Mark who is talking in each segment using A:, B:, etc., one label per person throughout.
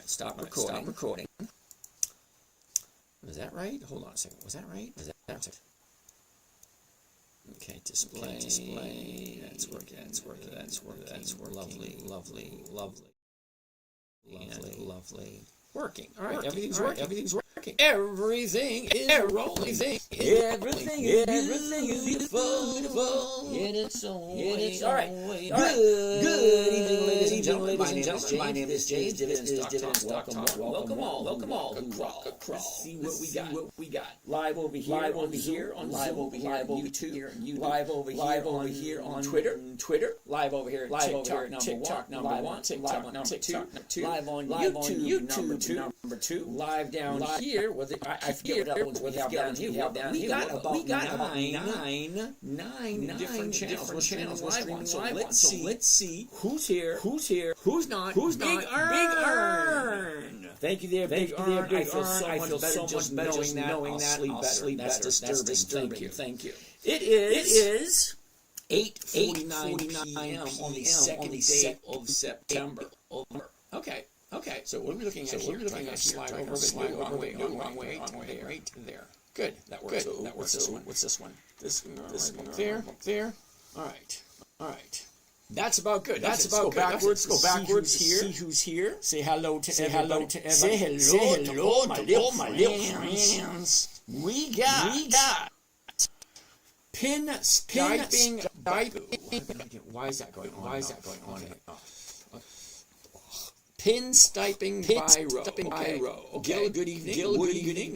A: stop recording. Was that right? Hold on a second. Was that right? Was that it? Okay, display. That's working. That's working. Lovely. Working. All right. Everything's working. Everything is rolling. Everything is beautiful. In its own way. All right. Good evening, ladies and gentlemen. My name is James. Dividend Stock Talk. Welcome all. Across. See what we got. Live over here on YouTube. Live over here on Twitter. Live over here TikTok number 1. TikTok number 2. Live on YouTube number 2. Live down here. I forget what other ones we have down here. We got about nine different channels live on. So let's see who's here, who's not. Big Earn. Thank you there, Big Earn. I feel so much better just knowing that. I'll sleep better. That's disturbing. Thank you. It is 8:49 p.m. on the second day of September. Okay. So what are we looking at here? Slide over wrong way, right there. Good. That works. What's this one? This one there. All right. That's about good. That's about good. Go backwards here. See who's here. Say hello to everybody. Say hello to all my little friends. We got pin stiping. Why is that going on? Pin stiping Biro. Okay. Good evening.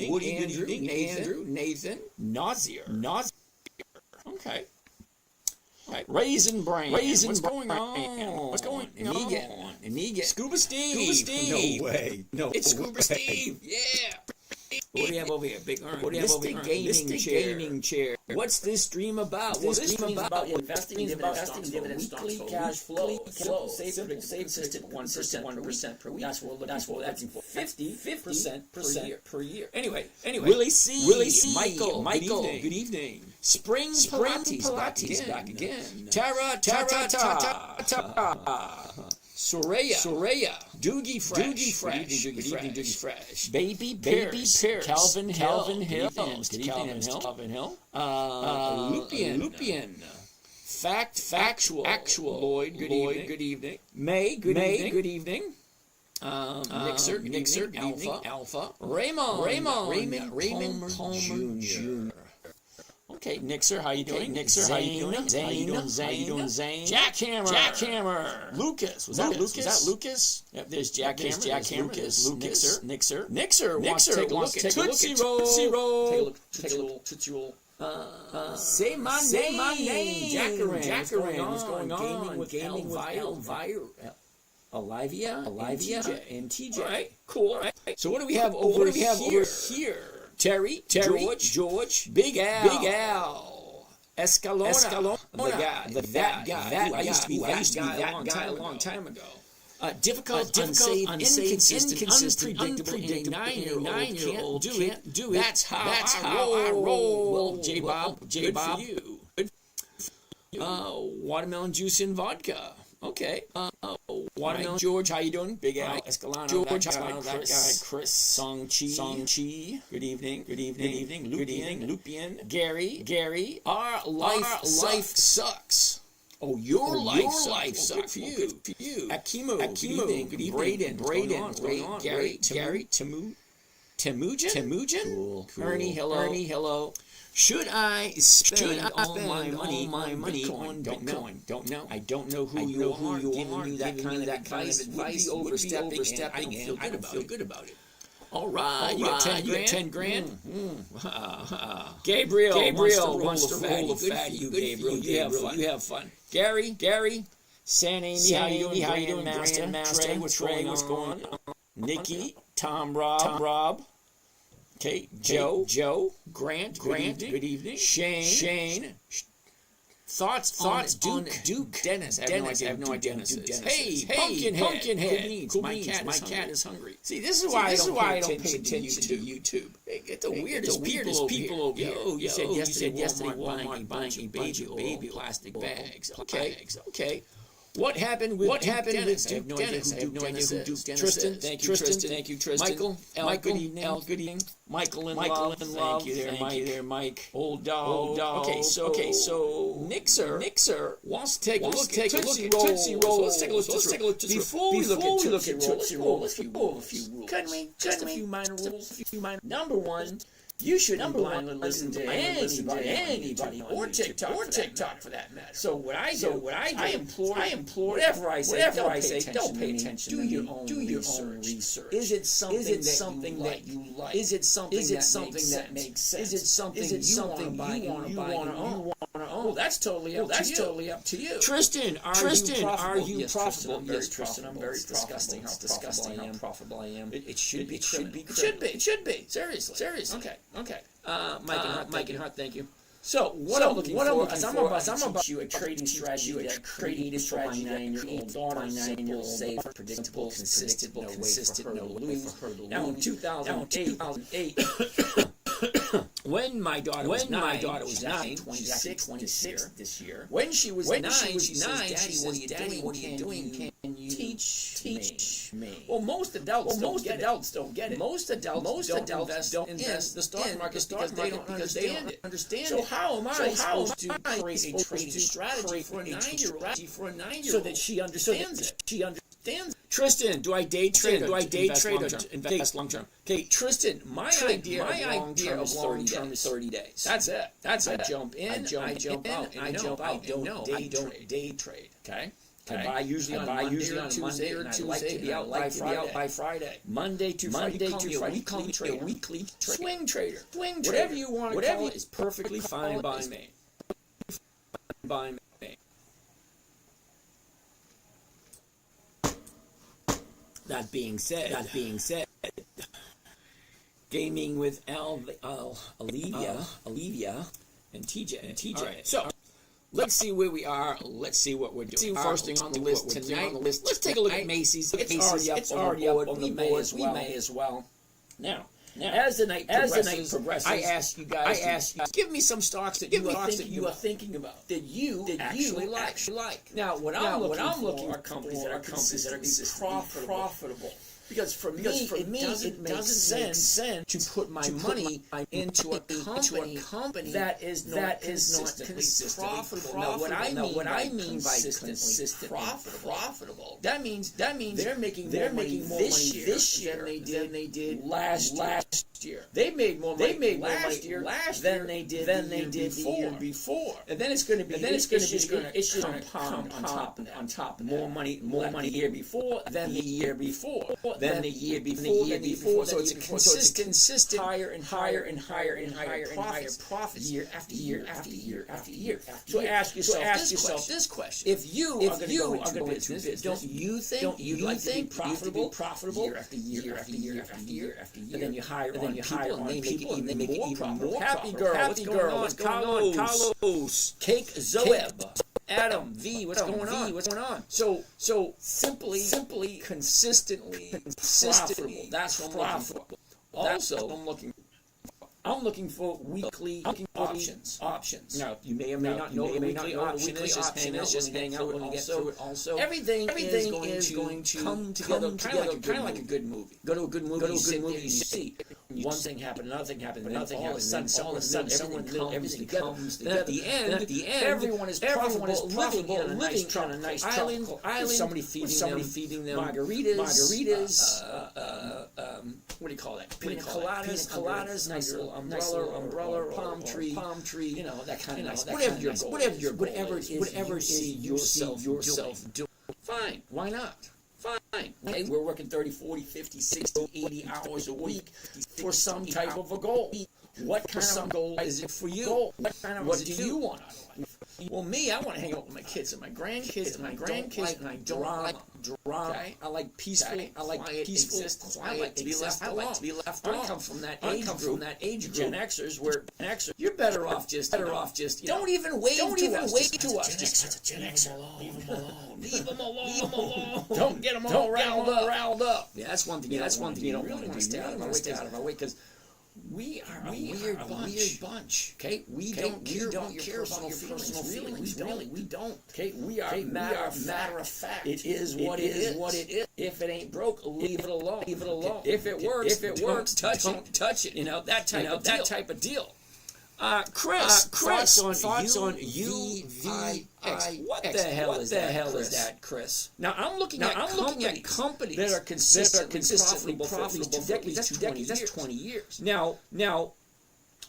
A: Woody, Nathan. Nazir. Okay. Raisin Brain. What's going on? Negan. Scuba Steve. No way. It's Scuba Steve. Yeah. What do you have over here? Big Earn. What do you have over here? Gaming chair. What's this stream about? Well, this stream is about investing in dividend stocks, weekly cash flow. Save consistent 1% per week. That's what we're looking for. 50% per year. Anyway. Willie C. Michael. Good evening. Spring Pilates back again. Tara. Soraya. Doogie Fresh. Baby Pierce. Calvin Hill. Lupian. Factual. Lloyd. Good evening. May. Good evening. Nixer. Good evening. Alpha. Raymond Palmer Jr. Okay, Nixer, how you doing? Zane? Jackhammer. Lucas. Was that Lucas? Yep, there's Jackhammer. Lucas. Nixer wants to take a look at Tootsie Roll. Take a look. Tootsie Roll. Say my name. Jackaran. What's going on? Gaming with Elvira. Olivia and TJ. All right, cool. So what do we have over here? Terry, George, Big Al, Escalona, that guy. I used to be that guy a long time ago. Difficult, unsafe, inconsistent, unpredictable. 9-year-old can't do it. That's how I roll. Well, J Bob, good for you. Watermelon juice and vodka. Okay. Watermelon George, how you doing? Big Al, Escalano, George, that guy, Chris, Song Chi. Good evening. Lupian. Gary. Our life sucks. Oh, your life sucks. Good for you. Akimu. Good evening. Braden. Gary. Temujin. Cool. Ernie, hello. Should I spend all my money on Bitcoin? I don't know who you are. Giving you that kind of advice would be overstepping, and I don't feel good about it. All right, you got 10 grand? Gabriel wants to roll a fatty. Gabriel. You have fun. Gary, San Amy, how you doing? Master, what's going on? Nikki, Tom, Rob. Okay, Joe, Grant, good evening. Shane, thoughts on Duke, Dennis. I have no idea who Duke Dennis is. Hey, Pumpkinhead. Cool my cat is hungry. See, this is why I don't pay attention to YouTube. They get the weirdest people over here. You said yesterday Walmart buying a baby plastic bags. Okay. What happened with Duke Dennis? I have no idea who Duke Dennis is. Tristan, thank you, Tristan. Thank you, Tristan. Michael, good evening. Michael in love. Thank you there, Mike. Old dog. Okay, so Mixer wants to take a look at Tootsie Roll. Let's take a look at Tootsie Roll. Before we look at Tootsie Roll, let's go over a few rules. Couldn't we? Just a few minor rules. Number one. You shouldn't blindly listen to anybody or TikTok for that matter. So what I do, I implore, whatever I say, don't pay attention. Do your own research. Is it something that you like? Is it something that makes sense? Is it something you want to own? Oh, that's totally up to you. Tristan, are you profitable? Yes, Tristan, I'm very disgusting. How profitable I am. It should be. It should be. Seriously. Okay. Mike and Hart, thank you. So what I'm looking for, I'm about to teach you a trading strategy that created for my 9-year-old daughter, safe, predictable, consistent, no way for her to lose. Now in 2008. When my daughter was 9, 26 this year. When she was 9, she says, Daddy, what are you doing? Can you teach me? Well, most adults don't get it. Most adults don't invest in the stock market because they don't understand it. So how am I supposed to create a trading strategy for a 9-year-old so that she understands it? Tristan, do I day trade or invest long term? Okay, Tristan, my idea of long term is 30 days. That's it. I jump in, I jump out. I don't day trade. Okay. I buy usually on Monday or Tuesday. Like to be out by Friday. Monday to Friday. We call me a weekly swing trader. Whatever you want to call it is perfectly fine by me. That being said, gaming with Olivia, and TJ. Right. So let's see where we are. Let's see what we're doing. First thing on the list tonight. Let's take a look at Macy's. It's already up on the board. We may as well. Now, as the night progresses, I ask you, give me some stocks that you are thinking about, that you actually like. Now, what I'm looking for are companies that are consistently profitable. Because for me, it doesn't make sense to put my money into a company that is not consistently profitable. Now, what I mean by consistently profitable, that means they're making more money this year than they did last year. They made more money last year than they did the year before. And then it's going to be compound on top of more money the year before than the year before. So it's a consistent higher and higher profit year after year. So ask yourself this question: If you are going to go into business, don't you think you'd like to be profitable year after year? And then you hire people, and they make it even more profitable. Happy girl, what's going on? Carlos, Cake, Zoeb. Adam, V, what's going on? So simply, consistently profitable. That's what I'm looking for. Also, I'm looking for weekly options. Now, you may or may not know what a weekly option is. Just hang out when you get through it. Also, everything is going to come together kind of like a good movie. Go to a good movie, you see. One thing happened, another thing happened, and then all of a sudden, everything comes together. At the end, everyone is profitable, living on a nice island. Somebody feeding them margaritas. What do you call that? Pina coladas, nice little umbrella, palm tree, you know, that kind of nice. Whatever your goal is, whatever it is you see yourself doing. Fine, why not? Fine. Okay, we're working 30, 40, 50, 60, 80 hours a week for some type of a goal. What kind of goal is it for you? What do you want out of life? Well, me, I want to hang out with my kids and my grandkids, and I don't like drama. Okay? I like peaceful. I like peaceful. I like to be left alone. I come from that age group. Gen Xers, where you're better off just don't even wave to us. Just Gen Xer. Leave them alone. Don't get them all riled up. Yeah, that's one thing you don't want to do. Stay out of my way, because We are a weird bunch. Okay, we don't care about your personal feelings. We don't. Okay, we are matter of fact. It is what it is. If it ain't broke, leave it alone. If it works, don't touch it. You know that type of deal. Chris, thoughts on UVX. What the hell is that, Chris? Now I'm looking at companies that are consistently profitable for at least 2 decades. That's 20 years. Now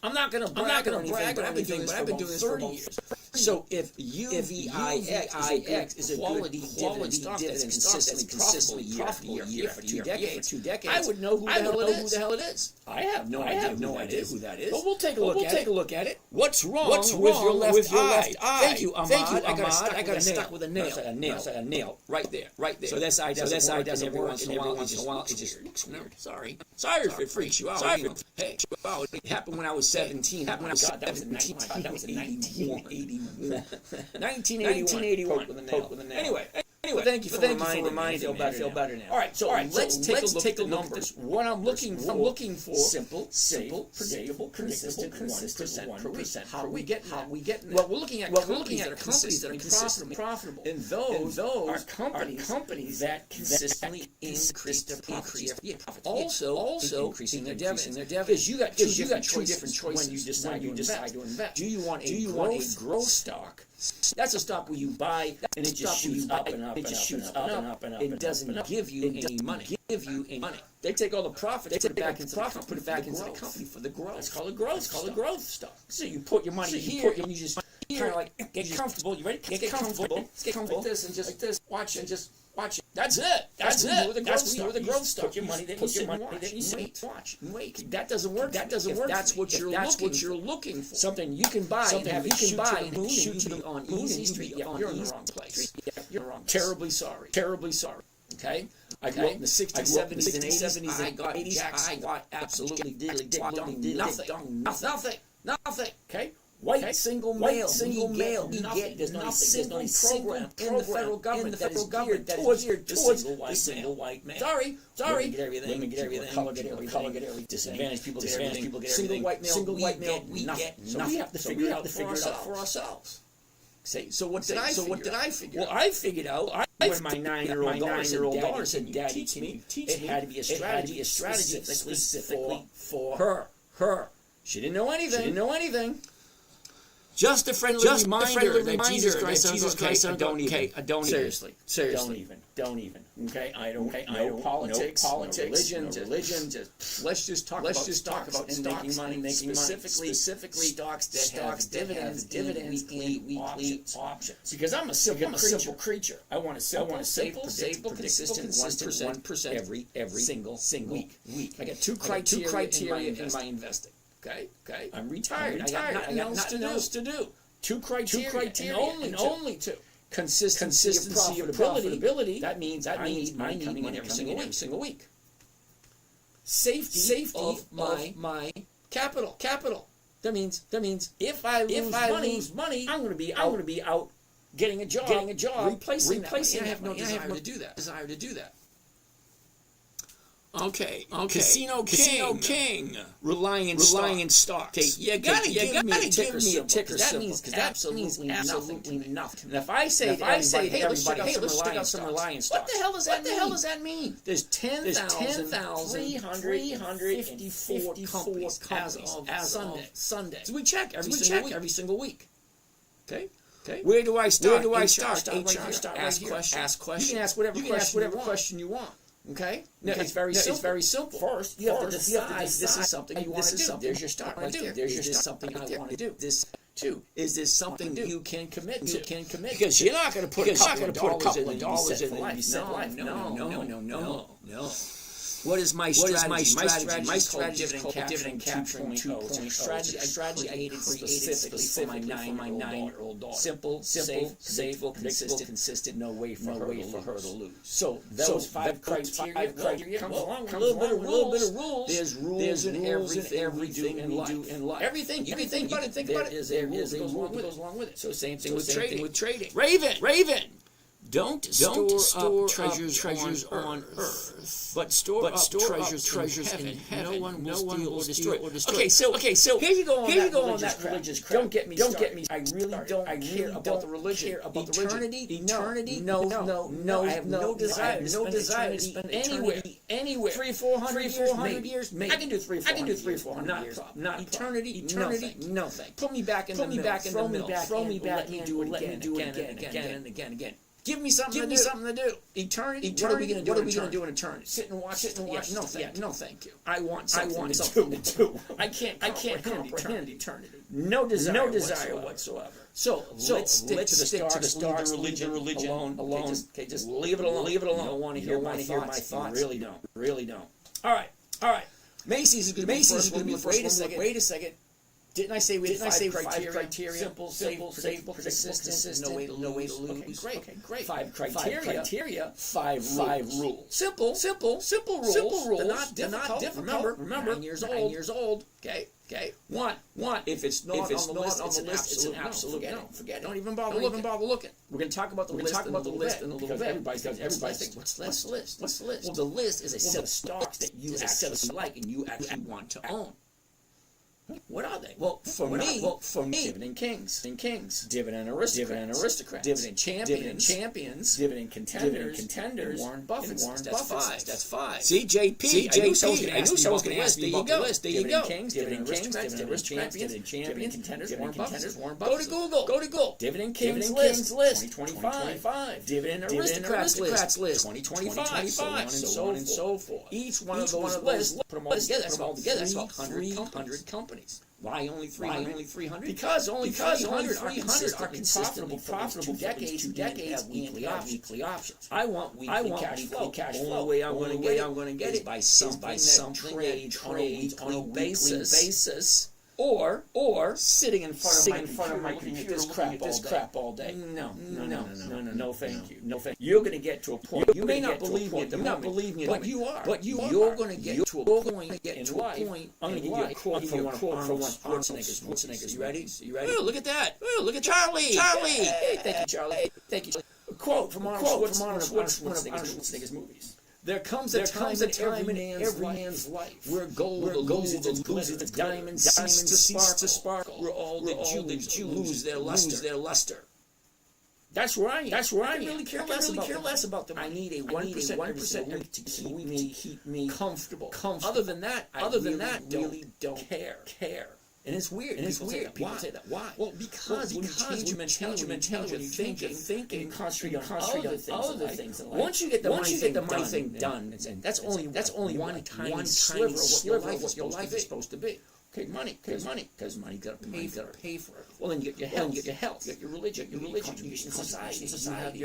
A: I'm not going to brag on anything, but I've been doing this for 30 years. So if UVIX is a quality dividend stock that's consistently year for 2 decades, I would know who the hell it is. I have no idea who that is. But we'll take a look at it. What's wrong with your left eye? Thank you, Ahmad. I got stuck with a nail. A nail right there. So this eye doesn't work. Once in a while, it just sorry if it freaks you out. Hey, it happened when I was 17. That was 1981. Poke with a nail. Anyway, thank you for reminding me. I feel better now. All right, so let's take a look at the numbers. What I'm looking for: simple, predictable, consistent, 1% per week. How we get? Well, we're looking at companies that are consistently profitable, and those are companies that consistently increase their profit. Also increasing their dividends. Because you got two different choices when you decide to invest. Do you want a growth stock? That's a stock where you buy and it just shoots up and up. It just shoots up and up. It doesn't give you any money. They take all the profits, put it back into the company for the growth. It's called a growth stock. So you put your money here and you just kind of like get comfortable. You ready? Get comfortable. Like this and just like this. Watch it. That's it. That's what the growth stock. Put your money there. Wait. That doesn't work. That's what you're looking for. Something you can buy. And shoot you on easy street. You're in the wrong place. You're wrong. Terribly sorry. Okay. I grew up in the 60s, 70s, and 80s. I got absolutely nothing. Okay. White single male. There's no single program in the federal government that is geared towards the single white man. Sorry. Women get everything. Color get everything. Disadvantaged people get everything. Single white male, we get nothing. So we have to figure it out for ourselves. So what did I figure out? Well, I figured out when my 9-year-old daughter said, "Daddy, teach me," it had to be a strategy specifically for her. She didn't know anything. Just a friendly reminder that Jesus Christ I don't even. Seriously. Don't even. Okay, I don't. No politics. No religion. Just let's just talk about making money. Specifically stocks that have dividends, weekly options. Because I'm a simple creature. I want a simple, consistent 1% every single week. I got two criteria in my investing. Okay. I'm retired. I got nothing else to do. Two criteria, and only two. Consistency of profitability. That means I need money coming in every single week. Safety of my capital. That means if I lose money, I'm going to be out getting a job, replacing that. I have no desire to do that. Okay. Casino King. Relying stocks. Okay, you gotta give me a ticker symbol. That means absolutely nothing. And if I say to everybody, hey, let's check out some Reliance stocks. What the hell does that mean? There's 10,354 companies as of Sunday. So we check every single week. Okay. Where do I start? Ask questions. You can ask whatever question you want. Okay? No, it's very simple. First, you have to decide this is something you want to do. There's your start right there. There's just something I want to do. This too. Is this something you can commit to? Because you're not going to put a couple of dollars in and you set life. No. What is my strategy? My strategy is called Dividend capturing 2.0. Strategy I created specifically for my 9-year-old daughter. Simple, safe, consistent, no way for her to lose. So those 5 criteria comes along with a little bit of rules. There's rules in everything we do in life. Everything you can think about it. There is a rule that goes along with it. So same thing with trading. Raven. Don't store up treasures on earth, but store up treasures in heaven. No one will steal or destroy. Okay, so here you go on that religious crap. Don't get me. I really don't care about the religion. Eternity? No. I have no desire to spend anywhere. 300-400 years. Maybe. I can do 300-400 years. Not eternity. No thing. Put me back in the middle. Throw me back in. Let me do it again. Give me something to do. Eternity. What are we going to do in eternity? Sit and watch. No, thank you. I want something to do. I can't comprehend eternity. No desire whatsoever. So let's stick to the stars. Religion alone. Okay, just leave it alone. You don't want to hear my thoughts. Really don't. All right. Macy's is going to be the first one. Wait a second. Didn't I say we had five criteria? Simple, persistent, no way to lose. Okay, great. Five criteria. Five rules. Simple rules. They're not difficult. Remember, 9 years old. Okay. One. If it's not on the list, it's an absolute no. Forget it. Don't even bother looking. We're going to talk about the list in a little bit. Everybody thinks, what's the list? Well, the list is a set of stocks that you actually like and you actually want to own. What are they? Well, for me, Dividend Kings, Dividend Aristocrats, Dividend Champions, Dividend Contenders, Warren Buffett. That's five. See, JP. I knew someone was going to ask me about the list. There you go. Dividend Aristocrats, Dividend Champions, Dividend Contenders, Warren Buffett. Go to Google. Dividend Kings list, 2025. Dividend Aristocrats list, 2025. So on and so forth. Each one of those lists, put them all together. That's about 300 companies. Why only 300? Because only 300 are consistently profitable for two decades have weekly options. I want weekly cash flow. The only way I'm going to get it is by something that trades on a weekly basis. Or sitting in front of my computer looking at this crap all day. No, thank you. You're going to get to a point. You may not believe me at the moment, but you are. You're going to get to a point in life. I'm going to give you a quote from one of Schwarzenegger's. You ready? Oh, look at that. Oh, look at Charlie. Hey, thank you, Charlie. A quote from one of Schwarzenegger's movies. There comes a time in every man's life where gold loses its diamonds cease to sparkle, where all the jewels lose their luster. That's where I am. I really care less about them. I need a 1% to keep me comfortable. Other than that, I really don't care. And it's weird. People say that. Why? Well, because when you change your mentality, thinking, and concentrate on other things in life. Once you get the money thing done, that's only one tiny sliver of what your life is supposed to be. Okay, money, because money got to pay for it. Well, then you get your health, you get your religion, contribution to society. You have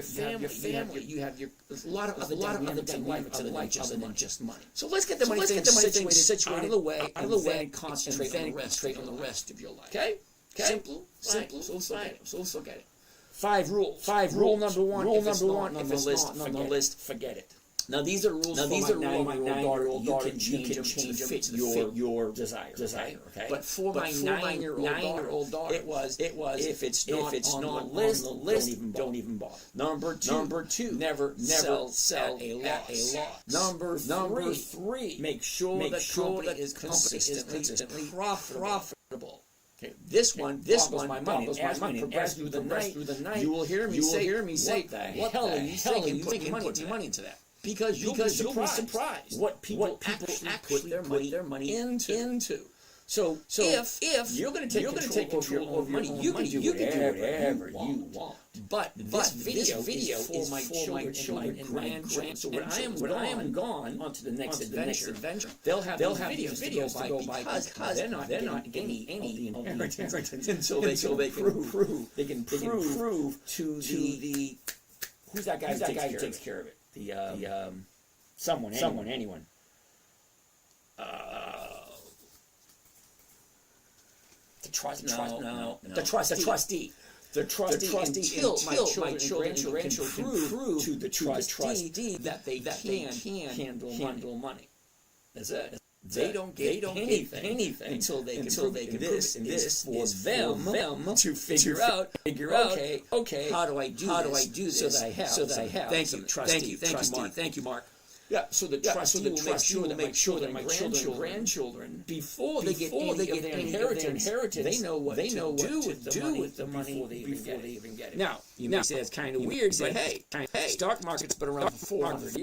A: your family, you have a lot of other things in life other than just money. So let's get the money thing situated out of the way, and concentrate on the rest of your life. Okay? Simple. So look at it. Five rules. Rule number one. If it's not on the list, forget it. Now these are rules for my 9-year-old daughter. You can change them to fit your desire. Okay? But for my 9-year-old daughter, it was if it's not on the list, don't even bother. Number two, never sell a loss. Number three, make sure the company is consistently profitable. Okay, this one, my money. As my progress through the night, you will hear me say, what the hell are you thinking putting money into that? Because you'll be surprised what people actually put their money into. So if you're going to take control of your money, you can do whatever you want. But this video is for my children and grandchildren. So when I am gone onto the next adventure, they'll have these videos to go by because they're not getting any inheritance until they can prove to the who's that guy who takes care of it. Anyone. The trustee. Until my children can prove to the trustee that they can handle money. That's it. They don't get anything until they can prove this. And this is for them to figure out. Okay, how do I do this so that I have? Thank you, Mark. Yeah, so the trustee will make sure that my grandchildren, before they get any of their inheritance, they know what to do with the money before they even get it. Now, you may say that's kind of weird, but hey, stock market's been around for 400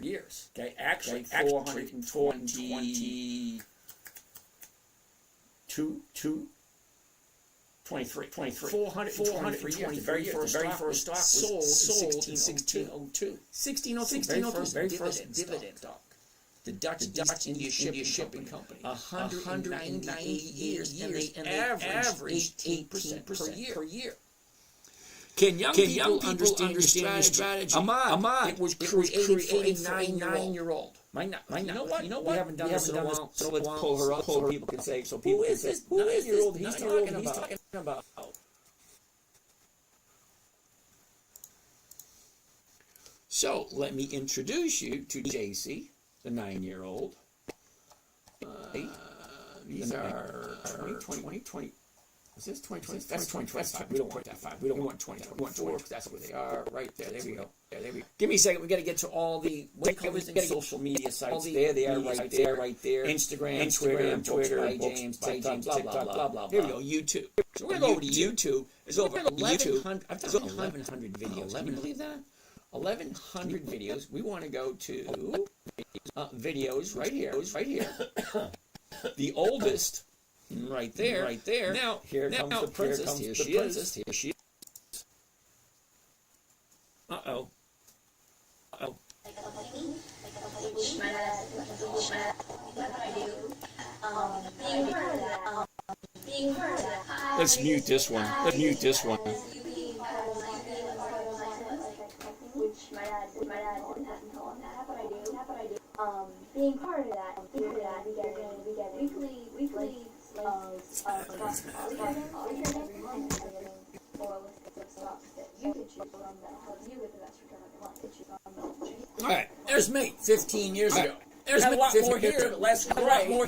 A: years. Okay, actually 422. 423 years. The very first stock sold in 1602. 1602, very first dividend stock. The Dutch India Shipping Company. 198 years, and they averaged 8% per year. Can young people understand your strategy? Ahmad, it was created for a 9-year-old. You know what? We haven't done this in a while, so let's pull her up so people can say, who is this 9-year-old he's talking about? So, let me introduce you to JC, the 9-year-old. These are 2020. Is this 2020? That's 2025. We don't want that 5. We don't want 2020. We want 4 because that's where they are. Right there. There we go. Give me a second. We got to get to all the social media sites. There they are. Right there. Instagram, Twitter, James, TikTok, blah blah. Here we go. YouTube. So we're going to go over to YouTube. There's over 1,100. I've done 1,100 videos. Can you believe that? 1,100 videos. We want to go to videos right here. The oldest. Right there. Now, here comes the princess. Here she is. Uh-oh. Let's mute this one.
B: Being part of that, we get weekly stocks that you can choose from that help you with the best return on your money.
A: All right, there's me 15 years ago. There's a lot more here. Less gray.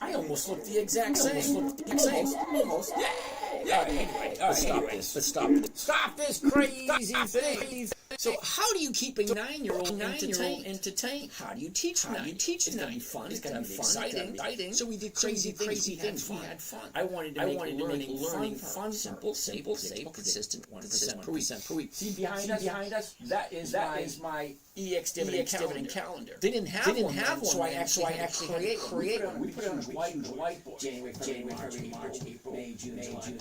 A: I almost look the exact same. Almost. Yeah. Anyway, let's stop this. Stop this crazy thing. So how do you keep a 9-year-old entertained? How do you teach them? It's got to be fun. It's got to be exciting. So we did crazy things. We had fun. I wanted to make learning fun, simple, safe, consistent, 1% per week. See behind us? That is my EX dividend calendar. They didn't have one, so I actually created one. We put it on a whiteboard. January, February, March, April, May, June, July,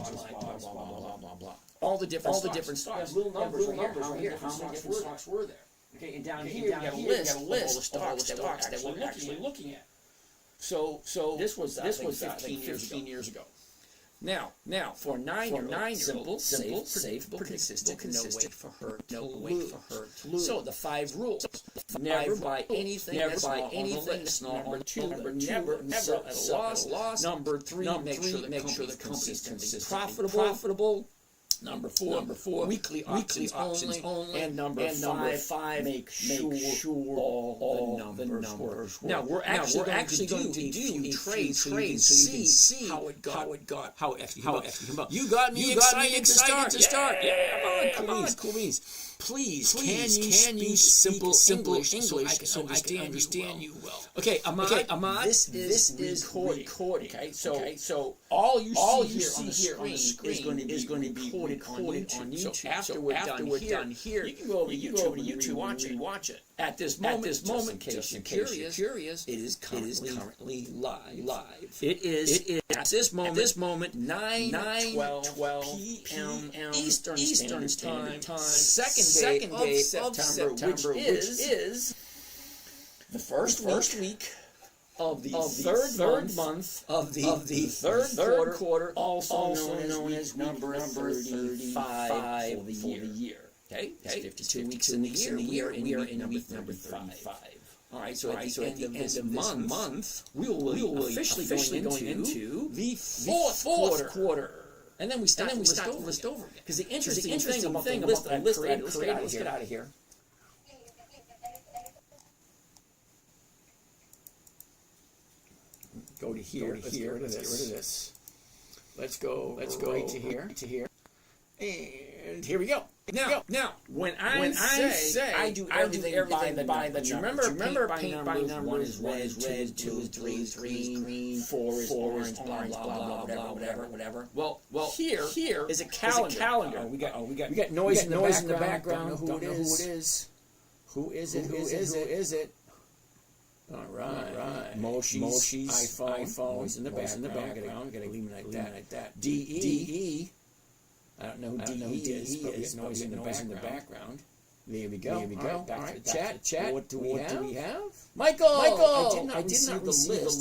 A: blah. All the different stocks. Little numbers right here. How many different stocks were there? Okay, and down here we have a list of all the stocks that we're actually looking at. So this was 15 years ago. Now, for a 9-year-old, simple, safe, consistent, no wait for her to lose. So the 5 rules: never buy anything that's small. Number 2, never sell at a loss. Number 3, make sure the company's consistently profitable. Number 4, weekly options only. And number 5, make sure all the numbers work. Now, we're actually going to do a trade so you can see how it came up. You got me excited to start. Yeah, come on, Please, can you simple English so I can understand you well? Okay, Ahmad, this is recording. Okay, so all you see here on the screen is going to be recorded on YouTube. So after we're done here, you can go over to YouTube and watch it. At this moment, just in case you're curious, it is currently live. It is at this moment 9:12 p.m. Eastern Standard Time. Second day of September, which is the first week of the third month of the third quarter, also known as number 35 for the year. Okay, it's 52 weeks in the year. We are in week number 35. All right, so at the end of this month, we will officially going into the fourth quarter. And then we start the list over again. Because the interesting thing about the list that I created, let's get out of here. Go to here. Let's get rid of this. Let's go right to here. And here we go. Now, when I say I do everything by the numbers. Remember paint by numbers. One is red, 2 is green, 4 is orange, blah blah blah, whatever. Well, here is a calendar. We got noise in the background. Don't know who it is. Who is it? All right. Moshi's iPhone. Noise in the background. Gotta leave it like that. DE. I don't know who DE is, but we have noise in the background. There we go. Back to the chat. What do we have? Michael! I did not receive the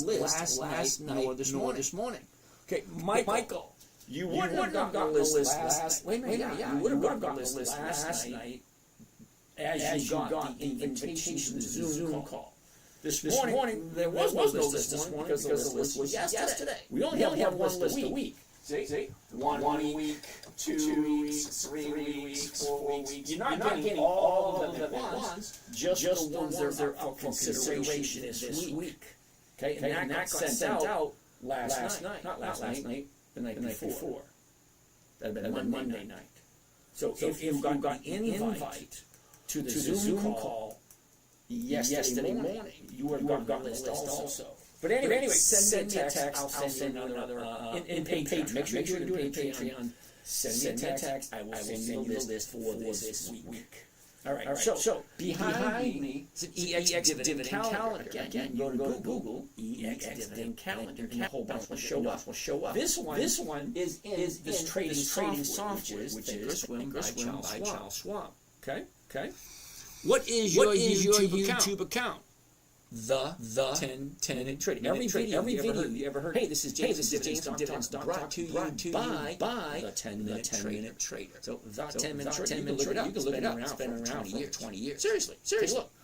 A: list last night nor this morning. Okay, Michael. You wouldn't have gotten the list last night. You would have gotten the list last night as you got the invitation to the Zoom call. This morning, there was no list this morning because the list was yesterday. We only have one list a week. See? 1 week, 2 weeks, 3 weeks, 4 weeks. You're not getting all of them at once. Just the ones that are up for consideration this week. Okay, and that got sent out last night. Not last night, the night before. That had been Monday night. So if you got an invite to the Zoom call yesterday morning, you would have gotten the list also. But anyway, send me a text. I'll send you another in Patreon. Make sure you do it in Patreon. Send me a text. I will send you the list for this week. All right. So behind me is an EX Dividend calendar. Again, you go to Google EX Dividend calendar, and a whole bunch will show up. This one is this trading software, which is Thinkorswim by Charles Schwab. Okay. What is your YouTube account? The 10-minute trading. Every video you ever heard. Hey, this is James from Dividend brought to you by the 10-minute trader. So the 10-minute trader. You can look it up. It's been around for 20 years. Seriously.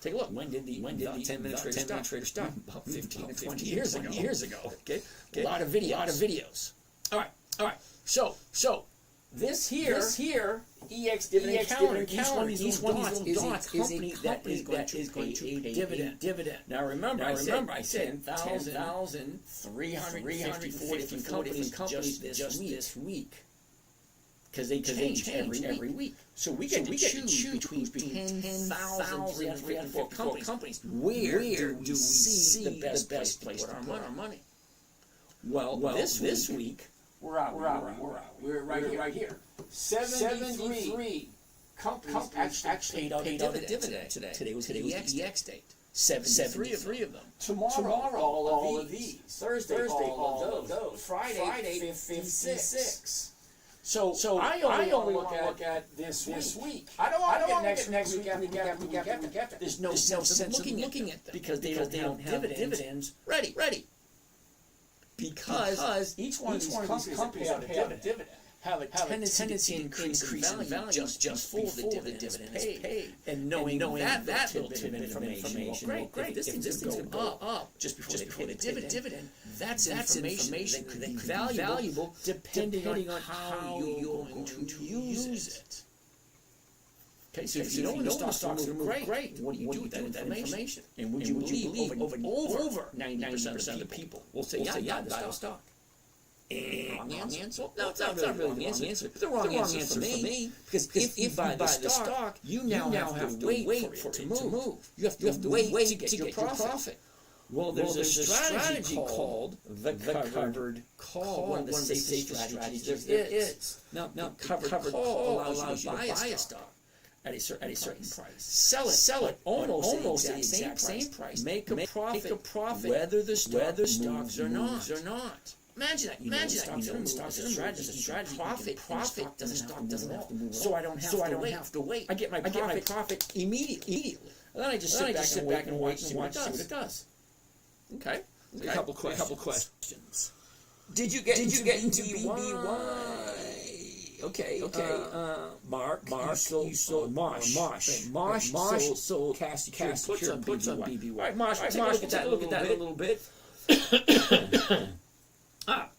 A: Take a look. When did the 10-minute trader start? About 15 to 20 years ago. Okay. A lot of videos. All right. So this here, EX Dividend calendar, each one of these dots is a company that is going to pay a dividend. Now remember, I said 10,350 companies just this week. Because they change every week. So we get to choose between 10,354 companies. Where do we see the best place to put our money? Well, this week, we're right here. 73 companies actually paid out a dividend today. Today was the EX date. 73 of them. Tomorrow, all of these. Thursday, all of those. Friday, 56. So I only look at this week. I don't want to get next week after. There's no sense of looking at them because they don't have dividends ready. Because each one of these companies that pay out a dividend have a tendency to increase in value just before the dividend is paid. And knowing that little bit of information, great. This thing's going to go up just before they pay the dividend. That's information that could be valuable depending on how you're going to use it. Okay, so if you know when the stocks are moving, great. What do you do with that information? And would you believe over 90% of the people will say, yeah, buy the stock? Wrong answer? No, it's not really the wrong answer. It's the wrong answer for me. Because if you buy the stock, you now have to wait for it to move. You have to wait to get your profit. Well, there's a strategy called the covered call. One of the safest strategies there is. Now, covered call allows you to buy a stock at a certain price. Sell it almost at the exact same price. Make a profit whether the stock moves or not. Imagine that. The stock's a strategy. Profit doesn't have to move. So I don't have to wait. I get my profit immediately. And then I just sit back and wait and see what it does. Okay. A couple questions. Did you get into BBY? Okay. Mark, you sold Mosh sold Cassie puts on BBY. All right, Mosh, take a look at that a little bit. All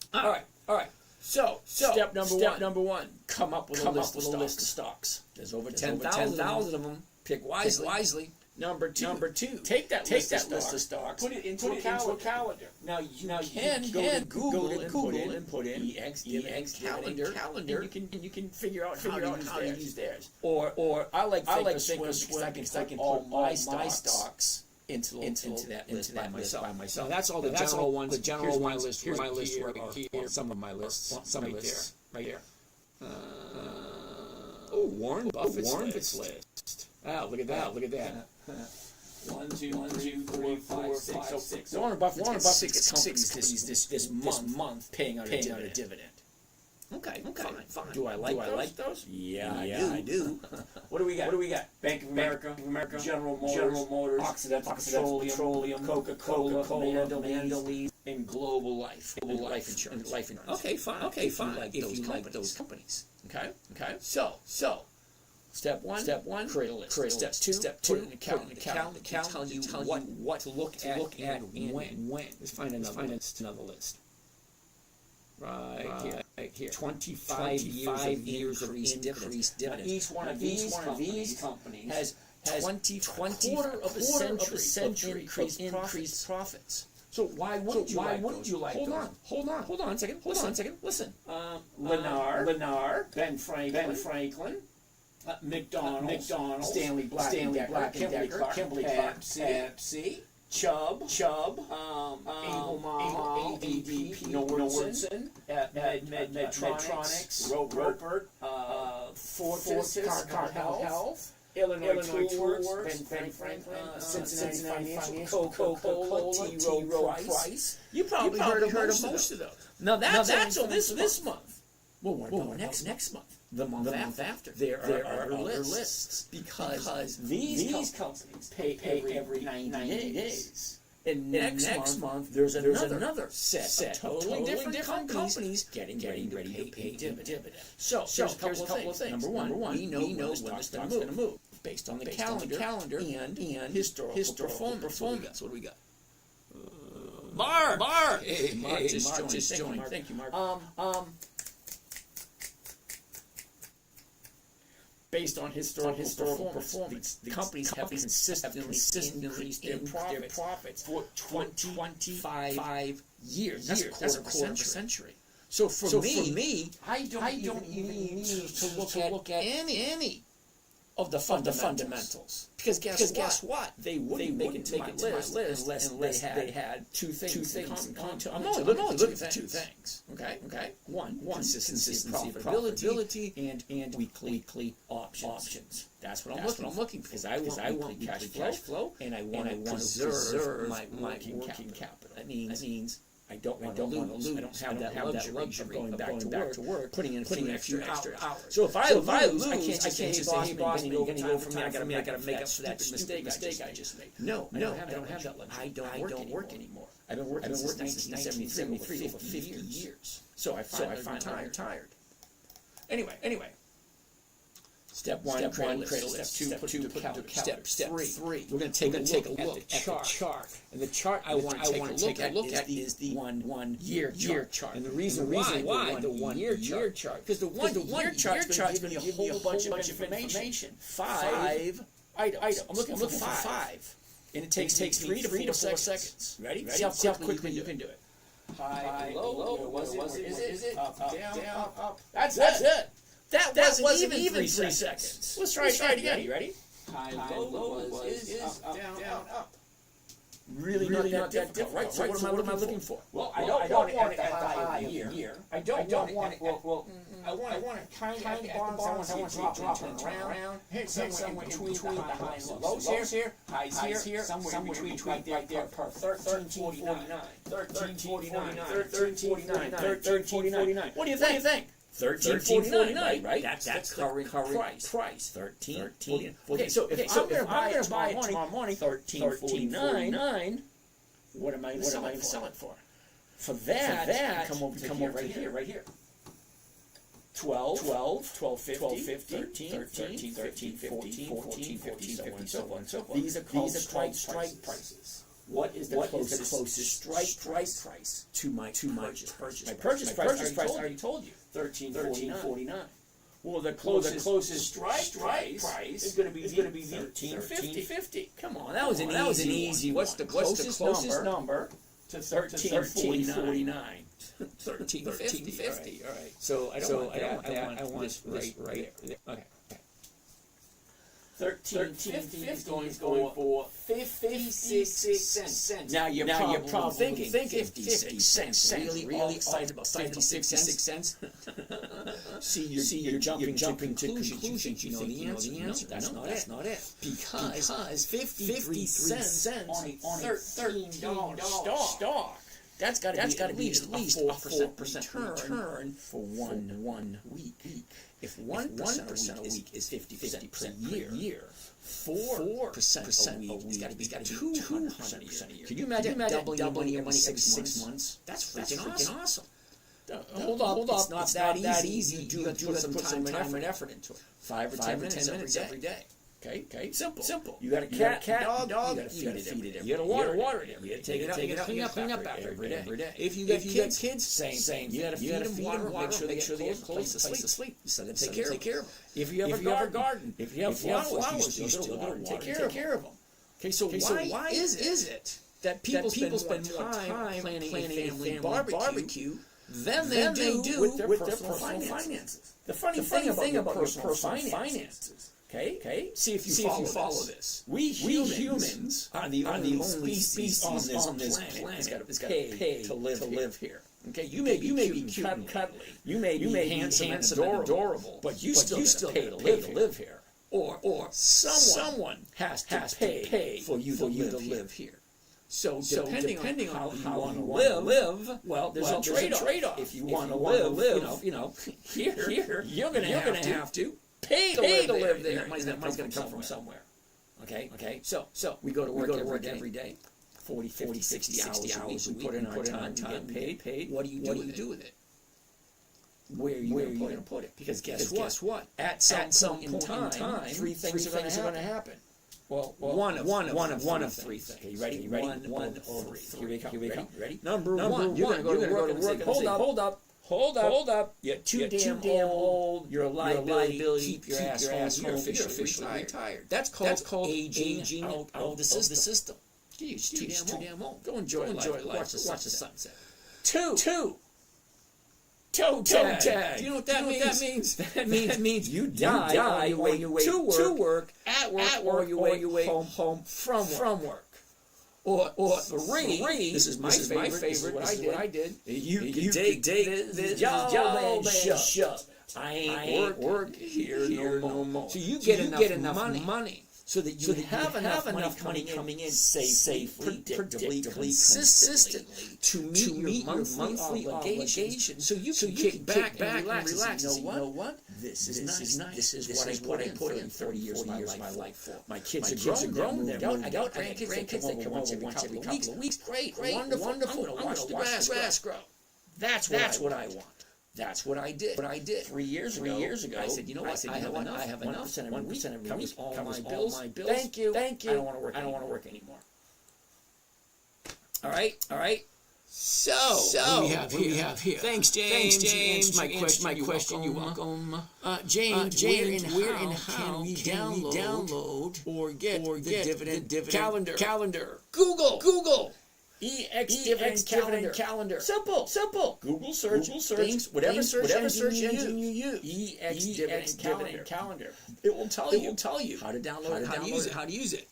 A: right. So step number one, come up with a list of stocks. There's over 10,000 of them. Pick wisely. Number two, take that list of stocks, put it into a calendar. Now you can go to Google and put in EX calendar, and you can figure out how to use theirs. Or I like Swim because I can put all my stocks into that list by myself. Now, that's all the general ones. The general ones. Here's my list right here. Some of my lists. Some right there. Warren Buffett's list. Oh, look at that. 1, 2, 3, 4, 5, 6. So Warren Buffett's got six companies this month paying out a dividend. Okay, fine. Do I like those? Yeah, I do. What do we got? Bank of America, General Motors, Occidental Petroleum, Coca-Cola, Mandalese, and Global Life Insurance. Okay, fine. If you like those companies. Okay. So. Step one, create a list. Step two, put it in a calendar. Tell you what to look at and when. Let's find another list. Right here. 25 years of increased dividends. Each one of these companies has quarter of a century increased profits. So why wouldn't you like those? Hold on a second. Listen. Lennar, Ben Franklin, McDonald's, Stanley Black and Decker, Kimberly Clark, Pepsi, Chubb, ADP, Nordson, Medtronics, Roper, Fortis, Cardinal Health, Illinois Toolworks, Ben Franklin, Cincinnati Financial, Coca-Cola, T. Rowe Price. You probably heard of most of those. Now that's this month. Well, what about next month? The month after. There are other lists because these companies pay every 90 days. And next month there's another set of totally different companies getting ready to pay dividend. So here's a couple of things. Number one, we know when the stock's going to move based on the calendar and historical performance. What do we got? Mark! Hey, Mark just joined. Thank you, Mark. Based on historical performance, the companies have consistently increased their profits for 25 years. That's a quarter of a century. So for me, I don't even need to look at any of the fundamentals. Because guess what? They wouldn't make it to my list unless they had two things in common. I'm only looking at two things. Okay? One, consistency, profitability, and weekly options. That's what I'm looking for. Because I want cash flow, and I want to preserve my working capital. That means I don't want to lose. I don't have that luxury of going back to work, putting in extra hours. So if I lose, I can't just say, hey boss, man, you're going to go from me. I got to make up for that mistake I just made. No, I don't have that luxury. I don't work anymore. I've been working since 1973, 50 years. So I finally retired. Anyway. Step one, create a list. Step two, put into calendar. Step three, we're going to take a look at the chart. And the chart I want to take a look at is the 1 year chart. And the reason why the 1 year chart, because the 1 year chart is going to give you a whole bunch of information. 5 items. I'm looking for 5. And it takes 3 to 4 seconds. Ready? See how quickly you can do it. High, low, was it? Up, down, up. That's it. That wasn't even 3 seconds. Let's try it again. You ready? High, low, is up, down, up. Really not that difficult, right? So what am I looking for? Well, I don't want it at the high of the year. I don't want it I want it kind of at the bottom. I want it to drop and turn around. Hit somewhere in between the highs and lows here. Highs here. Somewhere in between right there. Perfect. 1349. 1349. What do you think? 1349, right? That's current price. 1349. Okay, so if I'm going to buy it tomorrow morning, 1349, what am I going to sell it for? For that, come over to right here. 12.50, 13, 14, so on. These are called strike prices. What is the closest strike price to my purchase price? My purchase price, I already told you, 13.49. Well, the closest strike price is going to be 13.50. Come on, that was an easy one. What's the closest number to 13.49? 13.50. All right. So I want this right there. Okay. 13.50 is going for 56 cents. Now you're probably thinking 56 cents. Really about 56 cents? See, you're jumping to conclusions. You know the answer. That's not it. Because 53 cents on a $13 stock. That's got to be at least a 4% return for one week. If 1% a week is 50% per year, 4% a week is got to be 200% a year. Can you imagine doubling your money every 6 months? That's freaking awesome. Hold up. It's not that easy. You have to put some time and effort into it. 5 or 10 minutes every day. Okay. Simple. You got a cat, dog. You got to feed it. You got to water it every day. You got to take it out, clean up after every day. If you got kids, same. You got to feed them, water, make sure they get close to sleep. So then take care of them. If you have a garden, if you have flowers, you still got to take care of them. Okay, so why is it that people spend more time planning a family barbecue than they do with their personal finances? The funny thing about your personal finances. Okay. See if you follow this. We humans are the only species on this planet that's got to pay to live here. Okay. You may be cute and cuddly. You may be handsome and adorable. But you still pay to live here. Or someone has to pay for you to live here. So depending on how you want to live, well, there's a trade-off. If you want to live, here, you're going to have to pay to live there. That money's going to come from somewhere. Okay. So we go to work every day. 40, 50, 60 hours a week. We put in our time, get paid. What do you do with it? Where are you going to put it? Because guess what? At some point in time, three things are going to happen. Well, one of three things. Okay, you ready? One of three. Here we come. Ready? Number one, you're going to go to work. Hold up. You're too damn old. You're a liability. Keep your ass home. You're officially retired. That's called aging out of the system. You're too damn old. Go enjoy life. Watch the sunset. Two. Toe tag. Do you know what that means? That means you die on your way to work, at work, or your way home from work. Or three. This is my favorite. This is what I did. You take this job and shove. I ain't work here no more. So you get enough money. So that you have enough money coming in safely, predictably, consistently to meet your monthly obligations. So you can kick back and relax. You know what? This is nice. This is what I put in 30 years of my life for. My kids are grown. I got grandkids. They come once every couple of weeks. Great, wonderful. I'm going to watch the grass grow. That's what I want. That's what I did. 3 years ago, I said, you know what? I have enough. 1% every week covers all my bills. Thank you. I don't want to work anymore. All right. So what do we have here? Thanks, James. My question. You're welcome. James, where and how can we download or get the dividend calendar? Google. Dividend calendar. Simple. Google search. Whatever search engine you use. Dividend calendar. It will tell you how to download it, how to use it.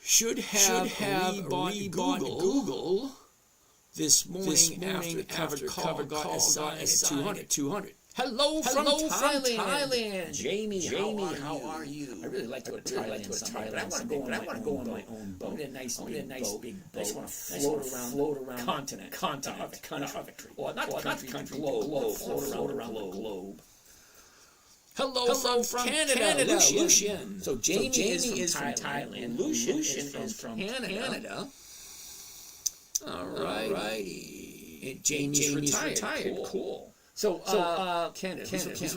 A: Should have bought Google this morning after the cover got assigned at 200. Hello from Thailand. Jamie, how are you? I really like to go to Thailand, but I want to go on my own boat. I want a nice big boat. I just want to float around continent. Well, not the country, globe. Float around the globe. Hello from Canada, Lucian. So Jamie is from Thailand. Lucian is from Canada. All righty. Jamie's retired. Cool. So, Canada.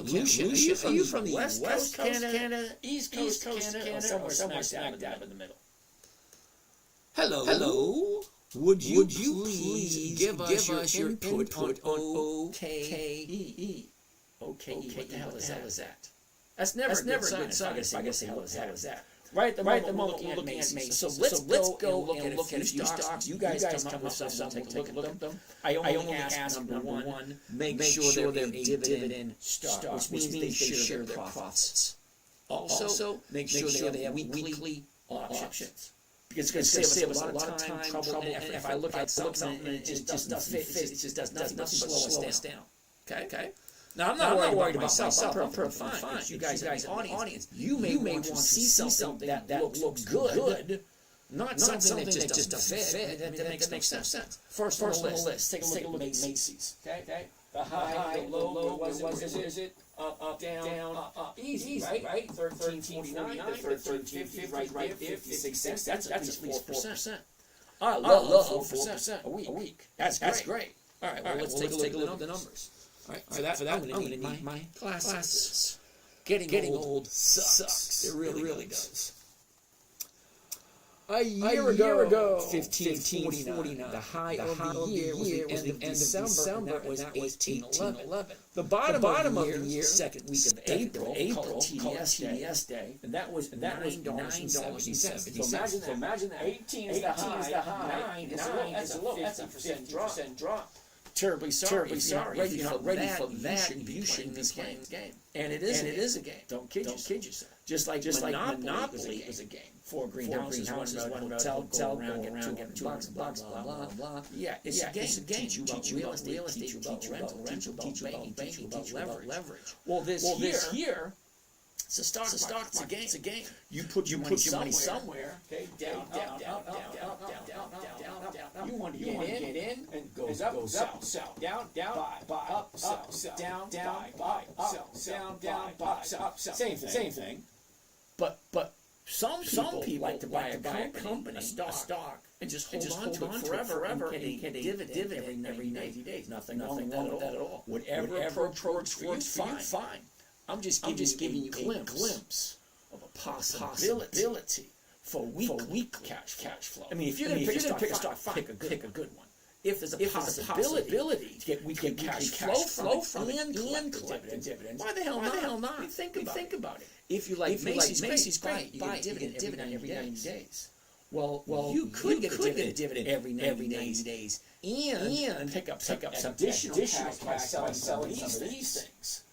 A: Lucian, are you from the West Coast Canada, East Coast Canada, or somewhere smack dab in the middle? Hello. Would you please give us your input on OKE? Okay, what the hell is that? That's never a good sign. If I gotta say, what the hell is that? Right at the moment we're looking at Macy's. So let's go and look at a few stocks. You guys come up with something. Take a look at them. I only ask number one, make sure they're a dividend stock, which means they share their profits. Also, make sure they have weekly options. Because it's going to save us a lot of time, trouble, and if I look at something and it just doesn't fit, it just does nothing but slow us down. Okay? Now, I'm not worried about myself. I'm perfectly fine. You guys in the audience, you may want to see something that looks good, not something that just doesn't fit. That makes no sense. First on the list, take a look at Macy's. Okay? The high, the low, what is it? Up, down, up. Easy, right? 13.49 to 13.50, right there, 56 cents. That's at least 4%. I love 4% a week. That's great. All right, well, let's take a look at the numbers. All right, for that I'm going to need my glasses. Getting old sucks. It really does. A year ago, 1549. The high of the year was the end of December, and that was 1811. The bottom of the year, second week of April, called TDS Day, and that was $9.70. So imagine that. 18 is the high, 9 is a low. That's a 50% drop. Terribly sorry. If you're not ready for that, you shouldn't be playing this game. And it is a game. Don't kid yourself. Just like Monopoly is a game. Four greenhouses, one hotel, go around, get $200, blah, blah. Yeah, it's a game. Teach you about real estate, teach you about rental, teach you about banking, teach you about leverage. Well, this here, it's a stock market. It's a game. You put your money somewhere. Okay, down, up. You want to get in and goes up, sell, down, buy, up, sell, down, buy, up, sell, down, buy, up, sell. Same thing. But some people like to buy a company, a stock, and just hold on to it forever and get a dividend every 90 days. Nothing wrong with that at all. Whatever approach works for you, fine. I'm just giving you a glimpse of a possibility for weak cash flow. I mean, if you're going to pick a stock, pick a good one. If there's a possibility to get weekly cash flow from it and collect a dividend, why the hell not? Think about it. If you like Macy's, great. You get a dividend every 90 days. Well, you could get a dividend every 90 days and pick up some additional cash by selling these things.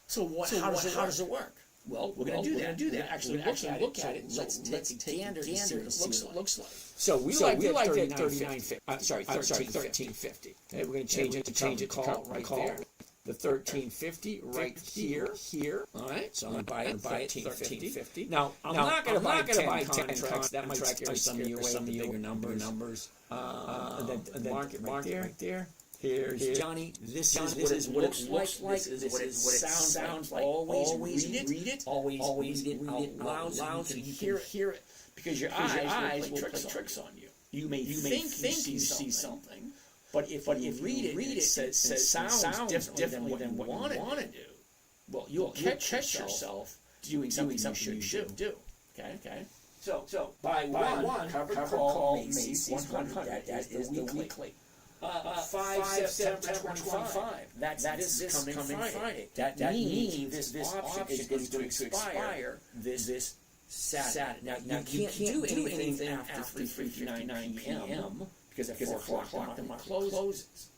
A: So how does it work? Well, we're going to do that. Actually look at it. Let's take a gander and see what it looks like. So we like that 1350. Okay, we're going to change it to call right there. The 1350 right here. All right, so I'm going to buy it 1350. Now, I'm not going to buy 10 contracts. That might scare some of you away with the bigger numbers. And then market right there. Here's Johnny. This is what it looks like. This is what it sounds like. Always read it. Always read it out loud so you can hear it. Because your eyes will play tricks on you. You may think you see something, but if you read it sounds differently than what you want to do. Well, you'll catch yourself doing something you shouldn't do. Okay. So by one, cover call Macy's 100. That is the weekly. 5 September 25. That's this coming Friday. That means this option is going to expire this Saturday. Now you can't do anything after 3:59 p.m. because at 4 o'clock the market closes.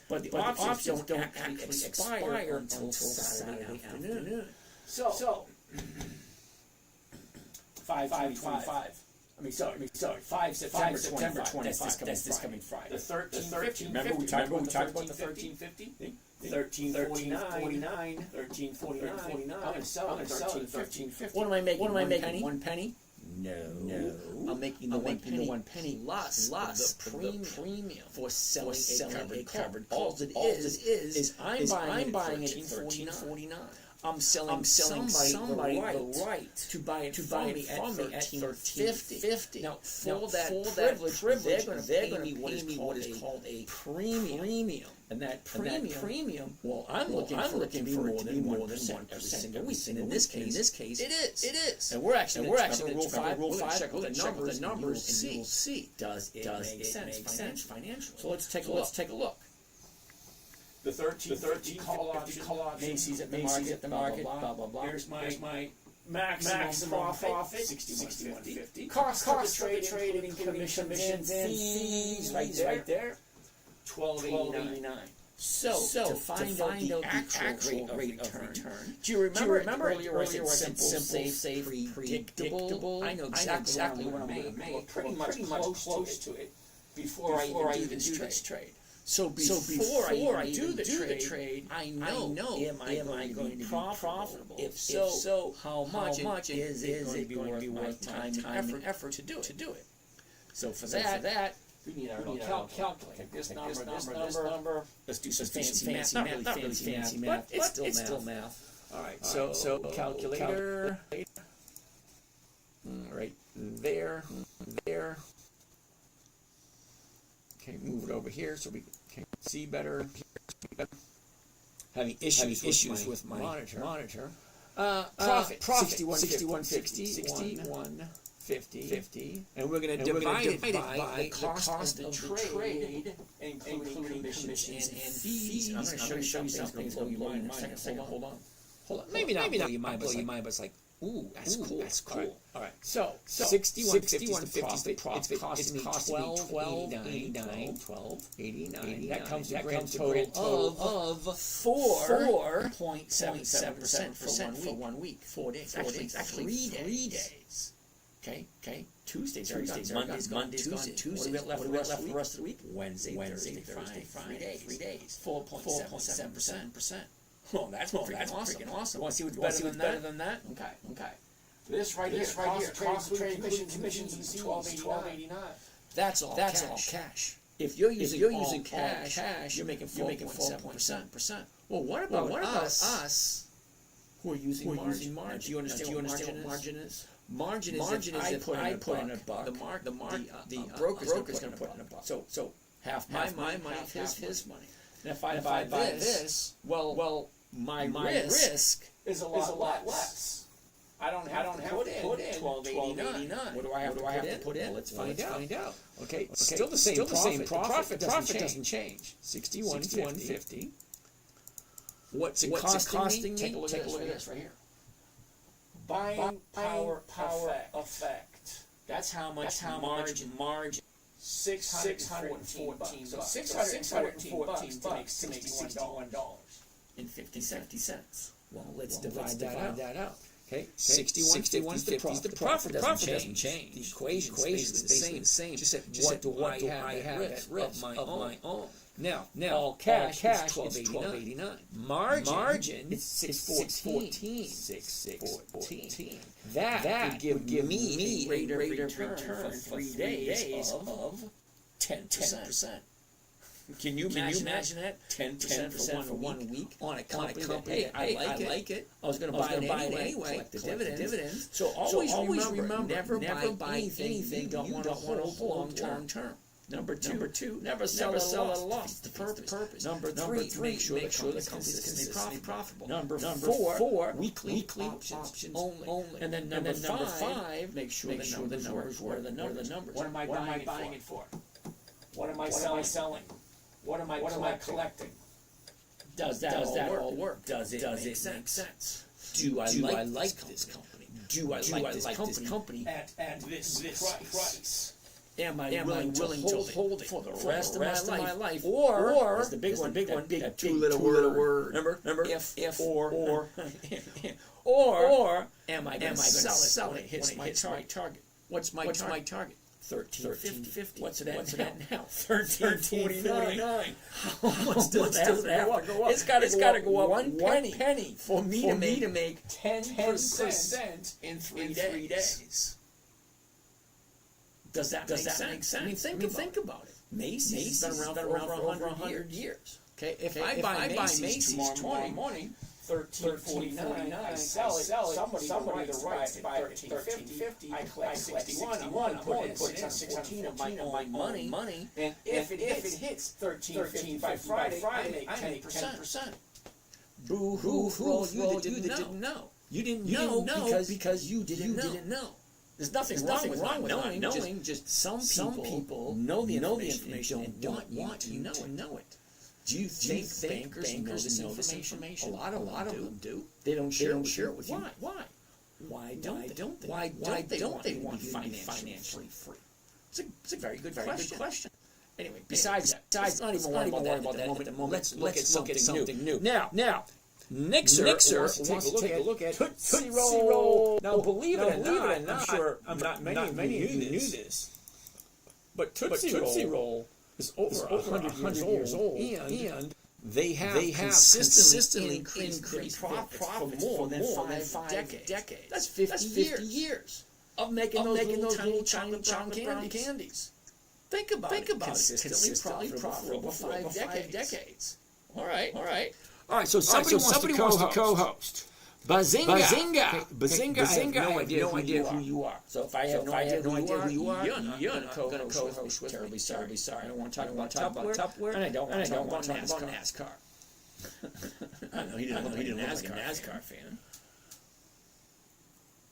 A: But the options don't actually expire until Saturday afternoon. So 5 September 25. That's this coming Friday. The 1350. Remember we talked about the 1350? 1349. I'm going to sell it at 1350. What am I making? 1 penny? No. I'm making the 1 penny plus the premium for selling a covered call. All it is I'm buying it at 1349. I'm selling somebody the right to buy it from me at 1350. Now, for that privilege, they're going to pay me what is called a premium. And that premium, well, I'm looking for it to be more than 1% every single week. And in this case, it is. And we're actually Rule 5. Check the numbers, and you'll see. Does it make sense financially? So let's take a look. the 13 call option, Macy's at the market, blah, blah, blah. Here's my maximum profit, 61.50. Cost of the trade, including commissions and fees, right there, 12.89. So to find out the actual rate of return, do you remember earlier I said simple, safe, predictable? I know exactly what I'm going to make, pretty much close to it before I even do this trade. So before I do the trade, I know am I going to be profitable? If so, how much is it going to be worth time and effort to do it? So for that, we need our little calculator. This number. Let's do some fancy math. Not really fancy math, but it's still math. All right. So calculator. Right there. Okay, move it over here so we can see better. Having issues with my monitor. Profit 61.50, and we're going to divide it by the cost of the trade, including commissions and fees. I'm going to show you something that's going to blow your mind in a second. Hold on. Maybe not blow your mind, but it's like, ooh, that's cool. All right. So 61.50 is the profit. It's costing me 12.89. That comes to a grand total of 4.77% for 1 week. 4 days. Actually 3 days. Okay. Tuesdays are done. Monday's gone. Tuesdays. What do we got left for the rest of the week? Wednesday, Thursday, Friday. 3 days. 4.77%. Oh, that's freaking awesome. Want to see what's better than that? Okay. This right here, cost of trade, commissions, and 12.89. That's all cash. If you're using cash, you're making 4.7%. Well, what about us who are using margin? Do you understand what margin is? Margin is if I put in a buck, the broker's going to put in a buck. So half my money, half his money. And if I buy this, well, my risk is a lot less. I don't have to put in 12.89. What do I have to put in? Well, let's find out. Okay. Still the same profit. The profit doesn't change. 61.50. What's it costing me? Take a look at this right here. Buying power effect. That's how much margin. $614. So $614 to make $61.50. Well, let's divide that out. Okay, 61.50 is the profit. The profit doesn't change. The equation is the same. Just what do I have at risk of my own? Now, all cash is $12.89. Margin is $6.14. That would give me a rate of return for 3 days of 10%. Can you imagine that? 10% for 1 week on a company. Hey, I like it. I was going to buy it anyway. Collect the dividends. So always remember, never buy anything you don't want to hold long term. Number two, never sell at a loss. The purpose. Number three, make sure the company is consistently profitable. Number four, weekly options only. And then number five, make sure the numbers were the numbers. What am I buying it for? What am I selling? What am I collecting? Does that all work? Does it make sense? Do I like this company? Do I like this company at this price? Am I willing to hold it for the rest of my life? Or is the big one, that two-letter word. Remember? If or or am I going to sell it when it hits my target? What's my target? 13.50. What's it at now? 13.49. How much does that have to go up? It's got to go up one penny for me to make 10% in 3 days. Does that make sense? I mean, think about it. Macy's has been around for over 100 years. Okay, if I buy Macy's tomorrow morning, $13.49, I sell it. Somebody either writes by $13.50. I collect 61. I'm going to put in 614 of my money. And if it hits $13.50 by Friday, I make 10%. Boo-hoo for all you that didn't know. You didn't know because you didn't know. There's nothing wrong with knowing. Just some people know the information and don't want you to know it. Do you think bankers know this information? A lot of them do. They don't share it with you. Why? Why don't they want to be financially free? It's a very good question. Anyway, besides that, not even worry about that at the moment. Let's look at something new. Now, Nixer wants to take a look at Tootsie Roll. Now, believe it or not, I'm sure not many of you knew this, but Tootsie Roll is over 100 years old, and they have consistently increased profits for more than 5 decades. That's 50 years of making those little chocolate candies. Think about it. Consistently profitable for 5 decades. All right. So somebody wants to co-host. Bazinga! Bazinga! I have no idea who you are. So if I have no idea who you are, you're not going to co-host with me. Terribly sorry. I don't want to talk about Tupperware, and I don't want to talk about NASCAR. I know he didn't look like a NASCAR fan.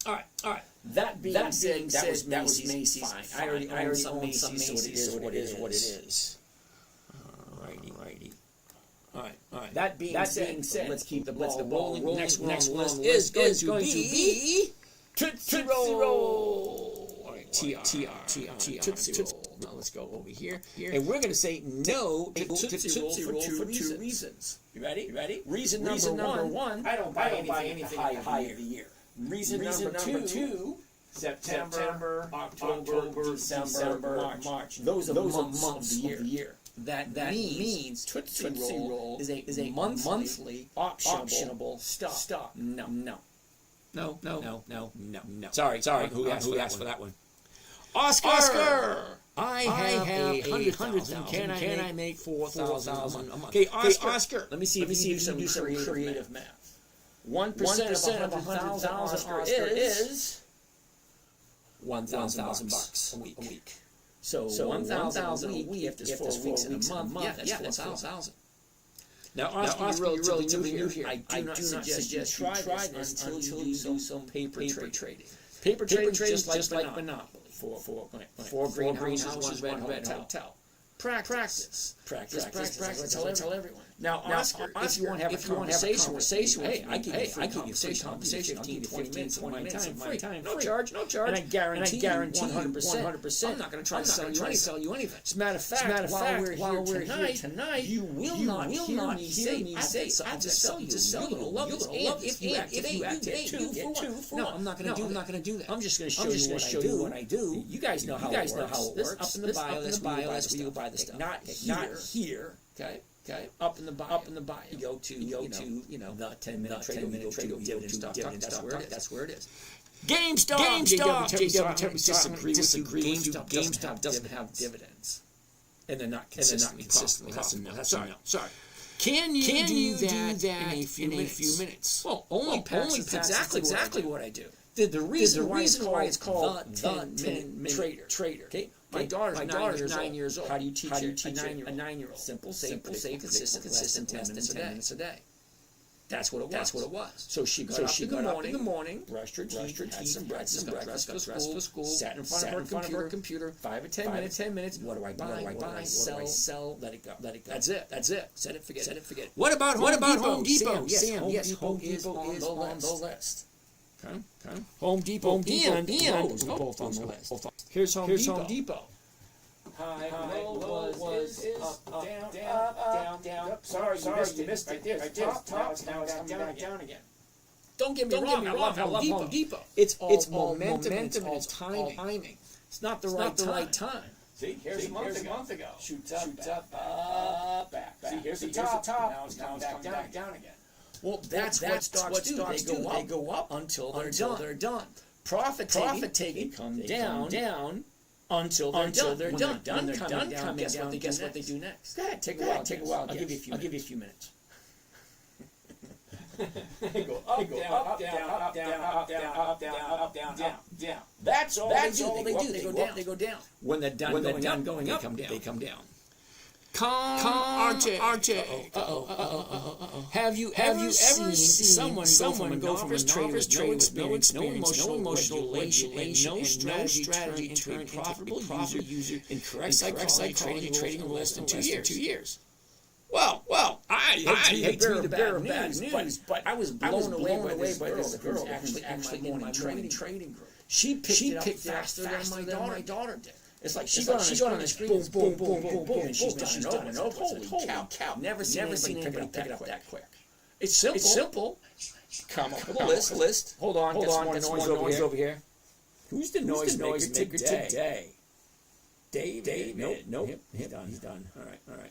A: All right. That being said, that was Macy's. Fine. I already own some Macy's, so it is what it is. Alrighty. All right. That being said, let's keep the ball rolling. Next one is going to be Tootsie Roll. All right, TR. Tootsie Roll. Now let's go over here. And we're going to say no to Tootsie Roll for two reasons. You ready? Reason number one, I don't buy anything high of the year. Reason number two, September, October, December, March. Those are months of the year. That means Tootsie Roll is a monthly optionable stock. No. Sorry. Who asked for that one? Oscar! I have 100,000. Can I make 4,000 a month? Okay, Oscar. Let me see if you do some creative math. 1% of 100,000 Oscar is $1,000 a week. So 1,000 a week after 4 weeks in a month. Yeah, that's 4,000. Now, Oscar, you're relatively new here. I do not suggest you try this until you do some paper trading. Paper trading is just like Monopoly. Four greenhouses, one hotel. Practice. Tell everyone. Now, Oscar, if you want to have a conversation with me, hey, I give you free conversation. 15 to 20 minutes of my time. No charge. And I guarantee 100%. I'm not going to try to sell you anything. As a matter of fact, while we're here tonight, you will not hear me say, I'll just sell you. You'll love this. If you activate 2 for 1. No, I'm not going to do that. I'm just going to show you what I do. You guys know how it works. Up in the bio, that's where you buy the stuff. Not here. Okay. Up in the bio. You go to the 10-minute trade. Dividend stock. That's where it is. GameStop. Disagree with you. GameStop doesn't have dividends, and they're not consistently profitable. That's a no. Sorry. Can you do that in a few minutes? Well, only exactly what I do. The reason why it's called the 10-minute trader. Okay. My daughter's 9 years old. How do you teach a 9-year-old? Simple, safe, consistent, less than 10 minutes a day. That's what it was. So she got up in the morning, brushed her teeth, had some breakfast, got dressed for school, sat in front of her computer, 5 or 10 minutes. What do I buy? Sell, let it go. That's it. Set it, forget it. What about Home Depot? Yes, Home Depot is on the list. Okay. Home Depot and Lowe's are both on the list. Here's Home Depot. High, low, was up, down. Sorry, you missed it. Top, now it's coming back down again. Don't get me wrong, I love Home Depot. It's all momentum and it's timing. It's not the right time. See, here's a month ago. Shoots up, back. See, here's the top. Now it's coming back down again. Well, that's what stocks do. They go up until they're done. Profit taking come down until they're done. When they're done, guess what they do next? Go ahead, take a while. I'll give you a few minutes. They go up, down. That's all they do. They go down. When they're done going up, they come down. RJ. Have you ever seen someone go from a novice trader with no experience, no emotional elation, no strategy to a profitable user in correct psychology trading less than 2 years? Well, I hate to be the bearer of bad
C: news,
A: but I was blown away by this girl who's actually in my morning trading group. She picked it up faster than my daughter did. It's like she got on the screen, boom, and she's done it. Holy cow! Never seen anybody pick it up that quick. It's simple. Come on, list. Hold on, get some more noise over here. Who's the noise maker today? David. Nope. He's done. All right.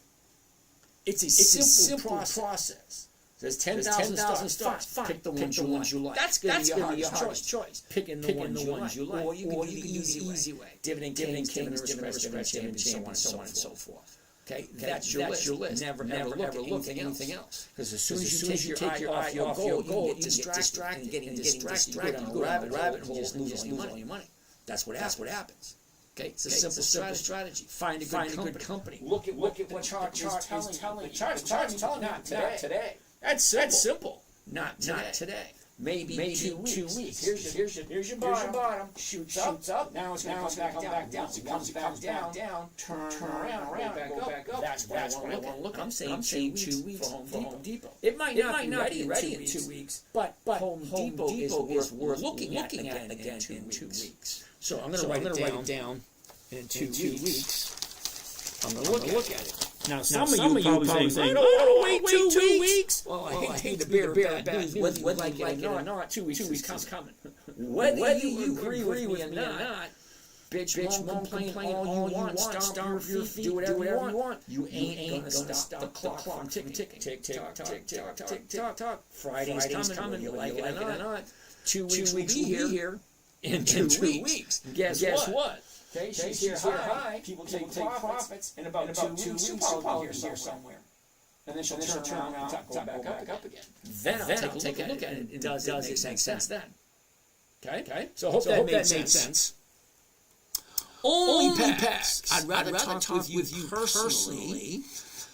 A: It's a simple process. There's 10,000 stocks. Pick the ones you like. That's going to be your hardest choice. Picking the ones you like. Or you can do the easy way. Dividend kings, dividend so on and so forth. Okay, that's your list. Never look at anything else. Because as soon as you take your eye off your goal, you get distracted. And getting distracted, you go down a rabbit hole and lose all your money. That's what happens. Okay, it's a simple strategy. Find a good company. Look at what the chart is telling you. The chart's telling you not today. That's simple. Not today. Maybe 2 weeks. Here's your bottom. Shoots up. Now it's going to come back down. It comes back down. Turn around. Go back up. That's what I want to look at. I'm saying 2 weeks for Home Depot. It might not be ready in 2 weeks, but Home Depot is worth looking at again in 2 weeks. So I'm going to write it down. In 2 weeks, I'm going to look at it. Now, some of you probably saying, I don't want to wait 2 weeks. Well, I hate to bear bad news. Whether you like it or not, 2 weeks is coming. Whether you agree with me or not, bitch, moan, complain all you want, stomp your feet, do whatever you want. You ain't going to stop the clock from ticking. Tick, tock. Friday's coming, you like it or not. 2 weeks will be here in 2 weeks. Guess what? Okay, she's here high. People take profits. In about 2 weeks, she'll probably be here somewhere. And then she'll turn around and go back up again. Then I'll take a look at it. Does it make sense then? Okay? So I hope that made sense. Only packs. I'd rather talk with you personally.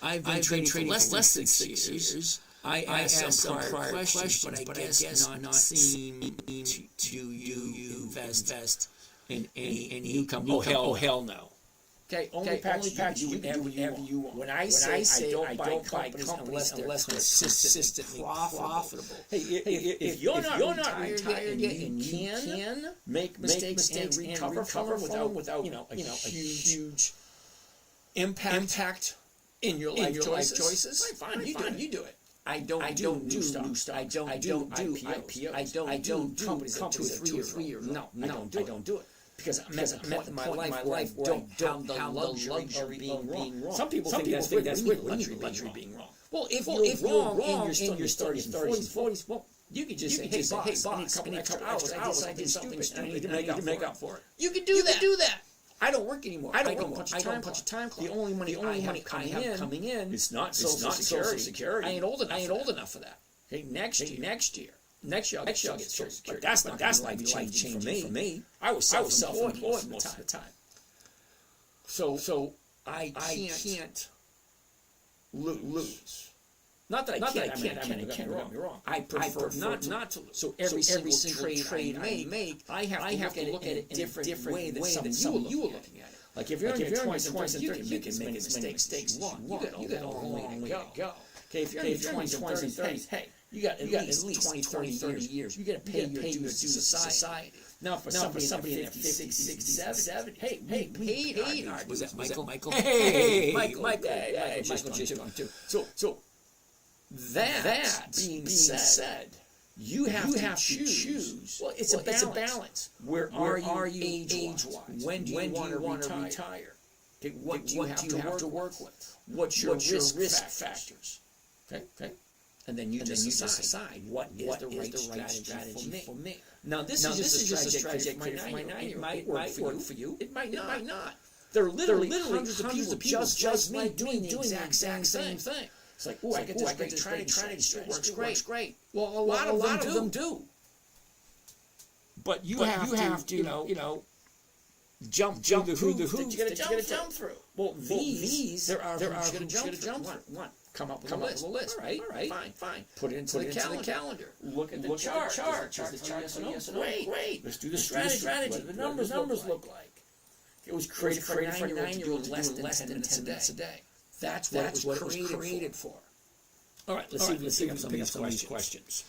A: I've been trading for less than 6 years. I asked some prior questions, but I guess not seem to you invest in any new company. Oh, hell no. Okay, only packs you do whatever you want. When I say I don't buy companies unless they're consistently profitable. Hey, if you're not retired yet and can make mistakes and recover from them without a huge impact in your life choices, fine, you do it. I don't do new stuff. I don't do IPOs. I don't do companies that 2 or 3 years. No, I don't do it. Because I'm at a point in my life where I don't have the luxury of being wrong. Some people think that's with luxury being wrong. Well, if you're wrong in your 30s, 40s, well, you could just say, hey, boss, I need a couple hours. I did something stupid. I need to make up for it. You can do that. I don't work anymore. I don't punch a time clock. The only money I have coming in is not Social Security. I ain't old enough for that. Hey, next year. Next year I'll get Social Security. But that's not changing for me. I was self-employed most of the time. So I can't lose. Not that I can't. Don't get me wrong. I prefer not to lose. So every single trade I make, I have to look at it in a different way than some of you are looking at it. Like if you're in your 20s and 30s, you can make as many mistakes as you want. You got a long way to go. Okay, if you're in your 20s and 30s, hey, you got at least 20, 30 years. You got to pay your dues to society. Now, for somebody in their 50s, 60s, 70s, hey, we paid our dues. Was that Michael? Hey, Michael. Michael just on too. So that being said, you have to choose. Well, it's a balance. Where are you age-wise? When do you want to retire? Okay, what do you have to work with? What's your risk factors? Okay. And then you just decide what is the right strategy for me. Now, this is just a strategy for my 9-year-old. It might work for you. It might not. There are literally hundreds of people just me doing the exact same thing. It's like, I get this great strategy. It works great. Well, a lot of them do. But you have to, jump through the hoops that you got to jump through. Well, these there are hoops you got to jump through. One. Come up with a list. All right, fine. Put it into the calendar. Look at the chart. Does the chart yes or no? Great. Let's do the strategy. What do the numbers look like? It was created for a 9-year-old to do less than 10 minutes a day. That's what it was created for. All right, let's see if we can pick up some of these questions.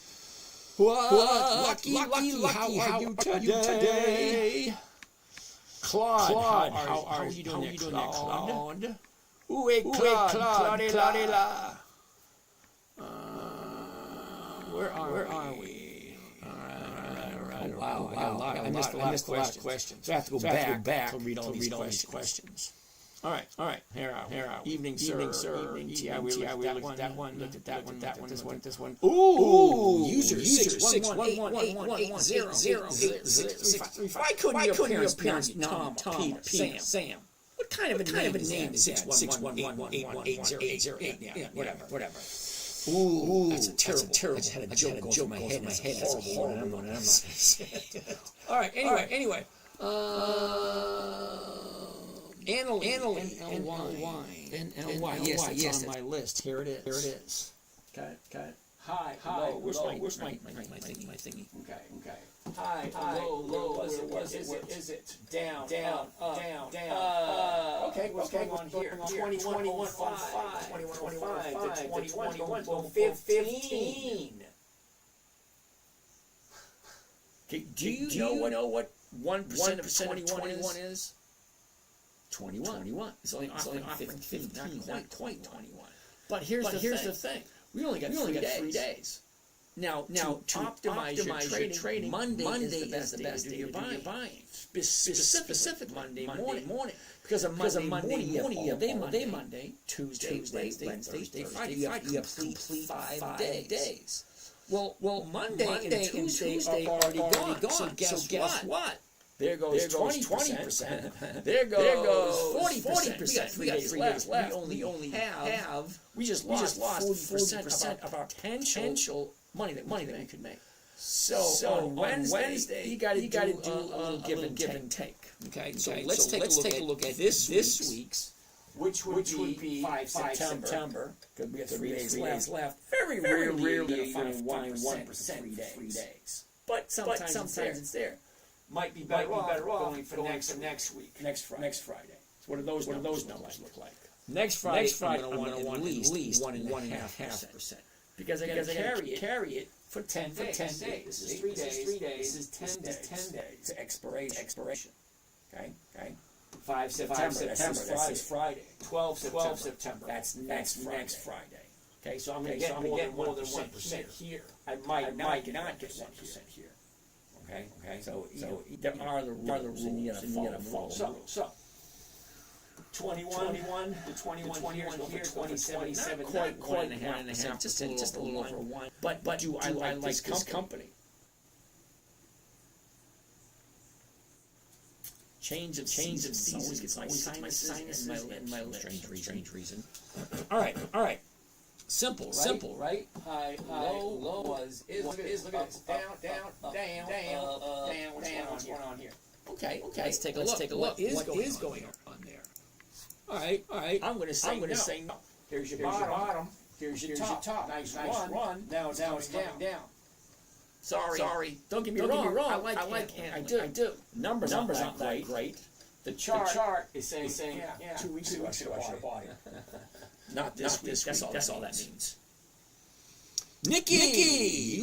A: What? Lucky, how are you today? Claude, how are you doing there, Claude? Où Claude, la. Where are we? All right. Wow. I missed a lot of questions. So I have to go back to read all these questions. All right. Here out. Evening, sir. Yeah, we looked at that one. Looked at that one. This one. Ooh. User 6111180. Why couldn't your parents Tom, Peter, Sam? What kind of a name is 6111180? Yeah, whatever. Ooh, that's a terrible. I just had a joke go through my head. That's a horrible one. All right. Anyway. NLY. Yes, that's on my list. Here it is. Got it. Hi. Where's my thingy? Okay. Hi. Low. Is it? Down. Okay. What's going on here? 21.5 to 15. Okay, do you know what 1% of 21 is? 21. It's only offering 15, not quite 21. But here's the thing. We only got 3 days. Now to optimize your trading, Monday is the best day to do your buying. Specific Monday morning. Because a Monday morning, Tuesday, Wednesday, Thursday, Friday. You have complete 5 days. Well, Monday and Tuesday are already gone. So guess what? There goes 20%. There goes 40%. We got 3 days left. We just lost 40% of our potential money that we could make. So on Wednesday, you got to do a little give and take. Okay, so let's take a look at this week's, which would be 5 September, because we have 3 days left. Very rarely you're going to find 1% in 3 days. But sometimes it's there. Might be better off going for next week. Next Friday. So what do those numbers look like? Next Friday, I'm going to want at least 1.5%. Because I got to carry it for 10 days. This is 3 days. This is 10 days to expiration. Okay. 5 September. That's Friday. 12 September. That's next Friday. Okay, so I'm going to get more than 1% here. I might not get 1% here. Okay. So there are the rules, and you gotta follow. So 21 to 21 here, 27, not quite 1.5%, just a little over 1. But do I like this company? Change of season. Always gets my sinus in my lips. Strange reason. All right. Simple, right? High, low is look at this. Down. What's going on here? Okay. Let's take a look. What is going on there? All right. I'm going to say no. Here's your bottom. Here's your top. Nice run. Now it's coming down. Sorry. Don't get me wrong. I like it. I do. Numbers aren't that great. The chart is saying 2 weeks ago I should have bought it. Not this week. That's all that means. Nikki,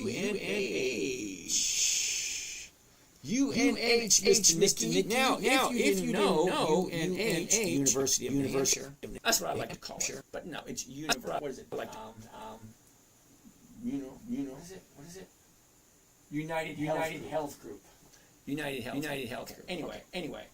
A: UNH, Mr. Nikki. Now, if you know, UNH, University of New Hampshire. That's what I like to call it. But no, it's University. What is it? Like what is it? United Health Group. United Health Group. Anyway.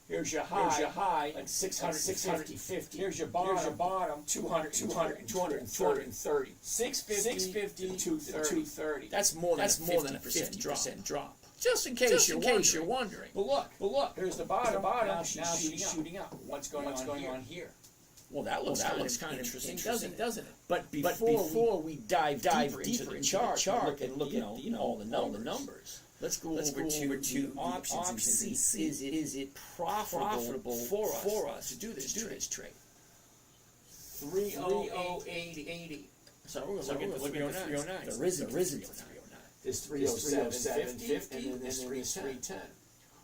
A: Here's your high, like 650. Here's your bottom, 230. 650 to 230. That's more than a 50% drop. Just in case you're wondering. But look. Here's the bottom. Now she's shooting up. What's going on here? Well, that looks kind of interesting, doesn't it? But before we dive deeper into the chart and look at all the numbers. Let's go over to options and see is it profitable for us to do this trade? 308.80. So we're going to look at the 309. There isn't 309. There's 307.50 and then there's 310.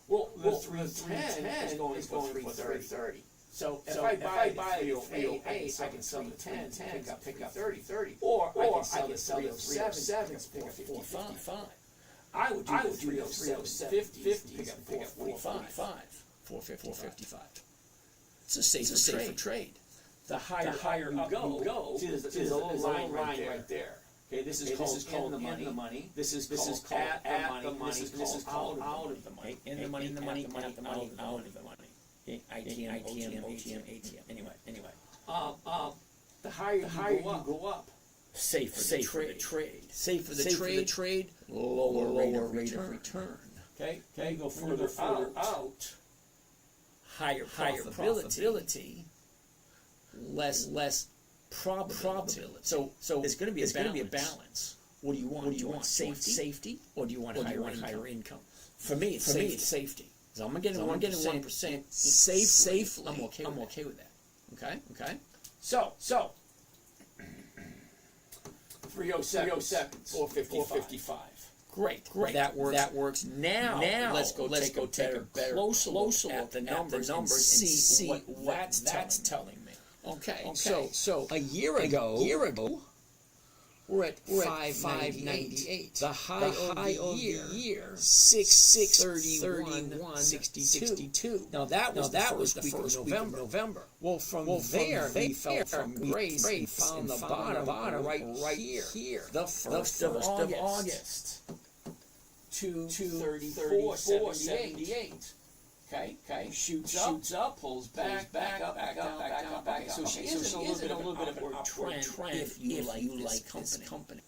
A: Well, the 310 is going for 330. So if I buy the 308, I can sell the 10, pick up 30, or I can sell the 307, pick up 455. I would do the 307, 50, pick up 445. 455. It's a safer trade. The higher up you go, there's a little line right there. Okay, this is called in the money. This is called at the money. This is called out of the money. In the money, out of the money. ITM, OTM. Anyway. The higher you go up, safer the trade. Safer the trade. Lower rate of return. Okay. You go further out. Higher profitability. Less probability. So there's going to be a balance. What do you want? Do you want safety, or do you want higher income? For me, it's safety. So I'm getting 1% safely. I'm okay with that. Okay. So 307, 455. Great. That works. Now let's go take a better closer look at the numbers and see what that's telling me. Okay. So a year ago, we're at 598. The high of the year 631.62. Now that was the first week of November. Well, from there we fell from grace and found the bottom right here. The 1st of August. 234.78. Okay. Shoots up, pulls back up. Okay. So she is in a little bit of an upward trend if you like this company.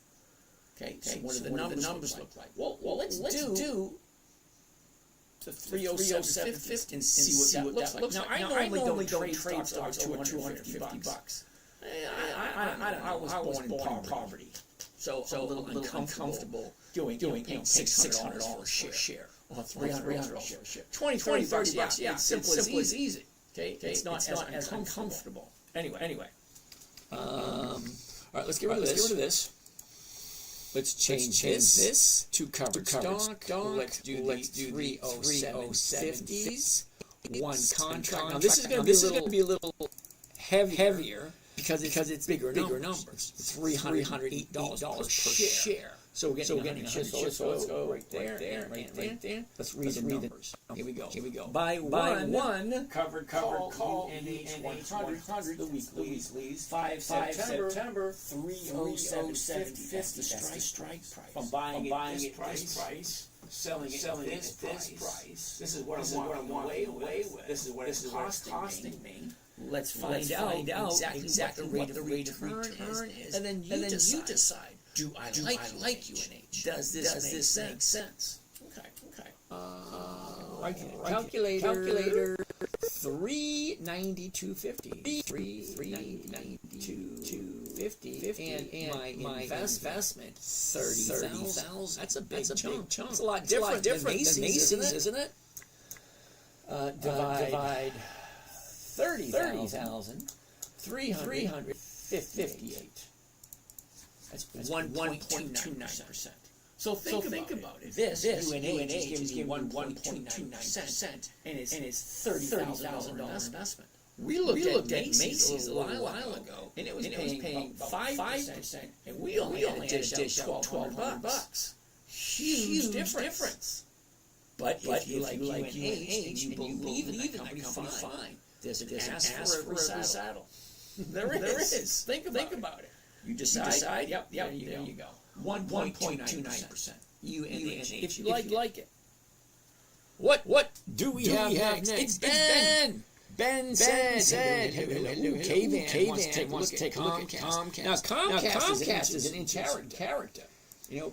A: Okay. So what do the numbers look like? Well, let's do the 307.50 and see what that looks like. Now I normally don't trade stocks over $250. I was born in poverty, so a little uncomfortable paying $600 a share. Or $300 a share. 20, $30. Yeah, simple as easy. Okay, it's not as uncomfortable. Anyway. All right, let's get rid of this. Let's change this to covered stock. Let's do the 307.50s. One contract. Now this is going to be a little heavier because it's bigger numbers. It's $308 per share. So we're getting so let's go right there. Let's read the numbers. Here we go. Buy one covered call NH 100 the weeklies 5 September 307.50. That's the strike price. From buying it this price, selling it this price. This is what I'm away with. This is what it's costing me. Let's find out exactly what the rate of return is, and then you decide. Do I like UNH? Does this make sense? Okay. Calculator 392.50. 392.50. And my investment 30,000. That's a big chunk. It's a lot different than Macy's, isn't it? Divide 30,000. 358. That's 1.29%. So think about it. This UNH is giving 1.29%, and it's $30,000 investment. We looked at Macy's a while ago, and it was paying 5%, and we only had to dish out $12. Huge difference. But if you like UNH and you believe in the company, fine. There's an ask for every saddle. There is. Think about it. You decide. Yep. There you go. 1.29%. UNH. If you like it. What do we have next? It's Ben. Ben said, K-Van wants to take a look at Comcast. Now, Comcast is an interesting character.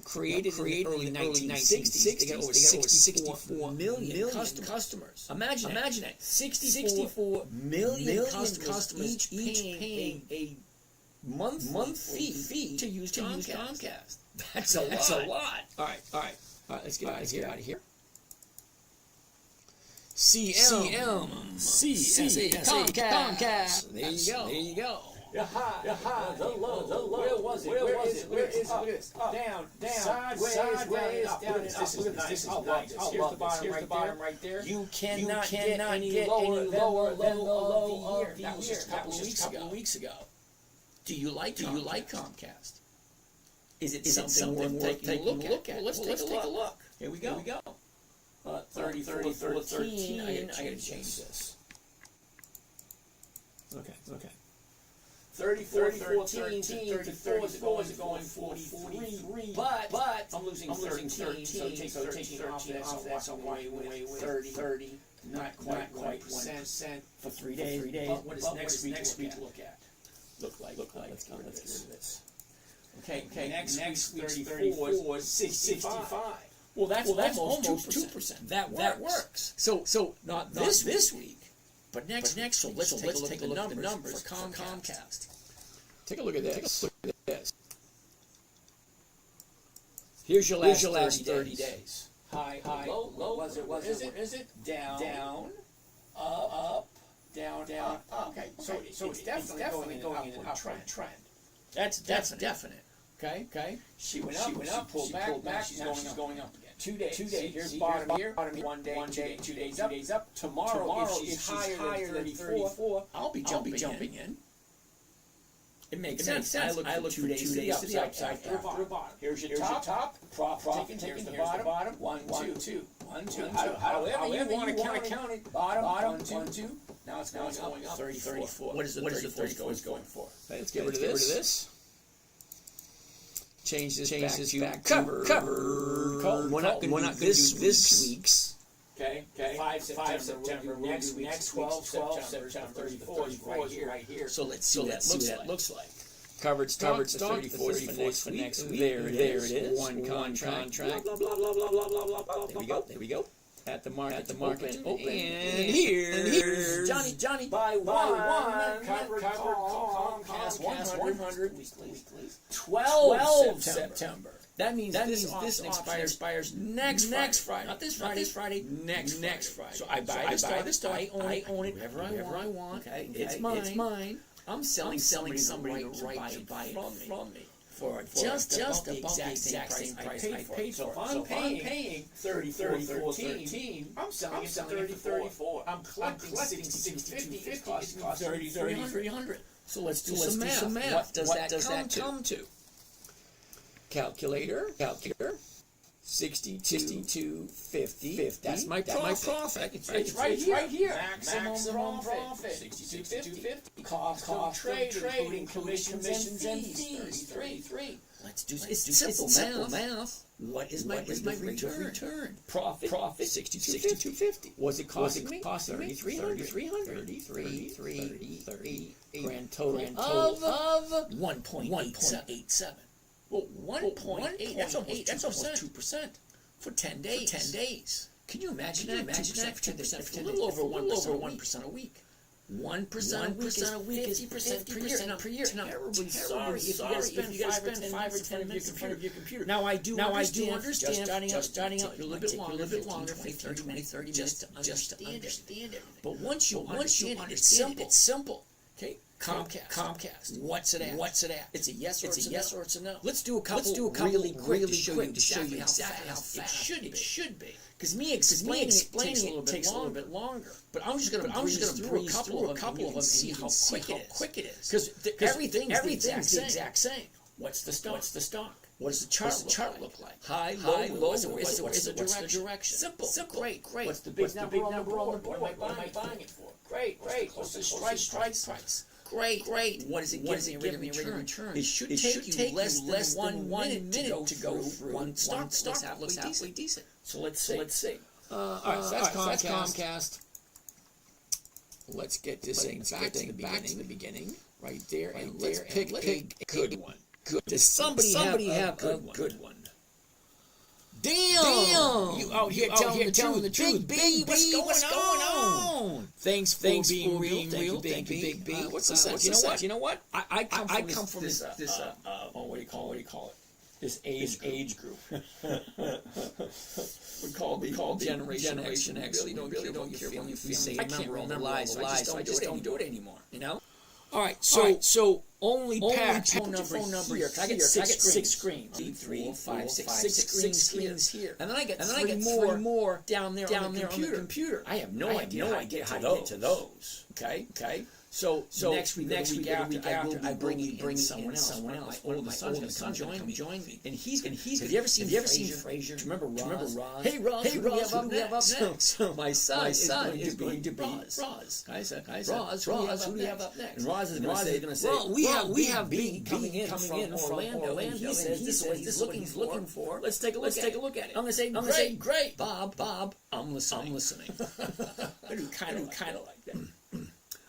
A: Created in the early 1960s. They got over 64 million customers. Imagine that. 64 million customers, each paying a monthly fee to use Comcast. That's a lot. All right. Let's get out of here. CM. Comcast. There you go. the high, the low, where was it? Where is it? Look at this. Up, down, sideways, down, and up. This is nice. I love this. Here's the bottom right there. You cannot get any lower than the low of the year. That was just a couple of weeks ago. Do you like Comcast? Is it something worth taking a look at? Well, let's take a look. Here we go. 34.13. I gotta change this. Okay. 34.13 to 34 is going 43. But I'm losing 13, so take 13 off that. So I'm walking away with 30. Not quite 1% for 3 days. But what does next week look at? Look like. Let's get rid of this. Okay. Next week's 34 is 65. Well, that's almost 2%. That works. So not this week, but next. So let's take a look at the numbers for Comcast. Take a look at this. Here's your last 30 days. High, low. Was it? Down, up, down, up. Okay, so it's definitely going in an upward trend. That's definite. Okay. She went up, pulled back. Now she's going up again. 2 days. Here's bottom here. 1 day, 2 days up. Tomorrow, if she's higher than 34, I'll be jumping in. It makes sense. I look for 2 days to the upside after the bottom. Here's your top. Profit taken. Here's the bottom. 1, 2. However you want to count it. Bottom. 1, 2. Now it's going up. 34. What is the 34 going for? Let's get rid of this. Change this back to cover. We're not going to do this week's. Okay. 5 September. Next 12 September. 34 is right here. So let's see what that looks like. Covered stock. The 34th for next week. There it is. One contract. Blah, blah, blah. There we go. At the market open. And here's Johnny. Buy one. Covered Comcast 100 weekly. 12 September. That means this expires next Friday. Not this Friday. Next Friday. So I buy the stock. I own it wherever I want. Okay. It's mine. I'm selling somebody the right to buy it from me. For just about the exact same price I paid for it. So if I'm paying 34.13, I'm selling it 34. I'm collecting 60.50. It's costing 300. So let's do some math. What does that come to? Calculator. 62.50. That's my profit. It's right here. Maximum profit. 62.50. Cost of trade, including commissions and fees. 33. Let's do simple math. What is my return? Profit 62.50. Was it costing me 3,300? Grand total of 1.87. Well, 1.8, that's almost 2% for 10 days. Can you imagine that? 2% for 10%, for a little over 1% a week. 1% a week is 50% per year. Terribly sorry if you gotta spend 5 or 10 minutes in front of your computer. Now I do understand just starting out, a little bit longer, 30 minutes, just to understand it. But once you understand it, it's simple. Okay. Comcast. What's it at? It's a yes or it's a no. Let's do a couple really quick to show you exactly how fast it should be. Because me explaining it takes a little bit longer. But I'm just going to breeze through a couple of them and see how quick it is. Because everything's the exact same. What's the stock? What does the chart look like? High, low. What's the direction? Simple. Great. What's the big number on the board? What am I buying it for? Great. What's the strike price? Great. What is it giving me a return? It should take you less than 1 minute to go through one stock. Looks halfway decent. So let's see. All right, so that's Comcast. Let's get this thing back to the beginning. Right there. And let's pick a good one. Does somebody have a good one? Damn! You out here telling the truth. Big B, what's going on? Thanks for being real. Thank you, Big B. What's the sense? You know what? I come from this what do you call it? This age group. we call Generation X. Really don't care if you say I can't remember all the lies, so I just don't do it anymore. You know? All right, so only patch your phone number here. I get six screens. 3, 5, 6 screens here. And then I get three more down there on the computer. I have no idea how to get to those. Okay. So next week after I bring in someone else. My oldest son's gonna come join me. And he's have you ever seen Frasier? Do you remember Roz? Hey Roz, who do we have up next? So my son is going to be Roz. I said, Roz, who do we have up next? And Roz is going to say, well, we have B coming in from Orlando. And he says this is what he's looking for. Let's take a look at it. I'm going to say, great, Bob, I'm listening. I do kind of like that.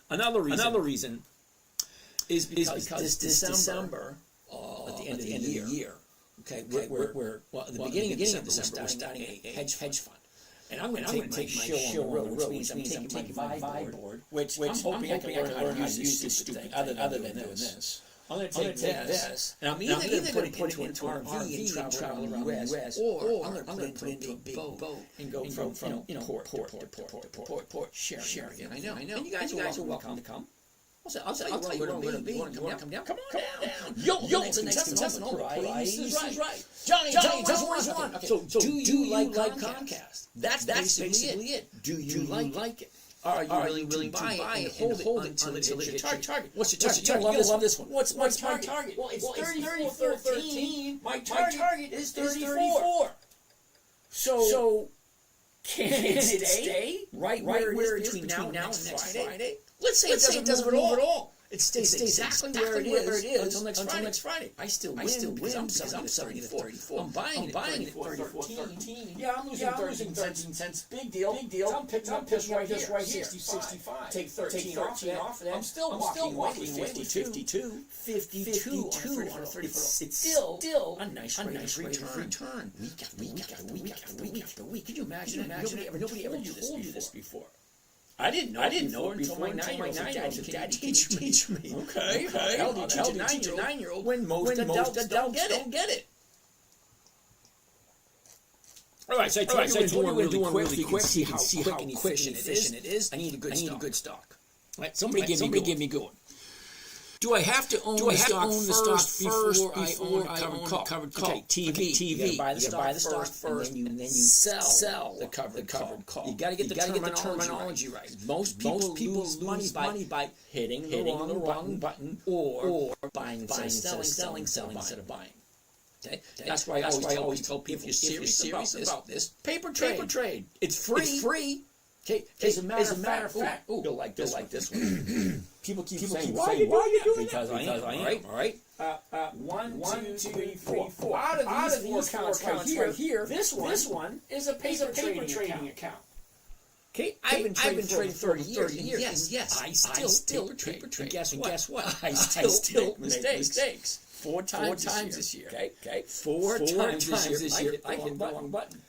A: Another reason is because this December, at the end of the year, we're at the beginning of December, we're starting a hedge fund. And I'm going to take my show on the road, which means I'm taking my Vibe board, which I'm hoping I can learn how to use this stupid thing other than doing this. I'm going to take this, and I'm either going to put it into an RV and travel around the U.S., or I'm going to put it into a big boat and go from port to port, sharing. I know. And you guys are welcome to come. I'll tell you where we're going to be. You want to come down? Come on down. Yo, the next contestant. All right. He's right. Johnny, just one. Okay, so do you like Comcast? That's basically it. Do you like it? Are you willing to buy it and hold it until it hits your target? What's your target? You're going to love this one. What's my target? Well, it's 34.13. My target is 34. So can it stay right where it is between now and next Friday? Let's say it doesn't move at all. It stays exactly where it is until next Friday. I still win because I'm selling it at 34. I'm buying it at 34.13. Yeah, I'm losing 13 cents. Big deal. I'm picking up this right here. 65. Take 13 off of that. I'm still walking away with 52 on a 34. It's still a nice rate of return. Week after week. Can you imagine? Nobody ever told you this before. I didn't know it before my 9-year-old said, Daddy, teach me. Okay. How do you teach a 9-year-old when most adults don't get it? All right, so I told you we're doing really quick. See how quick and efficient it is. I need a good stock. All right, somebody give me good one. Do I have to own the stock first before I own a covered call? Okay, TV. You gotta buy the stock first, and then you sell the covered call. You gotta get the terminology right. Most people lose money by hitting the wrong button or buying selling instead of buying. Okay? That's why I always tell people, if you're serious about this, paper trade. It's free. Okay, as a matter of fact, you'll like this one. People keep saying, why are you doing that? Because I am. All right. 1, 2, 3, 4. Out of these four accounts right here, this one is a paper trading account. Okay, I've been trading for 30 years. Yes, I still paper trade. And guess what? I still make mistakes. 4 times this year. Okay. 4 times this year. I hit the wrong button.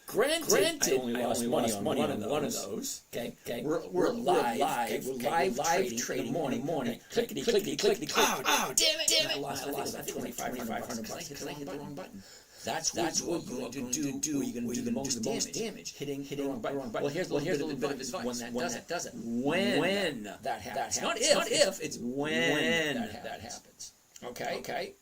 A: Granted, I only lost money on one of those. Okay. We're live trading in the morning. Clickety. Oh, damn it! I lost $2,500 because I hit the wrong button. That's what you're going to do. You're going to do the most damage. Hitting the wrong button. Well, here's a little bit of advice. When that does it. When that happens. Not if, it's when that happens. Okay?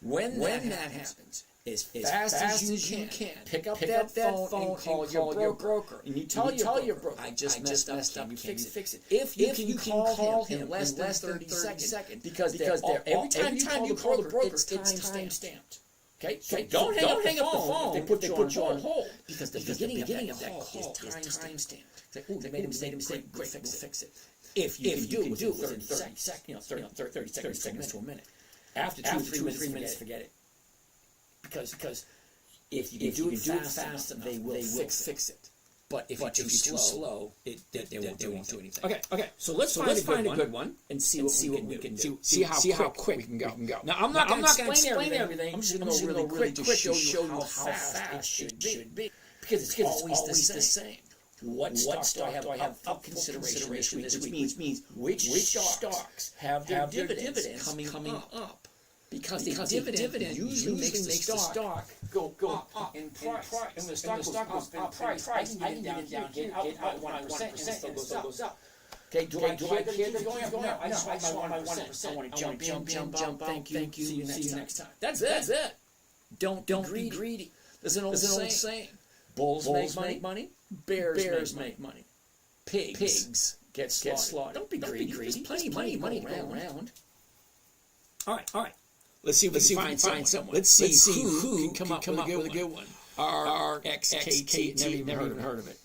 A: When that happens. As fast as you can, pick up that phone and call your broker. And you tell your broker, I just messed up, can you fix it? If you can call him in less than 30 seconds, because every time you call the broker, it's time stamped. Okay, so don't hang up the phone. They put you on hold because the beginning of that call is time stamped. They made a mistake. Great, we'll fix it. If you do it within 30 seconds to a minute. After 2 or 3 minutes, forget it. Because if you do it fast, they will fix it. But if you're too slow, they won't do anything. Okay. So let's find a good one and see what we can do. See how quick we can go. Now I'm not going to explain everything. I'm just going to go really quick to show you how fast it should be. Because it's always the same. What stocks do I have up consideration this week? Which means which stocks have their dividends coming up. Because the dividend usually makes the stock go up in price. And when the stock goes up in price, I can get it down here, out 1%, and it still goes up. Okay, do I care that it's going up? No, I just want my 1%. I want to jump. Thank you. See you next time. That's it. Don't be greedy. There's an old saying. Bulls make money. Bears make money. Pigs get slaughtered. Don't be greedy. There's plenty of money to go around. All right. Let's see if we can find someone. Let's see who can come up with a good one. RXKT. Never even heard of it.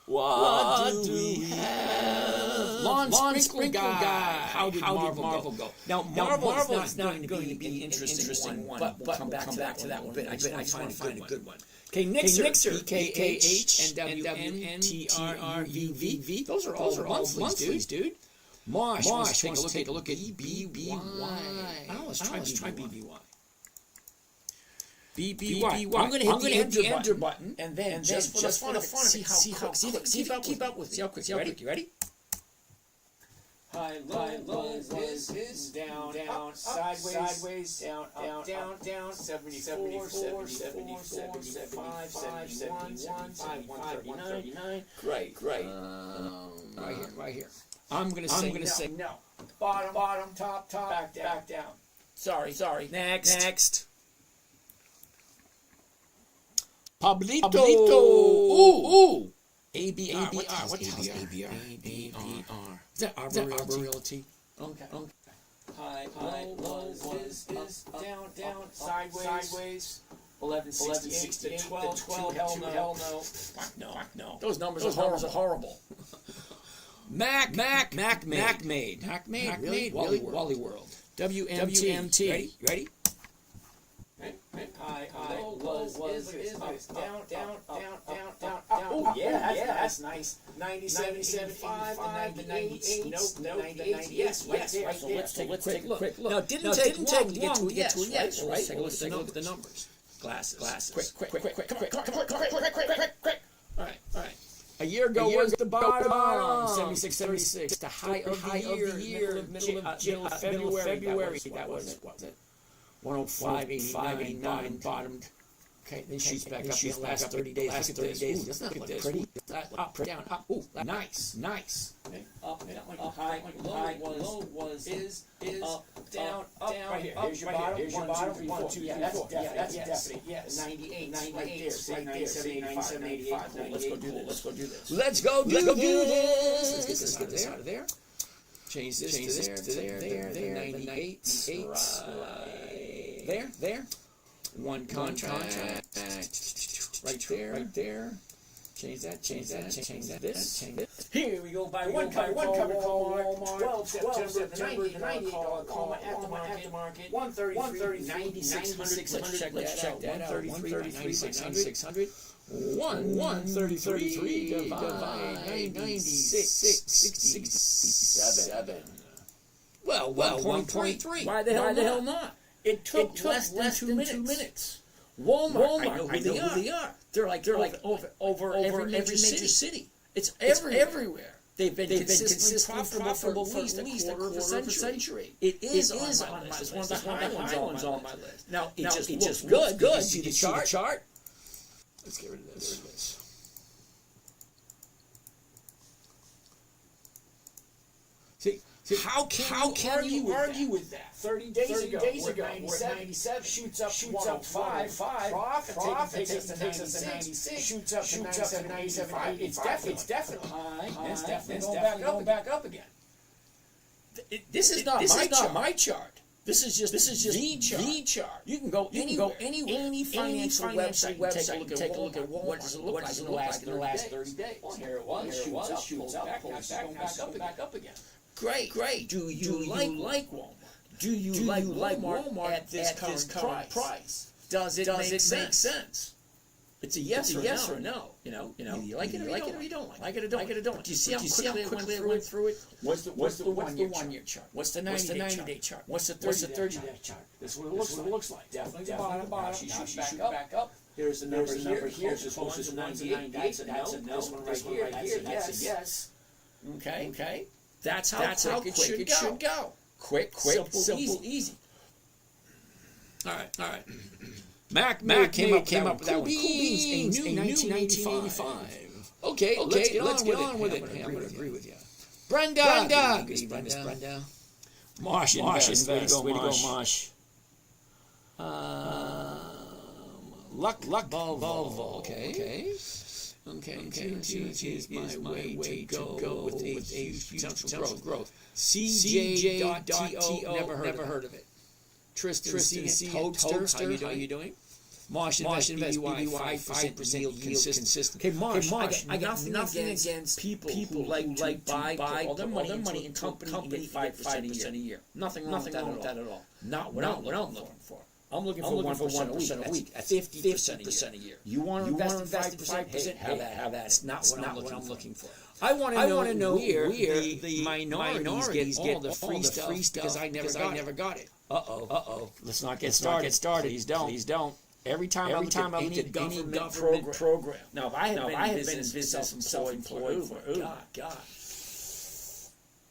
A: What do we have? Lawn Sprinkle Guy. How did Marvel go? Now, Marvel is not going to be an interesting one, but we'll come back to that one. I just want to find a good one. Okay, Nixer, EKHNWNTRUV. Those are all monthlies, dude. Mosh, take a look at BBY. Let's try BBY. BBY. I'm going to hit the enter button, and then just for the fun of it, see how keep up with. See how quick. You ready? High, low, is down, sideways, down, 74, 75, 71, 139. Great. Right here. I'm gonna say no. Bottom, top, back down. Sorry. Next. Pablito. Ooh. ABR. What the hell is ABR? Is that Arbor Realty? Okay. High, low, is down, sideways. 1168 to 12. Hell no. Those numbers are horrible. Mac made. Wally World. WMT. Ready? High, low, is down. Oh yeah, that's nice. 97, 98. Nope, 98. Yes, right there. So let's take a quick look. Now, didn't take long to get to a yes, right? Let's take a look at the numbers. Glasses. Quick. All right. A year ago was the bottom, 76. The high of the year, middle of February. That was it. 105, 89, bottomed. Okay, then shoots back up. The last 30 days. Doesn't that look pretty? Up, down, up. Ooh, nice. Okay. Up, high, low, is up, down. Right here. Here's your bottom. 1, 2, 3, 4. That's definitely. Yes. 98. Right there. 97, 85. Let's go do this. Let's get this out of there. Change this to there. 98. Right. There. One contract. Right there. Change that. This. Here we go. Buy one cover call Walmart. 12 September. $98 aftermarket. 133. 9600. Let's check that out. 133. 600. 133 divide 96. 67. Well, 1.3. Why the hell not? It took less than 2 minutes. Walmart, I know who they are. They're like over every major city. It's everywhere. They've been consistently profitable for at least a quarter of a century. It is on my list. It's one of the high ones on my list. Now, it just looks good. See the chart? Let's get rid of this. See, how can you argue with that? 30 days ago, we're at 97, shoots up 105, profit takes us to 96, shoots up to 97, it's definitely high, it's definitely going back up again. This is not my chart. This is just the chart. You can go any financial website, take a look at what does it look like in the last 30 days. Here it was, shoots up, back up again. Great. Do you like Walmart? Do you like Walmart at this current price? Does it make sense? It's a yes or no. You like it or you don't like it. Do you see how quickly I went through it? What's the 1 year chart? What's the 90-day chart? What's the 30-day chart? This is what it looks like. Definitely the bottom. Shoot back up. Here's the number here. This closest to 98. That's a no. This one right here. That's a yes. Okay. That's how quick it should go. Quick, simple, easy. All right. Mac came up with that one. Cool Beans, a new 1985 Okay, let's get on with it. I'm going to agree with you. Brenda. Good evening, Miss Brenda.
C: Mosh, invest. Way to go, Mosh.
A: Luck, Volvo. Okay. Is my way to go with a huge potential growth. CJ.to. Never heard of it. Tristan C. Toadster. How you doing? Mosh Invest BBY 5% yield consistent.
C: Okay, Mosh,
A: I got nothing against people who like to buy all their money in company and get 5% a year. Nothing wrong with that at all. Not what I'm looking for. I'm looking for 1% a week. That's 50% a year. You want to invest in 5%? Have that. That's not what I'm looking for. I want to know where the minorities get all the free stuff because I never got it. Uh-oh.
C: Let's not get started. Please don't. Every time I look at any government program.
A: Now, if I have been in business and self-employed for,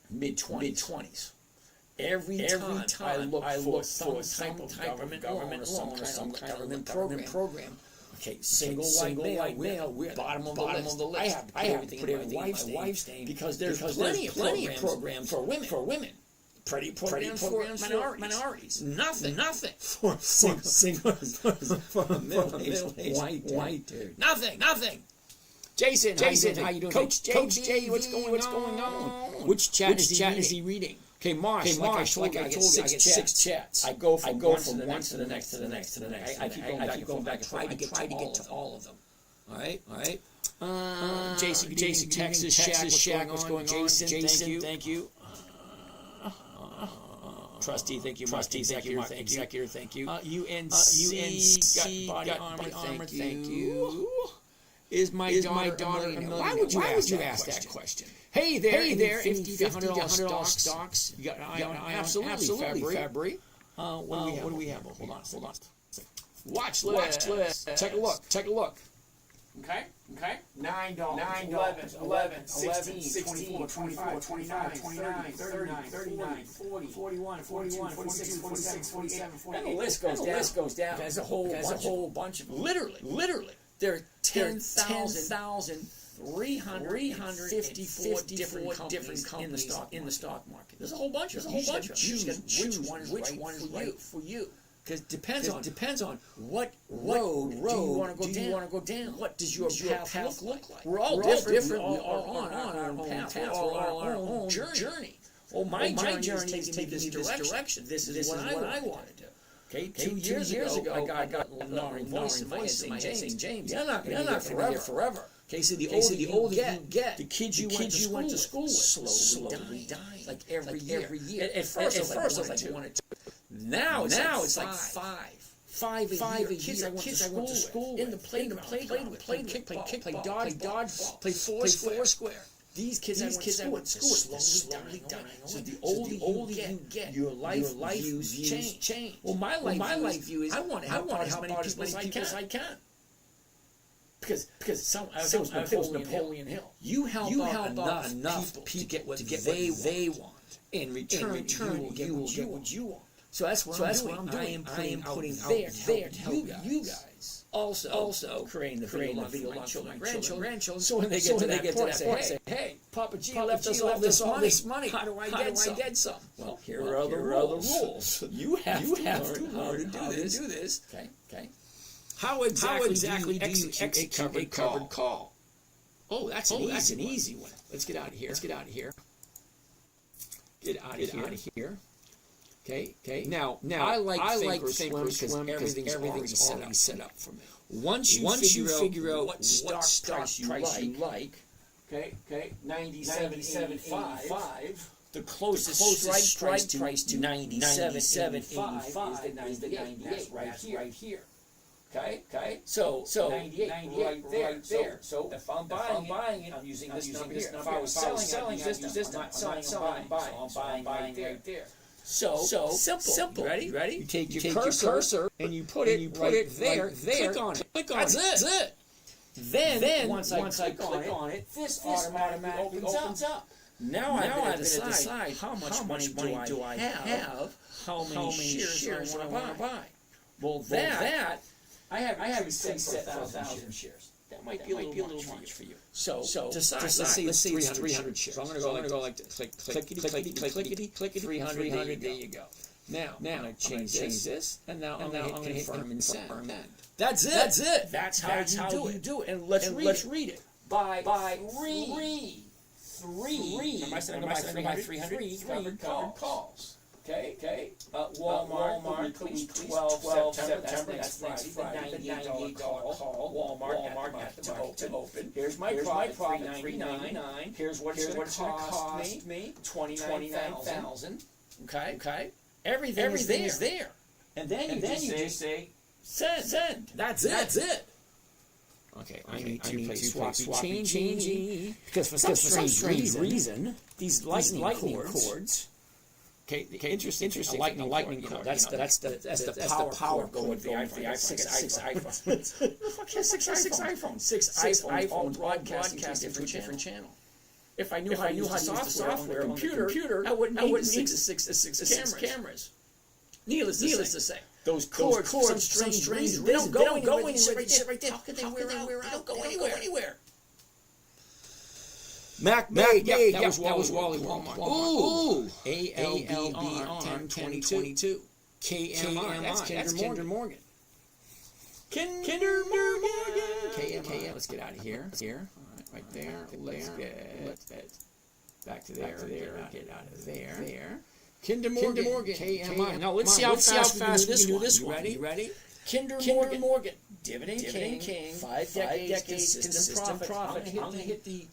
A: mid-20s. Every time I look for some type of government loan or some kind of government program. Okay, single white male, we're at the bottom of the list. I have to put everything in my wife's name because there's plenty of programs for women. Pretty programs for minorities. Nothing for a middle-aged white dude. Nothing. Jason, how you doing? Coach J, what's going on?
C: Which chat is he reading?
A: Okay, Marsh, like I told you, I get six chats. I go from one to the next to the next to the next to the next. I keep going back and try to get to all of them. All right.
C: Jason, Texas, Shack, what's going on? Jason, thank you.
A: Trustee, thank you. Executive, thank you.
C: UNC, got body armor, thank you.
A: Is my daughter a millionaire? Why would you ask that question? Hey there, $50 to $100 stocks. You got an eye on? Absolutely, February. What do we have? Hold on. Watch list. Take a look. Okay. $9, 11, 16, 24, 25, 29, 39, 40, 41, 42, 46, 47, 48. And the list goes down. There's a whole bunch of literally. There are 10,354 different companies in the stock market. There's a whole bunch of them. Choose which one is right for you. Because it depends on what road do you want to go down. What does your path look like? We're all different. We are on our own path. We're all on our own journey. Well, my journey is taking me this direction. This is what I want to do. Okay, 2 years ago, I got a gnawing voice in my head saying, James, you're not going to be here forever. Okay, so the older you get, the kids you went to school with slowly dying. Like every year. At first, I was like 1 or 2. Now it's like five a year. Kids I went to school with. In the playground, played kickball, played dodgeball, played foursquare. These kids I went to school with slowly dying. So the older you get, your life views change. Well, my life view is I want to help as many people as I can. Because I think it was Napoleon Hill. You help enough people to get what they want. In return, you will get what you want. So that's what I'm doing. I am putting out there to help you guys. Also creating the video on children, grandchildren. So when they get to that point, say, hey, Papa G left us all this money. How do I get some? Well, here are the rules. You have to learn how to do this. Okay. How exactly do you execute a covered call? Oh, that's an easy one. Let's get out of here. Get out of here. Okay. Now I like Thinkorswim because everything's already set up for me. Once you figure out what stock price you like, okay, 97.85. The closest strike price to 97.85 is the 98 right here. Okay. So 98 right there. So if I'm buying it, I'm using this number here. If I was selling, I'd use this number. I'm not selling, I'm buying. So I'm buying right there. So simple. Ready? You take your cursor and you put it there. Click on it. That's it. Then once I click on it, this automatically opens up. Now I decide how much money do I have? How many shares do I want to buy? Well, that I have set for 1,000 shares. That might be a little much for you.
C: So
A: decide.
C: Let's say it's
A: 300 shares.
C: So I'm going to go like this. Clickety, 300, there you go. Now I'm going to change this, and now I'm going to hit confirm and send. That's it. That's how you do it. And let's read it. By three. Remember I said I'm going to buy 300 covered calls. Okay. Walmart weekly 12 September. That's Friday. The $98 call. Walmart had to open. Here's my product, $3.99. Here's what it's going to cost me, $29,000. Okay. Everything is there. And then you just say send. That's it. Okay, I need to play swappy changey because for some strange reason these lightning cords. Okay, interesting. Lightning cord. That's the power cord for the iPhone. Six iPhones. Six iPhones. Six iPhones broadcasting to different channel. If I knew how to use the software on the computer, I wouldn't need six cameras. Needless to say. Those cords, some strange reason, they don't go anywhere. Right there. How can they wear out? They don't go anywhere. Mac made. That was Wally Walmart. Ooh. ALBR 1022. KMR. That's Kinder Morgan. Kinder Morgan. KMR. Let's get out of here. Right there. Let's get back to there. Get out of there. Kinder Morgan. KMR. Now let's see how fast we can do this one. You ready? Kinder Morgan. Dividend King. 5 decades consistent profit. I'm gonna hit the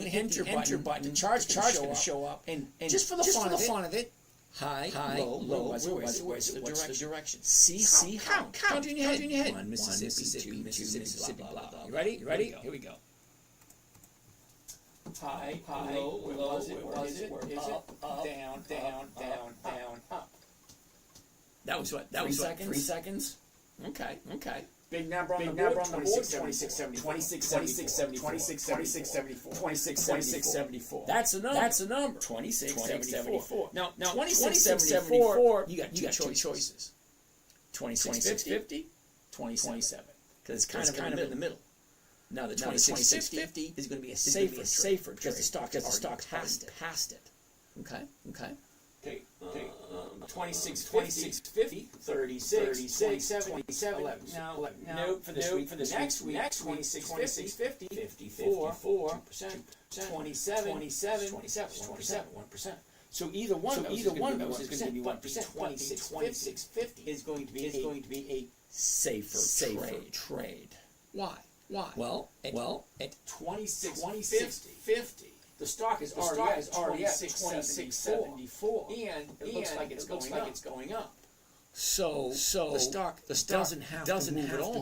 C: enter button. The chart's gonna show up. And just for the fun of it. High, low. Where's the direction? See how. Count in your head. 1 Mississippi, 2 Mississippi, blah. You ready? Here we go. High, low. Where was it? Up, down, up. That was what? 3 seconds. Okay. Big number on the board, 2674. That's a number. 2674. Now 2674, you got two choices. 2650, 27. Because it's kind of in the middle. Now the 2650 is going to be a safer trade because the stock passed it. Okay. 2650, 36, 27. Now, note for this week, next week, 2650, 54, 27, 1%. So either one of those is going to be 1%. 2650 is going to be a safer trade. Why? Well, at 2650. The stock is already at 2674, and it looks like it's going up. So the stock doesn't have to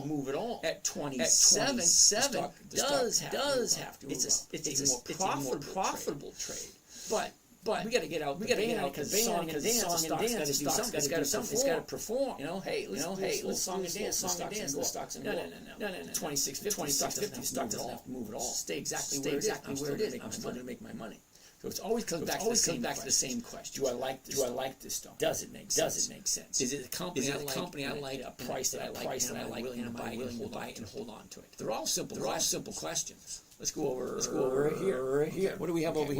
C: move at all. At 27, the stock does have to move up. It's a more profitable trade. But we got to get out. Because song and dance. The stock's got to do something. It's got to perform. Hey, let's song and dance. The stock's in no. 2650. The stock doesn't have to move at all. Stay exactly where it is. I'm still going to make my money. So it always comes back to the same question. Do I like this stock? Does it make sense? Is it a company I like? A price that I like? Willing to buy and hold on to it. They're all simple questions. Let's go over here. What do we have over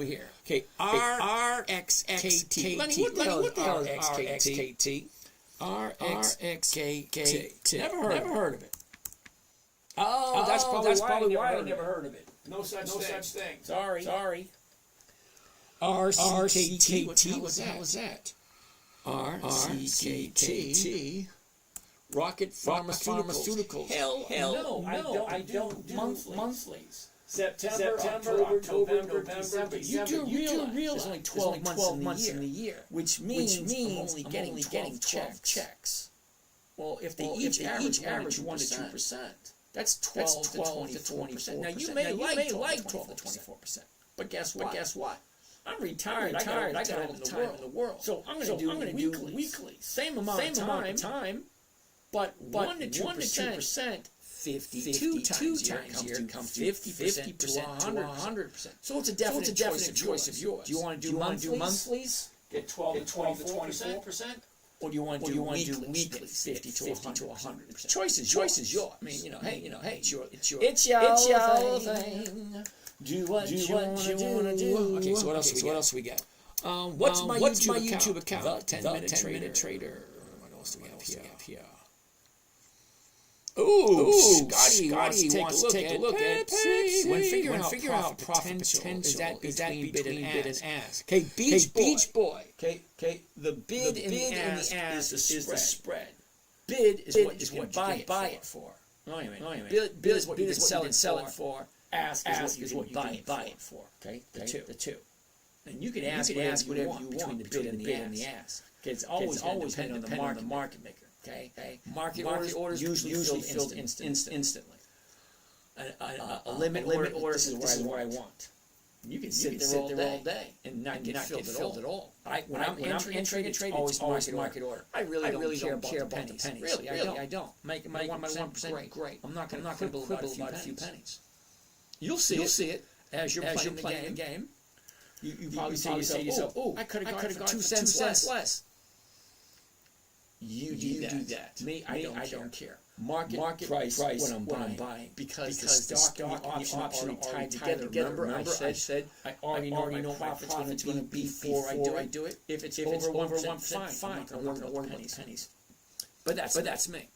C: here? Okay, RXKT. Lenny, what the hell is RXKT? RXKT. Never heard of it. Oh, that's probably why I never heard of it. No such thing. Sorry. RCKT. What the hell was that? RCKT. Rocket Pharmaceuticals. Hell no. I don't do monthlies. September, October, November, December. You do realize there's only 12 months in the year, which means I'm only getting 12 checks. Well, if they each average 1 to 2%, that's 12 to 24%. Now you may like 12 to 24%, but guess what? I'm retired. I got all the time in the world. So I'm going to do weekly. Same amount of time. But 1 to 2%, 52 times a year comes 50% to 100%. So it's a definite choice of yours. Do you want to do monthlies? Get 12 to 24%? Or do you want to do weekly, 50 to 100%? Choice is yours. I mean, hey, it's your thing. Do what you want to do.
A: Okay, so what else we got? What's my YouTube account? The 10-minute trader. What else do we have here? Ooh, Scotty wants to take a look at Pepsi. When figuring out profit potential, is that between bid and ask? Okay, Beach Boy.
C: Okay, the bid in the ask is the spread. Bid is what you can buy it for. Bid is what you can sell it for. Ask is what you buy it for. Okay, the two. And you can ask whatever you want between the bid and the ask. Okay, it's always dependent on the market maker. Okay. Market orders usually filled instantly. A limit order is where I want. You can sit there all day and not get filled at all. When I'm entering a trade, it's always market order. I really don't care about the pennies. Really, I don't. Make my 1%, great. I'm not going to quibble about a few pennies. You'll see it as you're playing the game. You probably say to yourself, "Oh, I could have got 2 cents less." You do that. Me, I don't care. Market price what I'm buying because the stock and the option are tied together. Remember I said I already know my profit's going to be before I do it. If it's over 1%, fine. I'm not going to worry about the pennies. But that's me.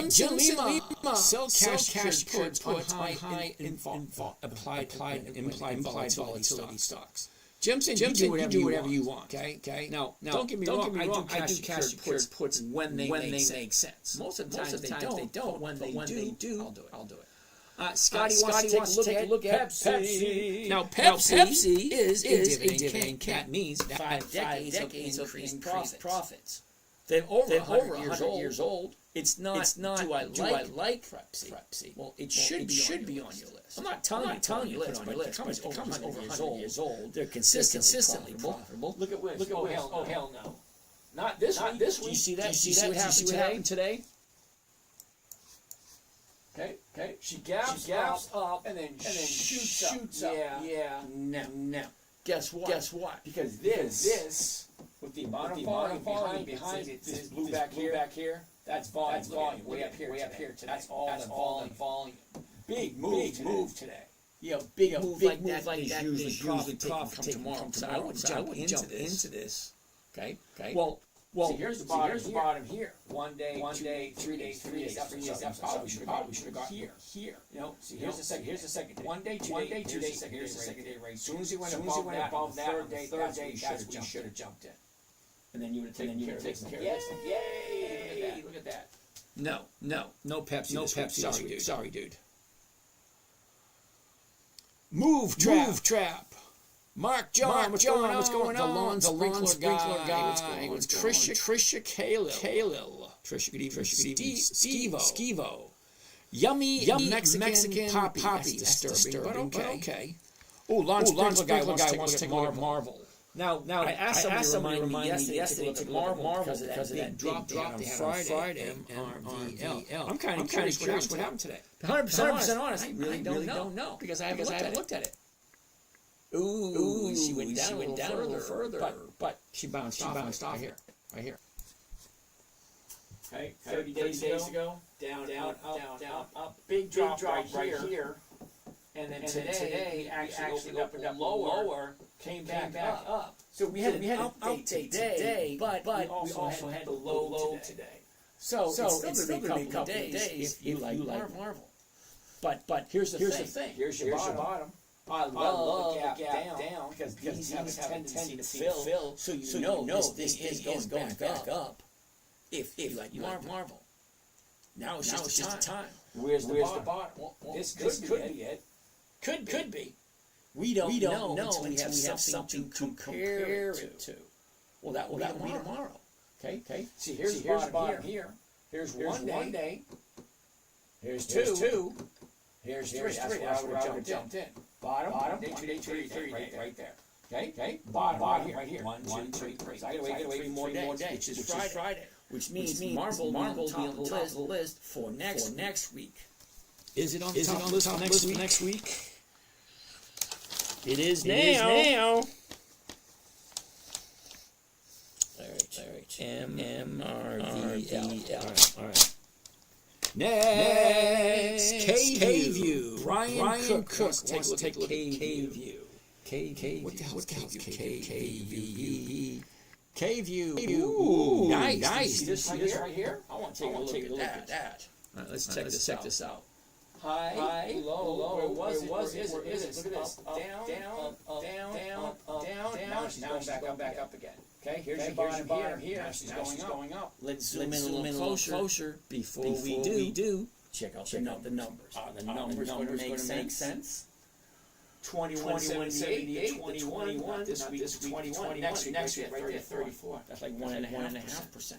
C: Jim Lima. Sell cash puts on high implied volatility stocks. Jim, you do whatever you want. Okay. Now, don't get me wrong. I do cash puts when they make sense. Most of the time they don't. When they do, I'll do it. Scotty wants to take a look at Pepsi. Now, Pepsi is a dividend king. That means 5 decades of increased profits. They're over 100 years old. It's not. Do I like Pepsi? Well, it should be on your list. I'm not telling you to put it on your list. The company's over 100 years old. They're consistently profitable. Look at Wiz. Oh hell no! Not this week. Do you see that? Do you see what happened today? Okay. She gaps up and then shoots up. Yeah. No. Guess what? Because this with the amount of volume behind it, this blue back here. That's volume. Way up here today. That's all the volume. Big move today. Yeah, big move like that is usually profit tomorrow. So I wouldn't jump into this. Okay. Well, see, here's the bottom here. One day, 3 days, Probably should have got here. See, here's the second day. One day, 2 days, here's the second day rate. As soon as you went above that, third day, you should have jumped in. And then you would have taken care of this. Yay! Look at that. No Pepsi. Sorry, dude. Move trap. Mark John, what's going on? The lawn sprinkler guy. What's Trisha Kalil. Trisha, good evening. Skevo. Yummy Mexican poppy. That's disturbing, but okay. Oh, lawn sprinkler guy wants to take a look at Marvel. Now I asked somebody to remind me yesterday to Marvel because of that drop they had on Friday on VL. I'm kind of curious what happened today. 100% honest. I really don't know because I haven't looked at it. Ooh, she went down a little further, but she bounced off right here. Okay, 30 days ago, down, up, big drop right here. And then today, we actually opened up lower, came back up. So we had an update today, but we also had the low today. So it's still going to be a couple of days if you like Marvel. But here's the thing. Here's your bottom. I love the gap down because these have a tendency to fill. So you know this thing is going back up if you like Marvel. Now it's just the time. Where's the bottom? Well, this could be it. Could be. We don't know until we have something to compare it to. Well, that will be tomorrow. Okay. See, here's the bottom here. Here's one day. Here's two. Here's three. That's where I would have jumped in. Bottom. Day, 2 days, 3 days, right there. Okay. Bottom right here. 1, 2, 3. So I gotta wait 3 more days, which is Friday. Which means Marvel will be on the top of the list for next week. Is it on the top of the list for next week? It is now. MRVL. All right. Next, K-View. Brian Cook wants to take a look at K-View. What the hell is K-View? K-View. Ooh, nice. See this right here? I want to take a look at that. All right, let's check this out. High, low, where was it? Look at this. Up, down. Now she's going back up again. Okay, here's your bottom here. Now she's going up. Let's zoom in a little closer before we do. Check out the numbers. The numbers going to make sense. 2178, 21. This week 21. Next week right there, 34. That's like 1.5%.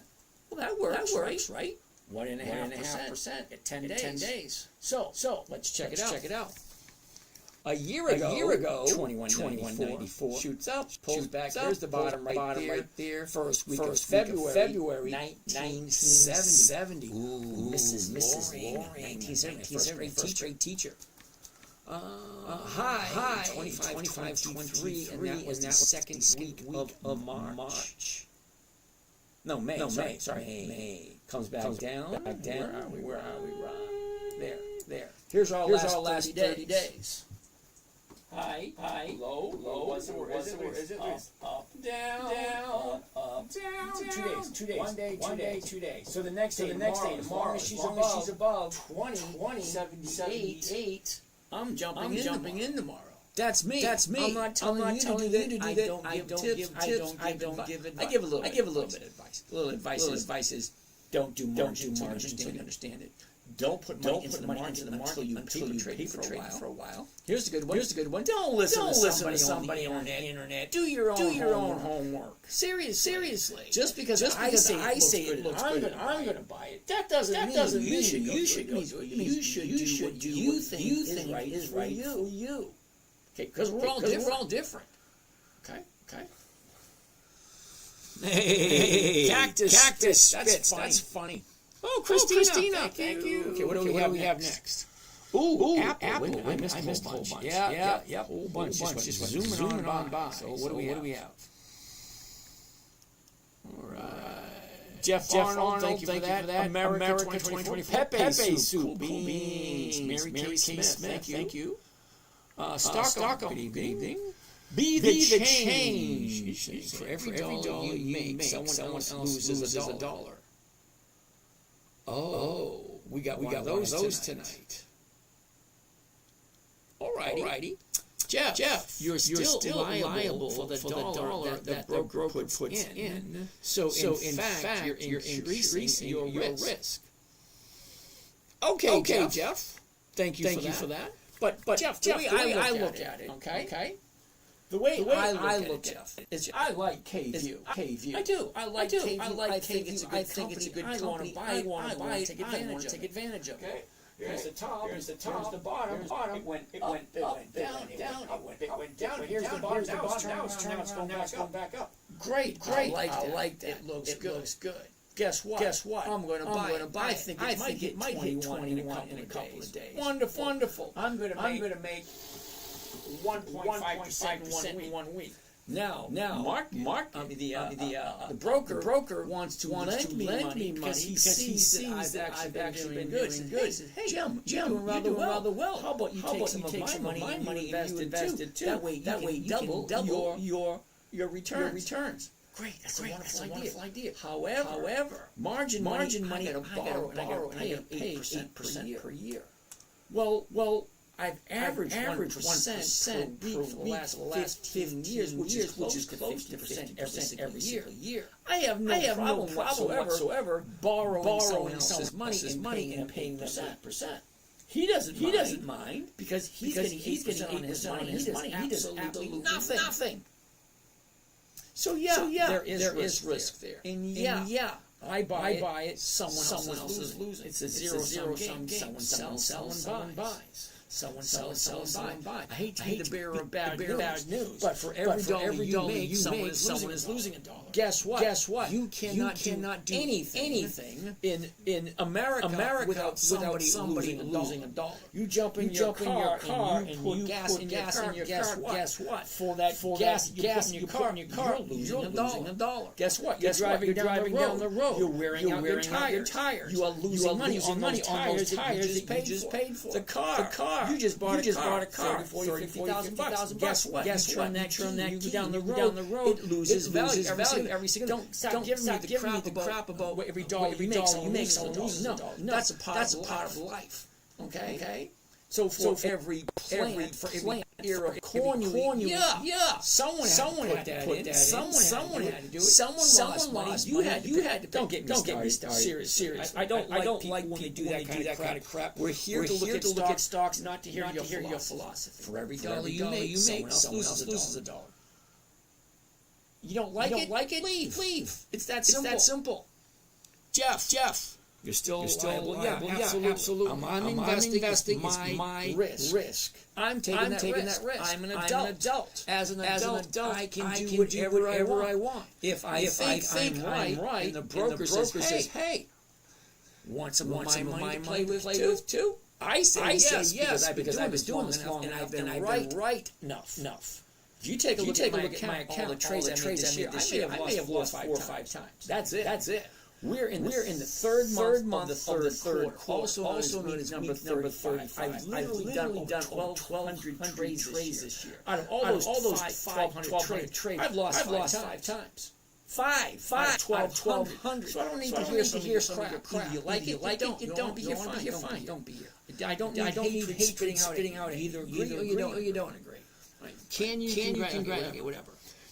C: Well, that works, right? 1.5% at 10 days. So let's check it out. A year ago, 2194 shoots up, pulls back. Here's the bottom right there. First week of February, 1970. Ooh, Mrs. Loring, 1970, first grade teacher. High 25.23, and that was the second week of March. No, May. Sorry, May. Comes back down. Where are we? There. Here's our last 30 days. High, low. Where is it? Up, down. 2 days. 1 day, 2 days. So the next day, tomorrow, she's above 2078. I'm jumping in tomorrow. That's me. I'm not telling you to do that. I don't give tips. I don't give advice. I give a little bit of advice. A little advice is don't do margins until you understand it. Don't put money into the market until you paper trade for a while. Here's the good one. Don't listen to somebody on the internet. Do your own homework. Seriously. Just because I say it looks good, I'm going to buy it. That doesn't mean you should. You should do what you think is right for you. Okay, because we're all different. Okay. Hey, cactus spits. That's funny. Oh, Christina, thank you. Okay, what do we have next? Ooh, apple. I missed a whole bunch. Yeah, whole bunch. Just zooming on by. So what do we have? All right. Jeff Arnold, thank you for that. America 2024. Pepe soup. Beans. Mary Kay Smith, thank you. Stockholm, good evening. Be the change. For every dollar you make, someone else loses a dollar. Oh, we got those tonight. Alrighty. Jeff, you're still liable for the dollar that the broker puts in. So in fact, you're increasing your risk. Okay, Jeff. Thank you for that. But Jeff, the way I look at it, okay? The way I look at it is I like K-View. I do. I like K-View. I think it's a good company. I want to buy it. I want to take advantage of it. Okay. Here's the top. Here's the bottom. It went up, down. It went down. Here's the bottom. Now it's going back up. Great. I like that. It looks good. Guess what? I'm going to buy it. I think it might hit 21 in a couple of days. Wonderful. I'm going to make 1.5% in 1 week. Now, Mark, the broker wants to lend me money because he sees that I've actually been doing good. He says, hey, Jim, you're doing rather well. How about you take some of my money and you invest it too? That way you can double your returns. Great, that's a wonderful idea. However, margin money, I got to borrow and I got to pay 8% per year. Well, I've averaged 1% per week for the last 15 years, which is close to 50% every year. I have no problem whatsoever borrowing someone else's money and paying them 8%. He doesn't mind because he's getting 8% on his money. He does absolutely nothing. So there is risk there. And I buy it. Someone else is losing. It's a zero-sum game. Someone buys. Someone buy. I hate to be the bearer of bad news, but for every dollar you make, someone is losing a dollar. Guess what? You cannot do anything in America without somebody losing a dollar. You jump in your car and you put gas in your car. Guess what? For that gas in your car, you're losing a dollar. Guess what? You're driving down the road. You're wearing out your tires. You are losing money on those tires that you just paid for. The car. You just bought a car, $30,000-$50,000. Guess what? You turn that key down the road, it loses value every single. Don't give me the crap about every dollar you make. Someone loses a dollar. No, that's a part of life. Okay. So for every plant ear of corn you eat, someone had to put that in. Someone had to do it. Someone lost money. You had to. Don't get me started. Serious. I don't like when they do that kind of crap. We're here to look at stocks, not to hear your philosophy. For every dollar you make, someone else loses a dollar. You don't like it? Leave. It's that simple. Jeff. You're still liable. Yeah, absolutely. I'm investing my risk. I'm taking that risk. I'm an adult. As an adult, I can do whatever I want. If I think I'm right, and the broker says, hey, want some of my money to play with too? I say yes, because I've been doing this long and I've been right enough. If you take a look at my account, all the trades I made this year, I may have lost 4 or 5 times. That's it. We're in the third month of the third quarter, also known as number 35. I've literally done 1,200 trades this year. Out of all those 1,200 trades, I've lost 5 times. 1,200. So I don't need to hear some crap. Either you like it, you don't be here, fine. Don't be here. I don't need spitting out either agree or you don't agree. Can you congratulate, whatever.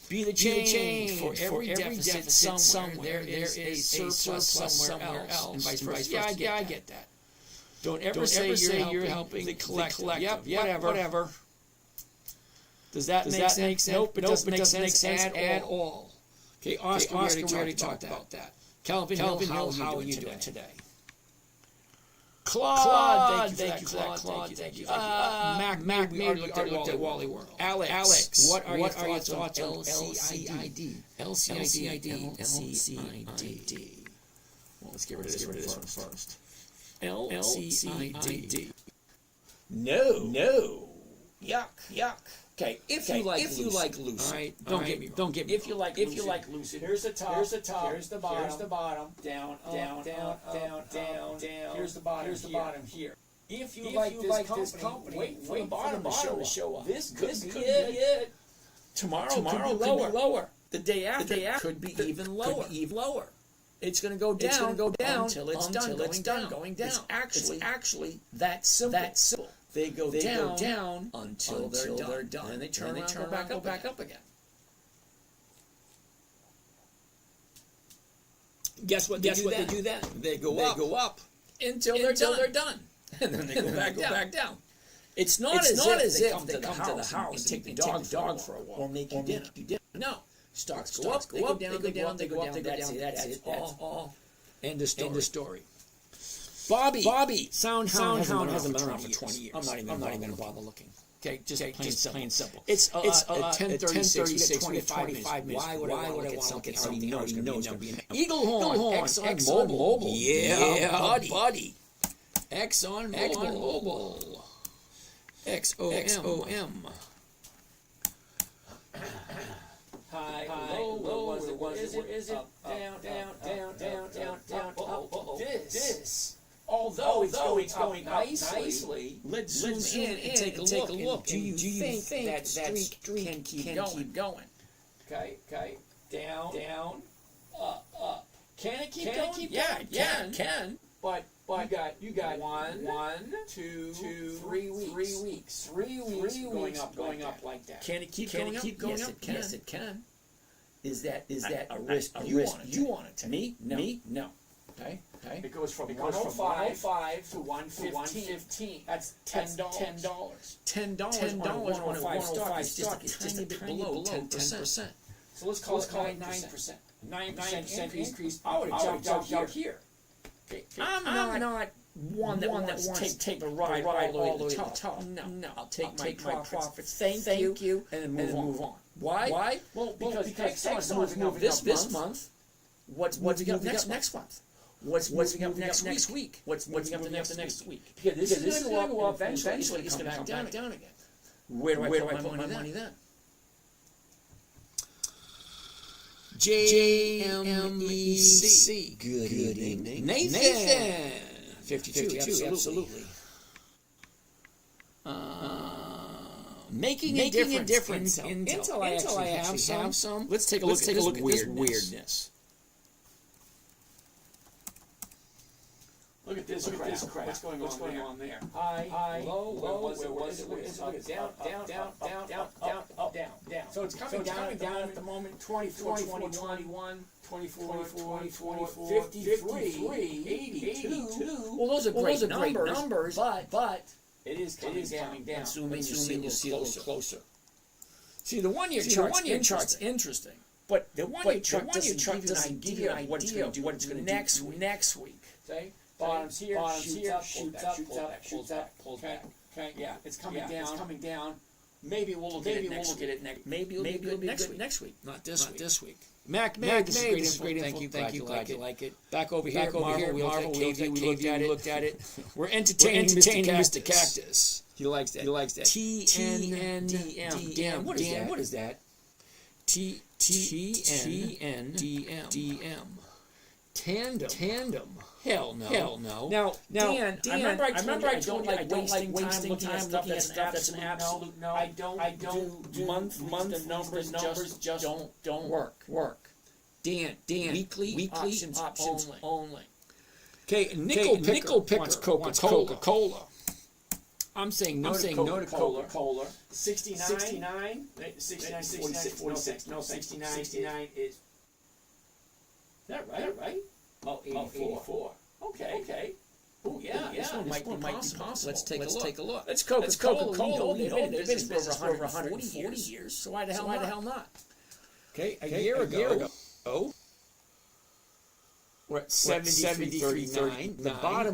C: Be the change for every deficit somewhere. There is a surplus somewhere else, and vice versa. Yeah, I get that. Don't ever say you're helping the collective. Yep, whatever. Does that make sense? Nope, it doesn't make sense at all. Okay, Oscar, we already talked about that. Calvin Hill, how are you doing today? Claude, thank you for that, Claude. Thank you. Mac, we already looked at Wally World. Alex, what are your thoughts on LCID? Well, let's get rid of this one first. LCID. No. Yuck. Okay, if you like Lucid, all right, don't get me wrong. If you like Lucid, here's the top, here's the bottom, down, here's the bottom here. If you like this company, wait for the bottom to show up. This could be it. Tomorrow could be lower. The day after could be even lower. It's going to go down until it's done going down. It's actually that simple. They go down until they're done. And they turn around and go back up again. Guess what they do then? They go up until they're done. And then they go back down. It's not as if they come to the house and take the dog for a walk or make you dinner. No. Stocks go up, they go down, they go up. That's it. All. End of story. Bobby, Soundhound hasn't been around for 20 years. I'm not even going to bother looking. Okay, just plain simple. It's 10:36. 25 minutes. Why would I want to look at something I already know is going to be an Eaglehorn, ExxonMobil. Yeah, buddy. ExxonMobil. XOM. High, low, what is it? Down, up. This. Although it's going nicely, let's zoom in and take a look. Do you think that streak can keep going? Okay. Down, up. Can it keep going? Yeah, it can. But you got 1, 2, 3 weeks. 3 weeks going up like that. Can it keep going up? Yes, it can. Is that a risk you want to take? Me? No. Okay. It goes from 105 to 115. That's $10. $10 on a 105 stock is just a tiny bit below 10%. So let's call it 9%. 9% increase. I would have jumped out here. Okay. I'm not one that wants to take the ride all the way to the top. No. I'll take my profits. Thank you, and then move on. Why? Well, because Exxon's moving up this month. What's moving up next month? What's moving up next week? What's moving up the next week? Because this is going to go up. Eventually, it's going to come back down again. Where do I put my money then?
A: JMEC. Good evening. Nathan. 52, absolutely. Making a difference. Intel, I have some. Let's take a look at this weirdness.
C: Look at this crap. What's going on there? High, low, where was it? Down. So it's coming down at the moment. 24, 21, 24, 53, 82. Well, those are great numbers, but it is coming down. Zoom in, you see a little closer. See, the one-year chart's interesting. But the one-year chart doesn't give you an idea of what it's going to do next week. Okay? Bottoms here, shoots up, pulls back. Okay, yeah, it's coming down. Maybe we'll look at it next week. Maybe it'll be next week. Not this week. Mac, this is great info. Thank you. Glad you like it. Back over here, we looked at it. We're entertaining Mr. Cactus. He likes that. TNDM. What is that? TNDM. Tandem. Hell no. Now, Dan, I remember I told you I don't like wasting time looking at stuff that's an absolute no. I don't do month numbers just don't work. Dan, weekly options only. Okay, nickel picker wants Coca-Cola. I'm saying no to Coca-Cola. 69, 46. No, 69 is... Is that right? Oh, 84. Okay. Oh, yeah. This one might be possible. Let's take a look. Let's Coca-Cola. They've been in business for over 140 years. So why the hell not? Okay, a year ago. We're at 73.39. The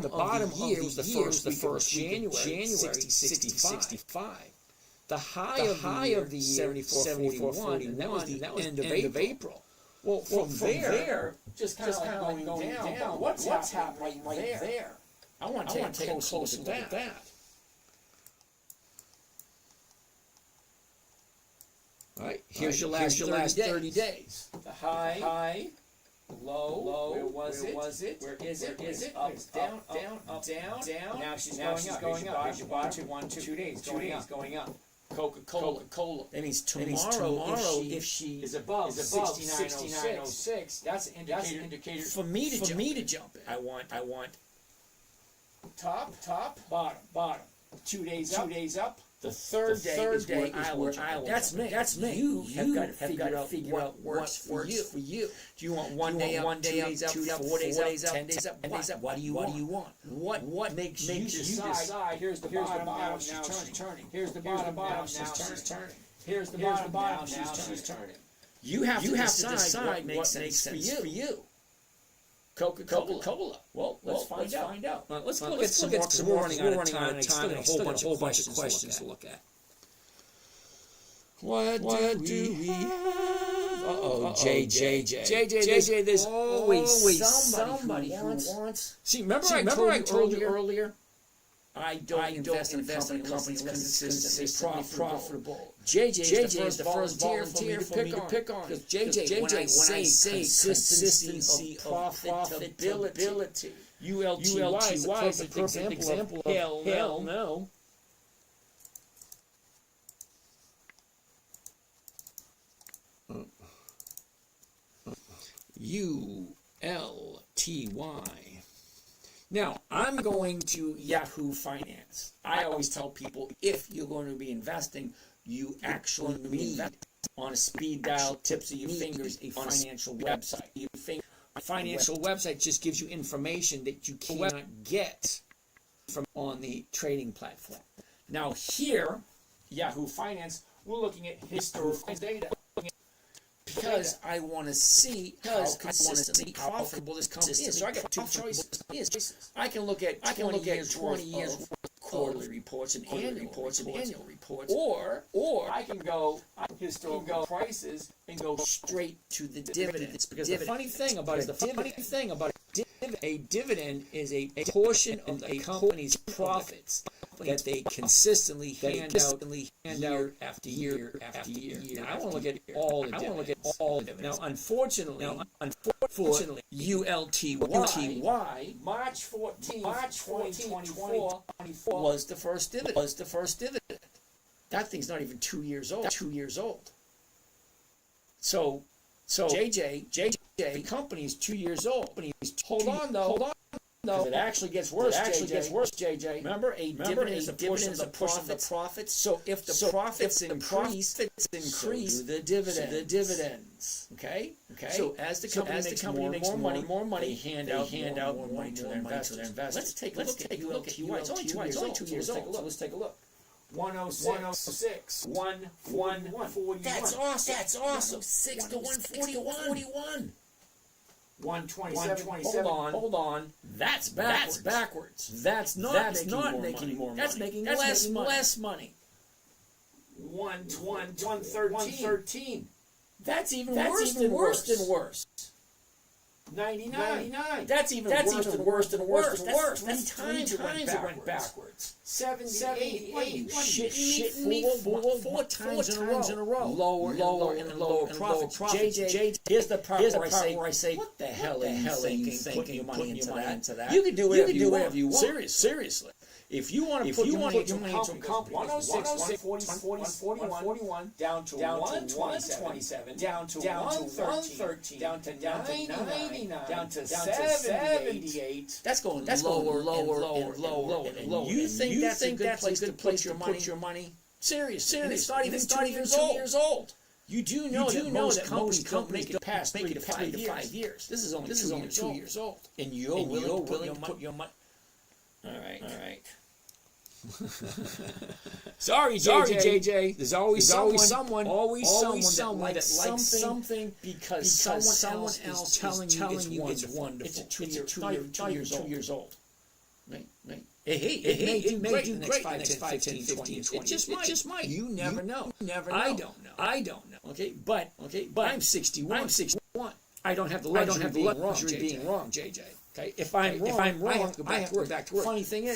C: bottom of the year was the first January 65. The high of the year 74.41, and that was the end of April. Well, from there, just kind of going down. What's happening right there? I want to take a close look at that. All right, here's your last 30 days. The high, low. Where was it? Where is it? Up, down. Now she's going up. Here's your bottom. 2 days going up. Coca-Cola. That means tomorrow if she is above 69.06, that's an indicator for me to jump in. I want top, bottom. 2 days up. The third day is where I will. That's me. You have got to figure out what works for you. Do you want one day up, 2 days up, 4 days up, 10 days up? What do you want? What makes you decide? Here's the bottom. Now she's turning. Here's the bottom. Now she's turning. Here's the bottom. Now she's turning. You have to decide what makes sense for you. Coca-Cola. Well, let's find out. Let's look at some more running out of time. Still got a whole bunch of questions to look at. What do we have? JJ, there's always somebody who wants. See, remember I told you earlier? I don't invest in companies consistently profitable. JJ is the first volunteer for me to pick on. Because JJ, when I say consistency of profitability, ULTY is the perfect example of hell no. ULTY. Now, I'm going to Yahoo Finance. I always tell people, if you're going to be investing, you actually need, on a speed dial, tips of your fingers, a financial website. A financial website just gives you information that you cannot get from on the trading platform. Now here, Yahoo Finance, we're looking at historical data. because I want to see how consistently profitable this company is. So I got two choices. I can look at 20 years worth of quarterly reports and annual reports, or I can go historical prices and go straight to the dividends. Because the funny thing about a dividend is a portion of the company's profits that they consistently hand out year after year after year. Now, I want to look at all the dividends. Now, unfortunately, ULTY, March 14, 2024 was the first dividend. That thing's not even 2 years old. So JJ, the company's 2 years old. Hold on though. It actually gets worse. JJ. Remember, a dividend is a portion of the profits. So if the profits increase, the dividends. Okay. So as the company makes more money, they hand out more money to their investors. Let's take a look at ULTY. It's only 2 years old. So let's take a look. 106, 141. That's awesome. 6 to 141. 127. Hold on. That's backwards. That's not making more money. That's making less money. 113. That's even worse than worse. 99. That's even worse than worse. That's three times it went backwards. 70, 80. Shit me four times in a row. Lower profits. JJ, here's the part where I say, what the hell are you thinking? Your money into that. You can do whatever you want. Seriously. If you want to put your money into a company, 106, 141, down to 127, down to 113, down to 99, down to 78. That's going lower. And you think that's a good place to put your money? Seriously. It's not even 2 years old. You do know that most companies don't make it past 3 to 5 years. This is only 2 years old. And you're willing to put your money. All right. Sorry, JJ. There's always someone that likes something because someone else is telling you it's wonderful. It's 2 years old. Right. It may do great in the next 5, 10, 15, 20. It just might. You never know. I don't know. Okay, but I'm 61. I don't have the luxury of being wrong, JJ. Okay, if I'm wrong, I have to go back to work. Funny thing is,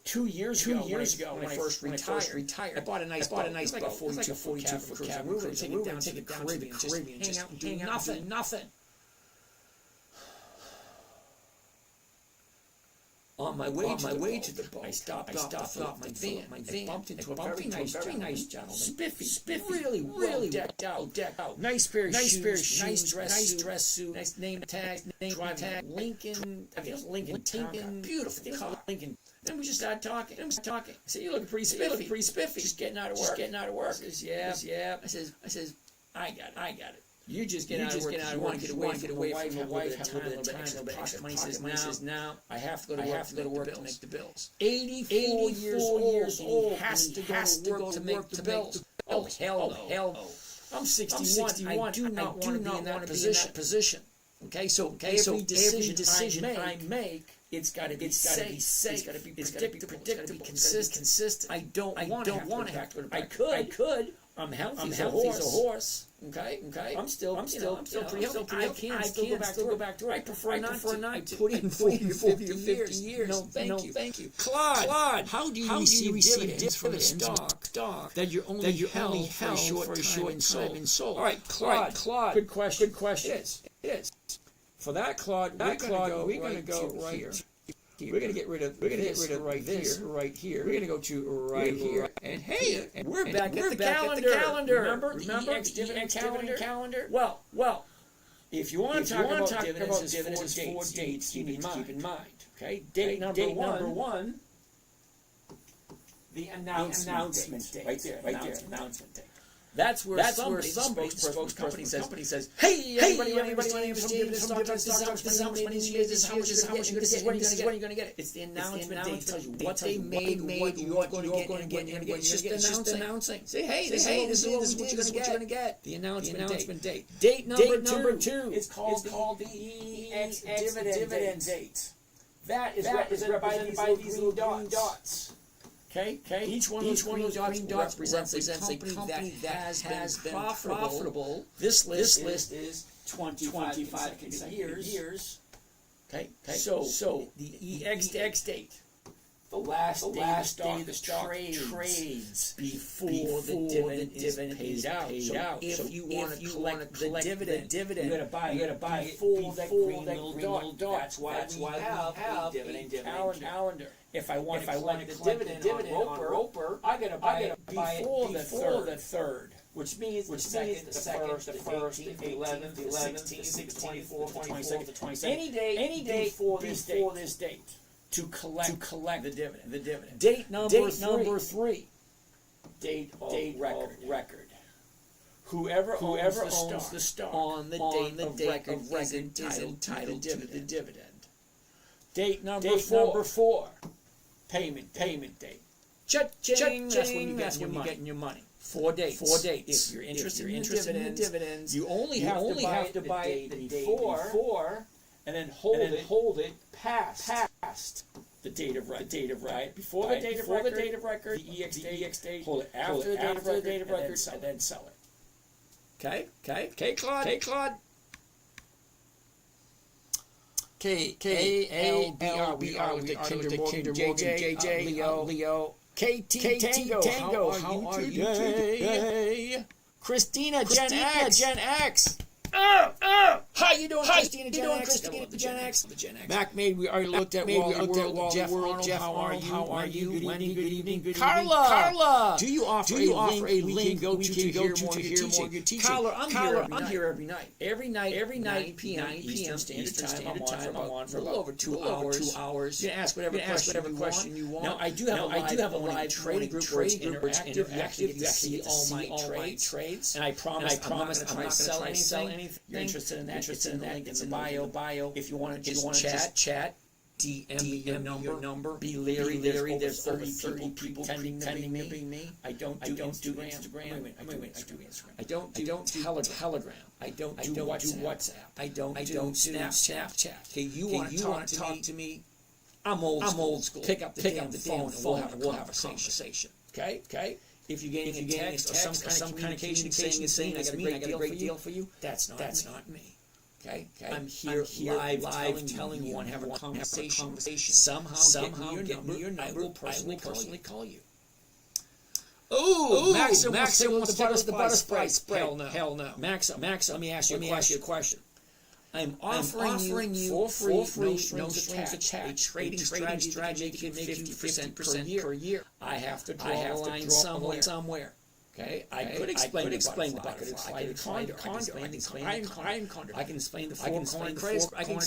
C: 2 years ago when I first retired, I bought a nice boat, like a 42 cabin. We were going to take it down to the Caribbean, just hang out and do nothing. On my way to the boat, I stopped my van. I bumped into a very nice gentleman. Spiffy, really decked out. Nice pair of shoes, nice dress suit, nice name tag, Lincoln, beautiful car, Lincoln. Then we just started talking. I said, "You look pretty spiffy. Just getting out of work. I says, "Yeah." I says, "I got it. You just get out of work. You want to get away from the wife, have a little bit extra pocket money." He says, "Now I have to go to work to make the bills." 84 years old. He has to go to make the bills. Oh hell no! I'm 61. I do not want to be in that position. Okay, so every decision I make, it's got to be safe. It's got to be predictable. It's got to be consistent. I don't want to have to go to work. I could. I'm healthy as a horse. Okay. I'm still pretty healthy. I can still go back to work. I prefer not to. I put in 50 years. No, thank you. Claude, how do you receive dividends from a stock that you're only held for a short time and sold? All right, Claude. Good question. It is. For that, Claude, we're going to go right here. We're going to get rid of right here. We're going to go to right here. And hey, we're back at the calendar. Remember the EX dividend calendar? Well, if you want to talk about dividends, there's 4 dates you need to keep in mind. Okay, date number one, the announcement date. Right there, announcement date. That's where some spokesperson says, "Hey, everybody, my name is James from Dividend Stocks. This is how much money you get. This is how much you're going to get. This is when you're going to get it." It's the announcement date. Tells you what they made, what you're going to get. It's just announcing. Say, hey, this is what you're going to get. The announcement date. Date number two. It's called the EX dividend date. That is represented by these little green dots. Okay. Each one of those green dots represents a company that has been profitable. This list is 25 consecutive years. Okay. So the EX date. The last day the stock trades before the dividend is paid out. So if you want to collect the dividend, you got to buy before that green little dot. That's why we have a dividend calendar. If I want to collect the dividend on Roper, I got to buy it before the third. Which means the second, the first, the 11th, the 16th, the 24th, the 22nd, the 27th. Any day before this date. To collect the dividend. Date number three. Date of record. Whoever owns the stock on the date of record is entitled to the dividend. Date number four. Payment date. Cha-ching. That's when you get your money. 4 dates. If you're interested in the dividends, you only have to buy it before. And then hold it past the date of record. Before the date of record, the EX date. Hold it after the date of record, and then sell it. Okay, Claude. KALBR with the Kinder Morgan, JJ, Leo. KT Tango, how are you today? Christina, Gen X. How you doing, Christina? Gen X. Mac Made, we already looked at World. Jeff Arnold, how are you? Good evening. Carla, do you offer a link go to hear more of your teaching? Carla, I'm here every night. Every night, 9 p.m. Eastern Standard Time. I'm on for a little over 2 hours. You can ask whatever question you want. Now, I do have a live trading group where it's interactive. You see all my trades. And I promise I'm not going to sell anything. You're interested in that, link in the bio. If you want to just chat, DM me your number. Be leery. There's 30 people tending to be me. I don't do Instagram. I don't do Telegram. I don't do WhatsApp. I don't do Snapchat. Okay, you want to talk to me? I'm old school. Pick up the phone and we'll have a conversation. Okay. If you're getting a text or some kind of communication saying I got a great deal for you, that's not me. Okay. I'm here live telling you and have a conversation. Somehow get me your number. I will personally call you. Oh, Max wants the butterfly spray. Hell no. Max, let me ask you a question. I'm offering you for free, no strings attached, a trading strategy that can make you 50% per year. I have to draw a line somewhere. Okay, I could explain the butterfly. I can explain the condor. I can explain the four-cornered craze. I can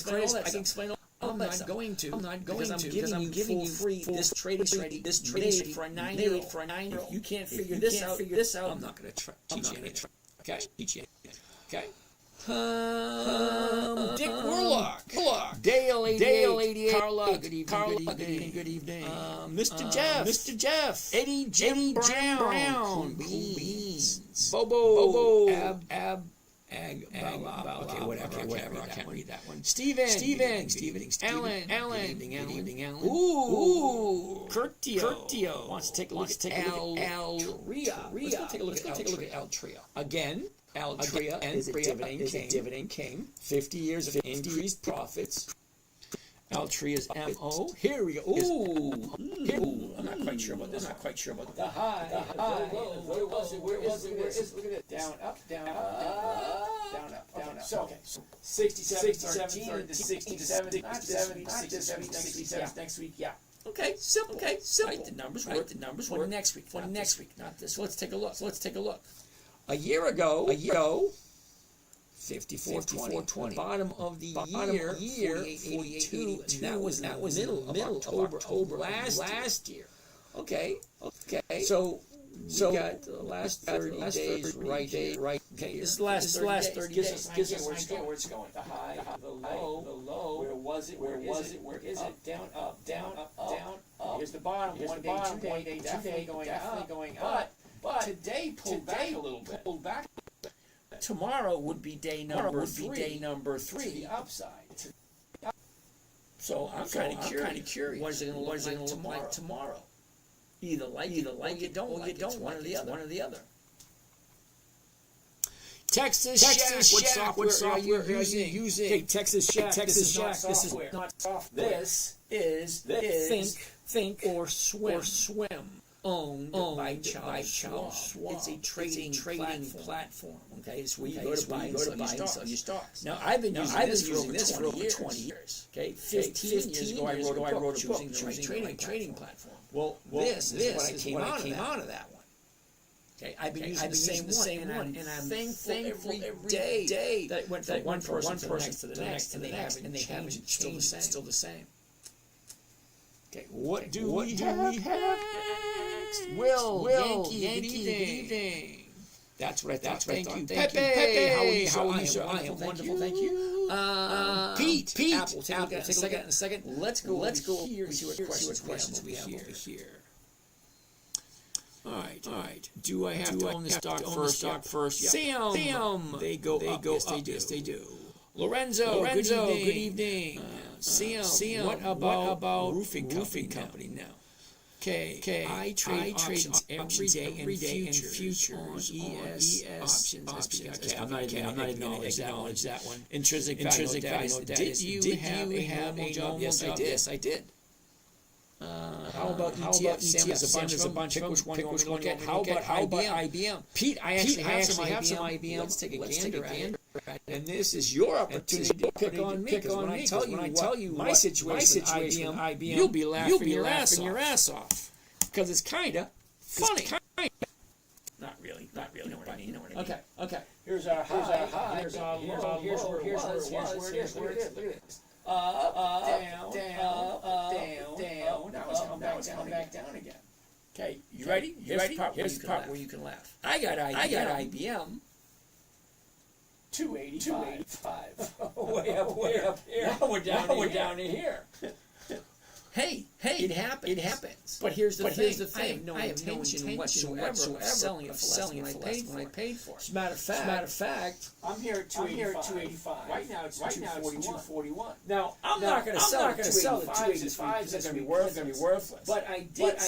C: explain all. I'm not going to because I'm giving you free this trading strategy. This trading for a 9-year-old. If you can't figure this out, I'm not going to teach you anything. Okay. Dick Warlock. Dale 88. Carla. Good evening. Mr. Jeff. Eddie Jim Brown. Beans. Bobo. Ab. Okay, whatever. I can't read that one. Steven. Alan. Good evening, Alan. Ooh. Curtio. Wants to take a look at Altria. Let's go take a look at Altria. Again. Altria is a dividend came. 50 years of increased profits. Altria's MO. Here we go. Ooh. I'm not quite sure about this. The high. Where was it? Look at it. Down, up. So, 67 to 67. Not 67 next week. Yeah. Okay, simple. Right, the numbers work. Next week, not this. So let's take a look. A year ago, 54.20. Bottom of the year, 48.82. And that was middle of October last year. Okay. So So we got the last 30 days right here. Okay, this is the last 30 days. Gives us an idea where it's going. The high, the low. Where was it? Where is it? Down, up, down, down, up. Here's the bottom. Here's the bottom. 1 day, definitely going up. But today pulled back a little bit. Tomorrow would be day number 3. To the upside. So I'm kind of curious. What is it going to look like tomorrow? Either like it or you don't. One or the other. Texas Shack. What software are you using? Okay, Texas Shack. This is not software. This is Think or Swim. Owned by Charles Schwab. It's a trading platform. Okay, so you go to buy and sell your stocks. Now I've been using this for over 20 years. Okay, 15 years ago I wrote a book choosing trading platform. Well, this is what came out of that one. Okay, I've been using the same one, and I'm thankful every day that it went from one person to the next, and they haven't changed. It's still the same. Okay, what do we have next? Will, Yankee, good evening. That's what I thought. Thank you. Pepe, how are you, sir? I am wonderful, thank you. Pete, Apple, take a second. Let's go here and see what questions we have over here. All right. Do I have to own the stock first? Yep. Sam. They go up. Yes, they do. Lorenzo, good evening. Sam, what about roofing company now? Okay. I trade options every day in futures on ES options. I'm not even going to acknowledge that one. Intrinsic value. Did you have a normal job? Yes, I did. How about ETF? Sam, there's a bunch of them. Pick which one you want to look at. How about IBM? Pete, I actually have some IBM. Let's take a gander at it. And this is your opportunity to pick on me. Because when I tell you my situation with IBM, you'll be laughing your ass off. Because it's kind of funny. Not really. You know what I mean? Okay. Here's our high. Here's our low. Here's where it is. Look at this. Up, down. Now it's come back down again. Okay, you ready? Here's the part where you can laugh. I got IBM. 285. Way up here. Now we're down in here. Hey, it happens. But here's the thing. I have no intention whatsoever of selling it for less than I paid for it. As a matter of fact, I'm here at 285. Right now it's 241. Now I'm not going to sell the 285s. It's going to be worthless. But I did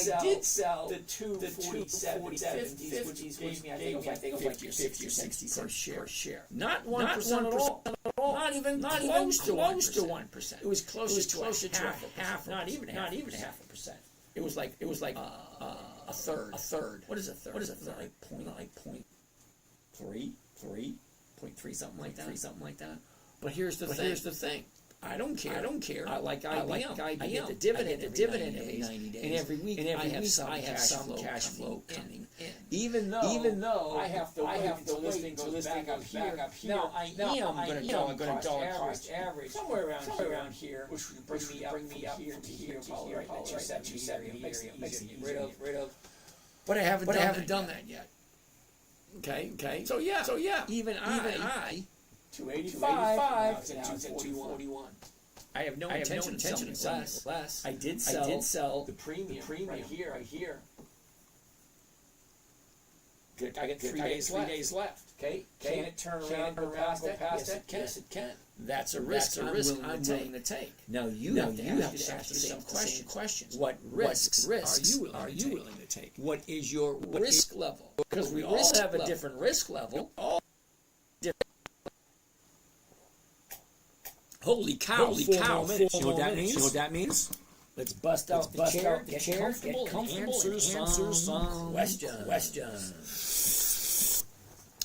C: sell the 247, 50s, which gave me I think it was like 50 or 60 per share. Not 1% at all. Not even close to 1%. It was closer to half. Not even 0.5%. It was like a third. What is a third? Like 0.3, something like that. But here's the thing. I don't care. I like IBM. I get the dividend every 90 days. And every week I have some cash flow coming in. Even though I have to wait until this thing goes back up here. Now I am going to dollar cost average somewhere around here, which would bring me up here to here, probably right at 270 rid of. But I haven't done that yet. Okay. So yeah. Even I. 285. Now it's at 241. I have no intention of selling less. I did sell the premium right here. I got 3 days left. Okay. Can it turn around go past that? Yes, it can. That's a risk I'm willing to take. Now you have to ask yourself the same questions. What risks are you willing to take? What is your risk level? Because we all have a different risk level. Holy cow, 4 minutes. You know what that means? Let's bust out the chair, get comfortable, and answer some questions.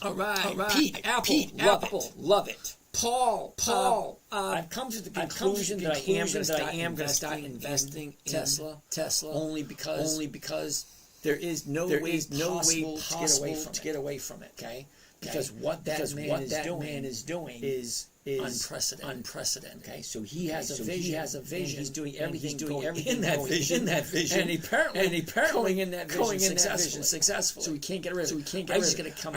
C: All right. Pete, Apple, love it. Paul, I've come to the conclusion that I am going to start investing in Tesla only because there is no way possible to get away from it. Okay. Because what that man is doing is unprecedented. Okay, so he has a vision. He's doing everything in that vision. And apparently going in that vision successfully. So we can't get rid of it. I'm just going to come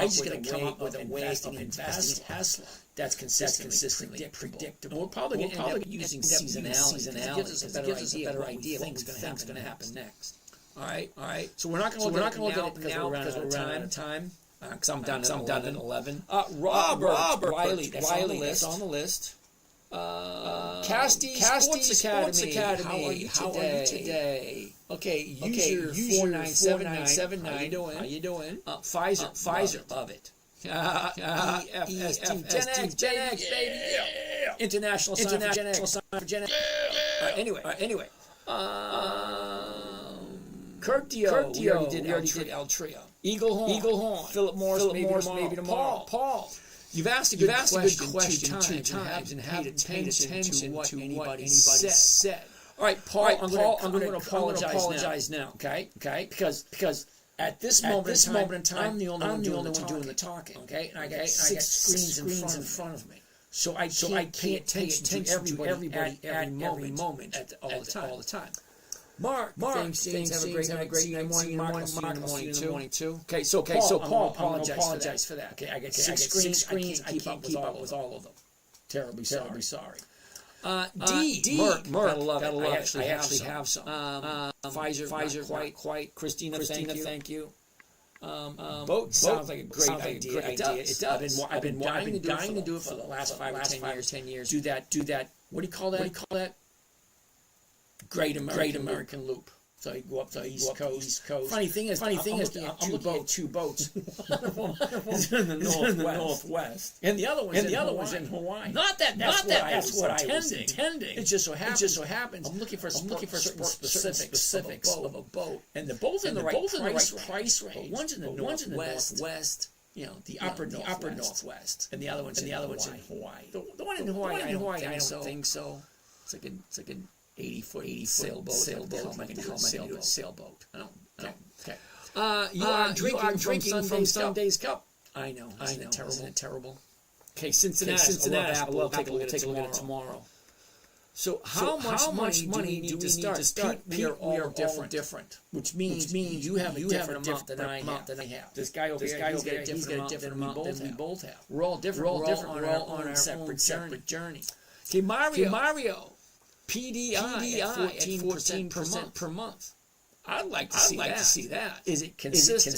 C: up with a way of investing in Tesla that's consistently predictable. And we're probably going to end up using seasonality. It gives us a better idea of what's going to happen next. All right. So we're not going to look at it because we're running out of time. Because I'm done at 11. Robert Wiley, that's on the list. Casty Sports Academy, how are you today? Okay, user 49779, how you doing? Pfizer, love it. EFST, Gen X, baby. International sign for Gen X. Anyway. Kurt Dio, we already did Altria. Eagle Horn. Philip Morris, maybe tomorrow. Paul. You've asked a good question two times and haven't paid attention to what anybody said. All right, Paul, I'm going to apologize now. Okay? Because at this moment in time, I'm the only one doing the talking. Okay? And I got 6 screens in front of me. So I can't pay attention to everybody at every moment all the time. Mark, thanks. Have a great night. Morning. I'll see you in the morning too. Okay, so Paul, apologize for that. Okay, I got 6 screens. I can't keep up with all of them. Terribly sorry. Merck, gotta love it. I actually have some. Pfizer, quite. Christina, thank you. Boat sounds like a great idea. It does. I've been dying to do it for the last 5 or 10 years. Do that. What do you call that? Great American Loop. So you go up to the East Coast. Funny thing is, I'm looking at two boats. One in the northwest, and the other one's in Hawaii. Not that's what I was intending. It just so happens. I'm looking for certain specifics of a boat, and they're both in the right price range. One's in the northwest. You know, the upper northwest, and the other one's in Hawaii. The one in Hawaii, I don't think so. It's like an 80-foot sailboat. Sailboat. I don't. Okay. You are drinking from Sunday's cup. I know. Isn't it terrible? Okay, Cincinnati. We'll take a look at it tomorrow. So how much money do we need to start? We are all different. Which means you have a different amount than I have. This guy over here, he's got a different amount than we both have. We're all different. We're all on our separate journey. Okay, Mario. PDI at 14% per month. I'd like to see that. Is it consistent?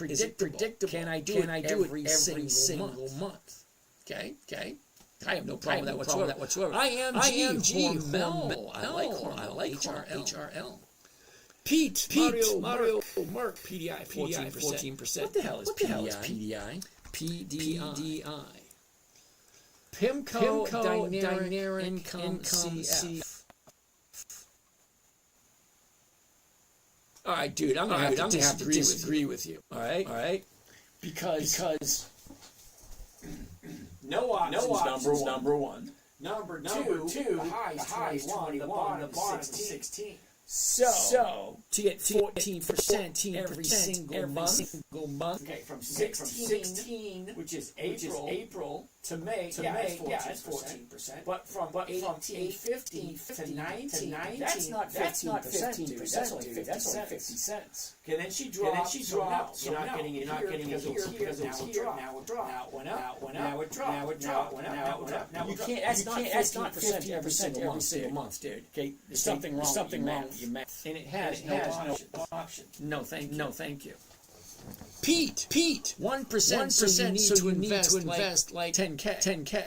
C: Is it predictable? Can I do it every single month? Okay. I have no problem with that whatsoever. IMG Hormel. I like HRL. Pete, Mario, Merck, PDI, 14%. What the hell is PDI? PDI. PIMCO Dynamic Income CF. All right, dude, I'm going to have to disagree with you. All right? Because no options, number one. Number two, the high is 21, the bottom is 16. So to get 14% every single month. Okay, from 16, which is April to May, it's 14%. But from 18, 15 to 19, that's not 15%, dude. That's only 50 cents. Okay, then she dropped. So you're not getting it here because it was here. Now it dropped. Now it went up. Now it dropped. Now you can't. That's not 50% every single month, dude. Okay, there's something wrong with your math. And it has no option. No, thank you. Pete, 1%. So you need to invest like 10K.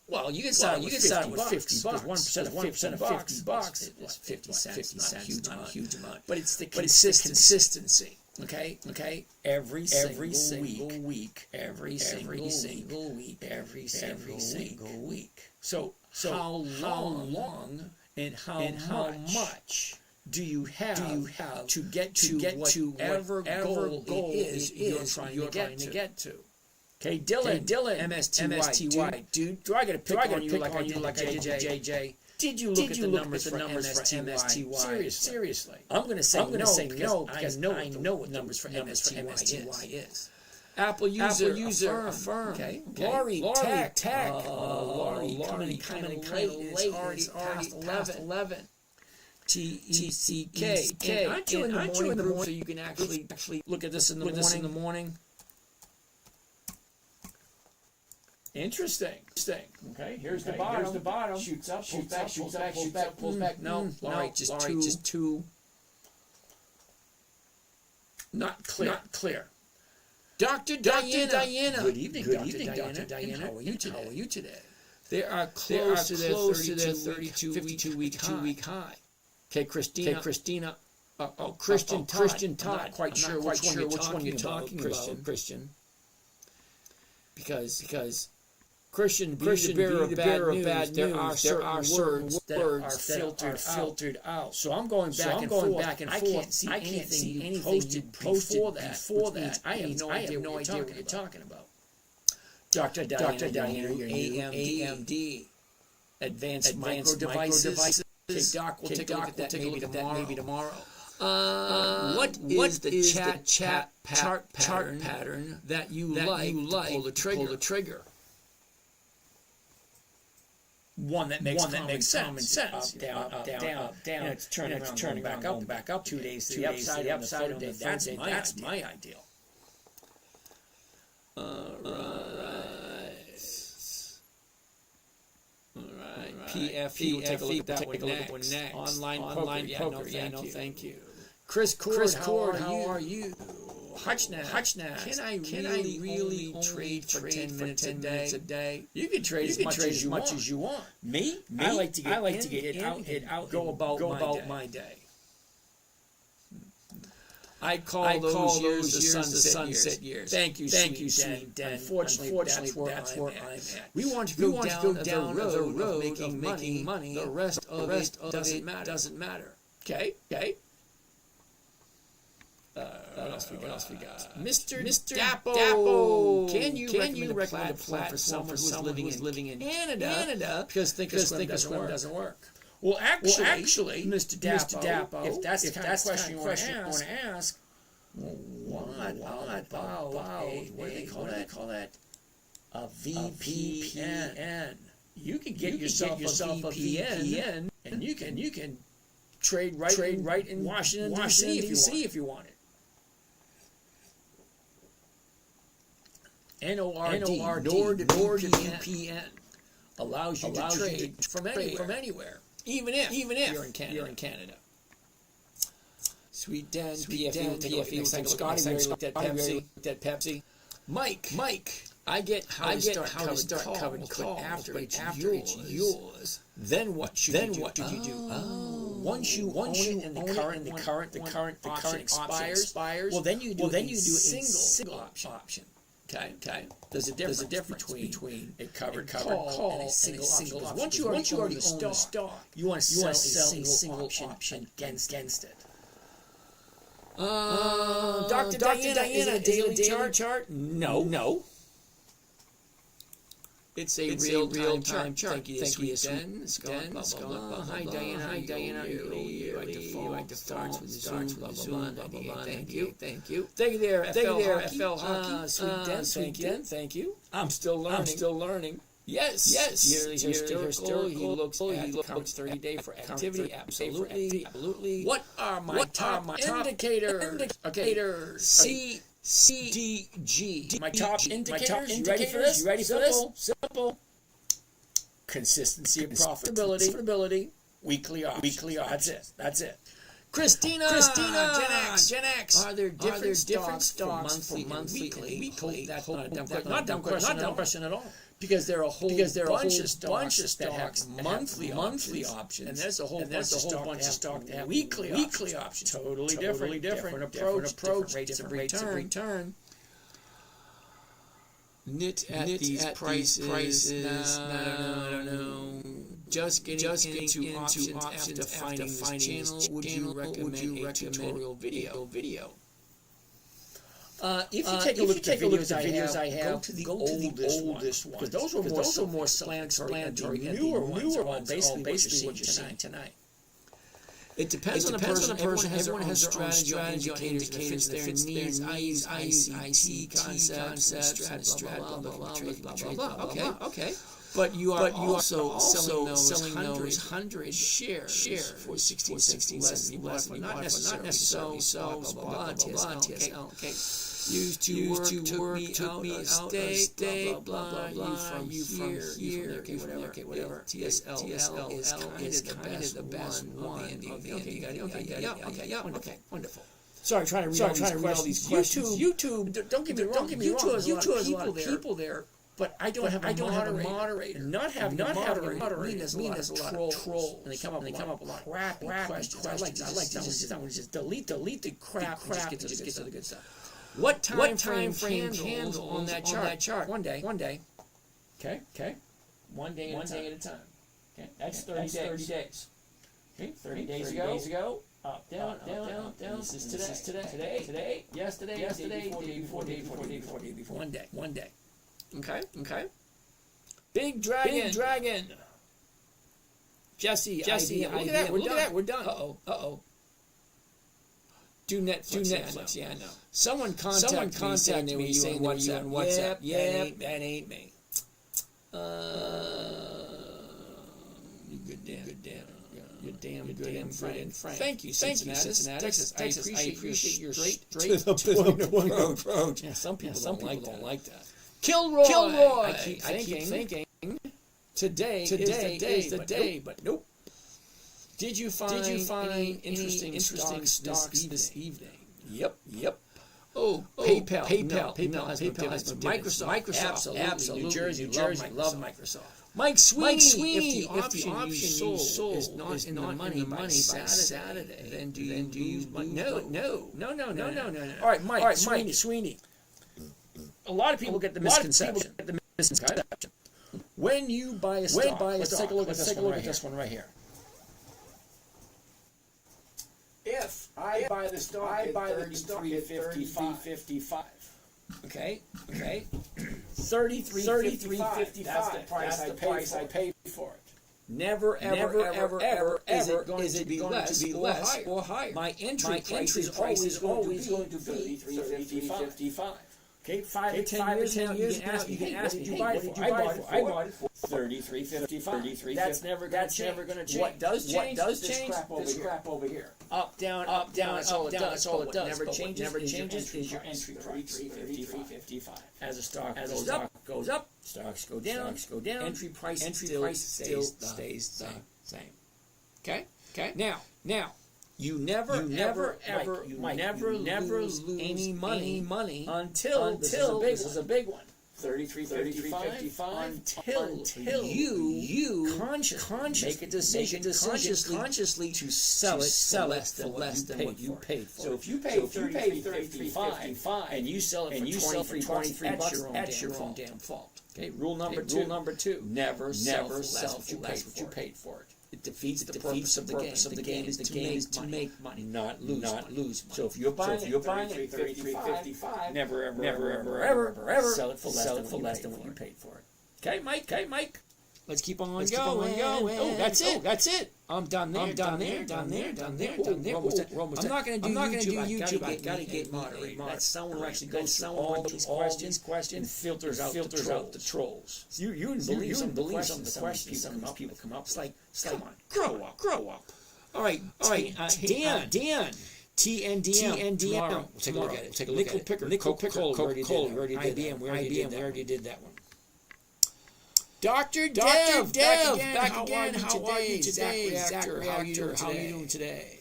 C: Well, you can start with $50. 1% of $50 is 50 cents. Not a huge amount. But it's the consistency. Okay. Every single week. So how long and how much do you have to get to whatever goal it is you're trying to get to? Okay, Dylan, MSTY, dude. Do I get to pick on you like I did JJ? Did you look at the numbers for MSTY? Seriously. I'm going to say no because I know what numbers for MSTY is. Apple user affirm. Okay. Lori Tech. Lori coming kind of late. It's already past 11. TECK. Aren't you in the morning group so you can actually look at this in the morning? Interesting. Okay, here's the bottom. Shoots up, pulls back. No, Laurie, just two. Not clear. Dr. Diana. Good evening, Dr. Diana. How are you today? They are close to their 52-week high. Okay, Christina. Christian Todd. I'm not quite sure which one you're talking about, Christian. Because Christian, the bearer of bad news, there are certain words that are filtered out. So I'm going back and forth. I can't see anything you posted before that. I have no idea what you're talking about. Dr. Diana, your AMD, Advanced Micro Devices. Okay, Doc, we'll take a look at that maybe tomorrow. What is the chart pattern that you like to pull the trigger? One that makes common sense. Up, down. And it's turning around, back up. 2 days to the upside, on the third day. That's my ideal. All right. PFE, we'll take a look at that one next. Online poker, thank you. Chris Cord, how are you? Hutchnack, can I really trade for 10 minutes a day? You can trade as much as you want. Me? I like to get it out, go about my day. I call those years the sunset years. Thank you, sweet Den. Unfortunately, that's where I'm at. We want to go down the road of making money. The rest of it doesn't matter. Okay. What else we got? Mr. Dapo. Can you recommend a plan for someone who's living in Canada? Because Thinkorswim doesn't work. Well, actually, Mr. Dapo, if that's the kind of question you want to ask, what do they call that? A VPN. You can get yourself a VPN, and you can trade right in Washington D.C. if you want it. NordVPN allows you to trade from anywhere. Even if you're in Canada. Sweet Den, PFE, Scotty, we looked at Pepsi. Mike, I get how to start covering quick after it's yours. Then what should you do? Once you own it and the current option expires, well then you do a single option. Okay. There's a difference between a covered call and a single option. Once you already own the stock, you want to sell a single option against it. Dr. Diana, is it a daily chart? No. It's a real-time chart. Thank you, sweet Den. Hi, Diana. You like to starts with Zoom, blah, blah. Thank you. Thank you there, FL Hockey. Sweet Den, thank you. I'm still learning. Yes. Hysterical. He looks at 30-day for activity. Absolutely. What are my top indicators? Okay. CDG. My top indicators. You ready for this? Simple. Consistency of profitability. Weekly odds. That's it. Christina, Gen X. Are there different stocks for monthly and weekly? That's not a dumb question at all. Because there are a whole bunch of stocks that have monthly options, and there's a whole bunch of stocks that have weekly options. Totally different approach, rates of return. Knit at these prices. I don't know. Just getting into options after finding this channel. Would you recommend a tutorial video? If you take a look at the videos I have, go to the oldest ones. Because those were more self-explanatory. Newer ones are basically what you're seeing tonight. It depends on the person. Everyone has their own strategy on indicators that fits their needs. I use ICT concepts, blah, blah, blah. Okay. But you are also selling those hundred shares for 16 less than you bought for, not necessarily blah, okay. Used to work, took me out, stay, blah, you from here, okay, whatever. TSL is kind of the best one. Okay, wonderful. Sorry, trying to read all these questions. YouTube, don't get me wrong, YouTube has a lot of people there. But I don't have a moderator. Not having a moderator means there's a lot of trolls. And they come up a lot of crappy questions. I like that one. Just delete the crap and just get to the good stuff. What time frame handle on that chart? One day. Okay. One day at a time. Okay, that's 30 days. Okay, 30 days ago. Up, down. This is today. Yesterday. Day before. One day. Okay. Big dragon. Jesse, look at that. We're done. Uh-oh. Do Netflix. Yeah, I know. Someone contacted me saying WhatsApp. Yep, that ain't me. You good damn. You're damn good friend. Thank you, Cincinnati, Texas. I appreciate your straight to the point approach. Yeah, some people don't like that. Kilroy. I keep thinking today is the day, but nope. Did you find any interesting stocks this evening? Yep. Oh, PayPal. PayPal has been Microsoft. Absolutely. New Jersey, love Microsoft. Mike Sweeney, if the option sold is not in the money by Saturday, then do you use money? No. All right, Mike Sweeney. A lot of people get the misconception. When you buy a stock, let's take a look at this one right here. If I buy the stock at 33.55. Okay. 33.55. That's the price I paid for it. Never, ever is it going to be less or higher. My entry price is always going to be 33.55. Okay, 5 to 10 years now, you can ask me, what did you buy it for? I bought it for 33.55. That's never going to change. What does change? This crap over here. Up, down, that's all it does. Never changes is your entry price, 33.55. As a stock goes up, stocks go down, entry price still stays the same. Okay? Now, you never lose any money until this is a big one. 33.55 until you consciously make a decision consciously to sell it for less than what you paid for. So if you pay 33.55 and you sell it for 23 bucks, that's your own damn fault. Okay, rule number two: never sell for less what you paid for it. It defeats the purpose of the game. The game is to make money, not lose money. So if you're buying at 33.55, never ever sell it for less than what you paid for it. Okay, Mike. Let's keep on going. Oh, that's it. I'm done there. We're almost I'm not going to do YouTube. I gotta get moderator. That's someone who actually goes through all these questions and filters out the trolls. You wouldn't believe some of the questions people come up. It's like, come on, grow up. All right, Dan. TNDM. Tomorrow. We'll take a look at it. Nickel Picker. Coca-Cola. We already did that one. Dr. Dev, back again. How are you today? Zach Reactor, how are you doing today?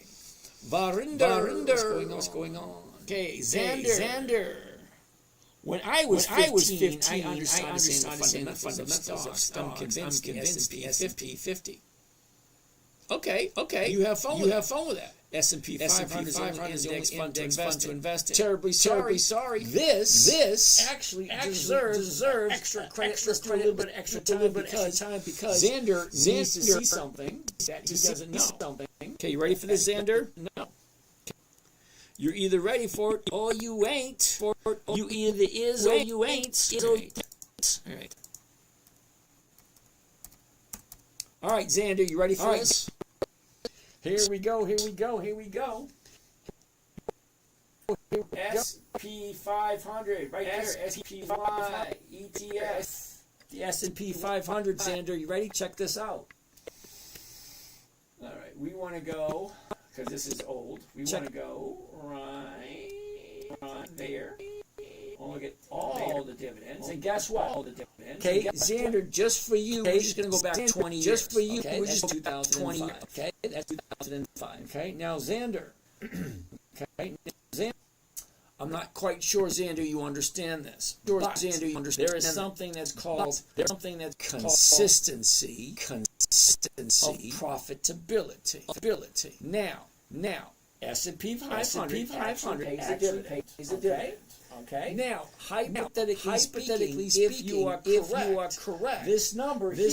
C: Varinder, what's going on? Okay, Xander. When I was 15, I understood the fundamentals of stocks. I'm convinced the S&P 50. Okay. You have fun with that. S&P 500 is the only index fund to invest in. Terribly sorry. This actually deserves extra credit. Let's do a little bit extra time because Xander needs to see something that he doesn't know. Okay, you ready for this, Xander? No. Okay. You're either ready for it or you ain't. You either is or you ain't. All right, Xander, you ready for this? Here we go. SP 500 right there. SPY ETF. The S&P 500, Xander. You ready? Check this out. All right, we want to go because this is old. We want to go right there. Look at all the dividends, and guess what? All the dividends. Okay, Xander, just for you, we're just going to go back 20 years. Just for you, okay, we're just 2020. Okay, that's 2005. Okay, now Xander. Okay, Xander. I'm not quite sure, Xander, you understand this. Xander, you understand. There is something that's called consistency of profitability. Now, S&P 500 pays a dividend. Okay. Now, hypothetically speaking, if you are correct, this number here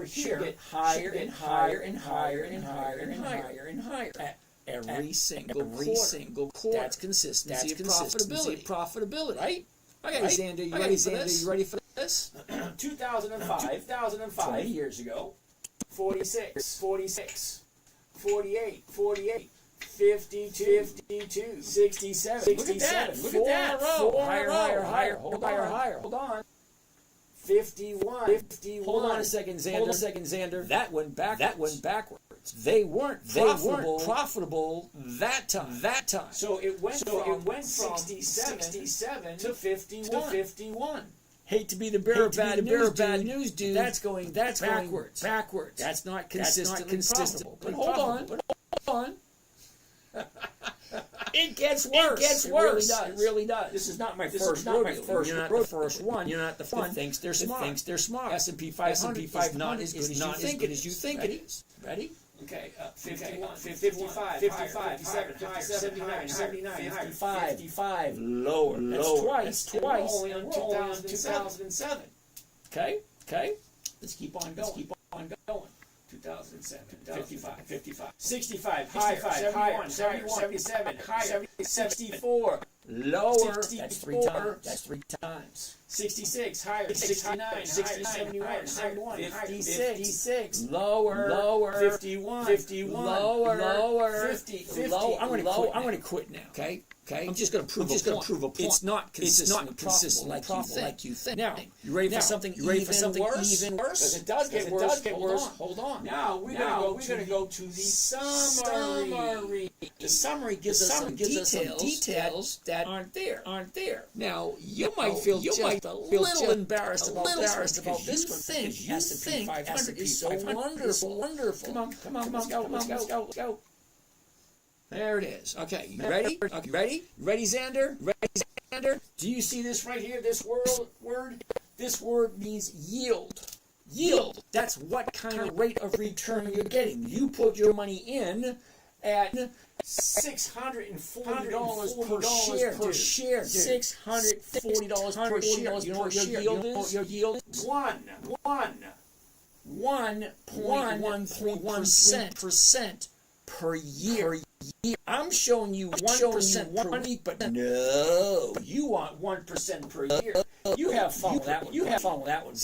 C: should get higher and higher and higher and higher and higher and higher. Every single quarter. That's consistency of profitability. Right? Okay, Xander, you ready for this? 2005, 20 years ago, 46, 48, 52, 67. Look at that. Higher. Hold on. 51. Hold on a second, Xander. That went backwards. They weren't profitable that time. So it went from 67 to 51. Hate to be the bearer of bad news, dude. That's going backwards. That's not consistently profitable. But hold on. It gets worse. It really does. This is not my first rodeo. You're not the first one. You're not the one that thinks they're smart. S&P 500 is not as good as you think it is. Ready? Okay, 51, 55, 57, 79, 55, lower. That's twice. Only on 2007. Okay. Let's keep on going. 2007, 55, 65, higher, 71, 77, higher, 64, lower, that's three times. 66, higher, 69, 71, 56, lower, 51, lower, 50, I'm going to quit now, okay? I'm just going to prove a point. It's not consistent like you think. Now, you ready for something even worse? Because it does get worse. Hold on. Now, we're going to go to the summary. The summary gives us some details that aren't there. Now, you might feel just a little embarrassed about this one because you think S&P is so wonderful. Come on, let's go. There it is. Okay, you ready? Ready, Xander? Do you see this right here? This word? This word means yield. Yield. That's what kind of rate of return you're getting. You put your money in at $640 per share. $640 per share. You know what your yield is? 1.13% per year. I'm showing you 1% per week, but no, you want 1% per year. You have fun with that one.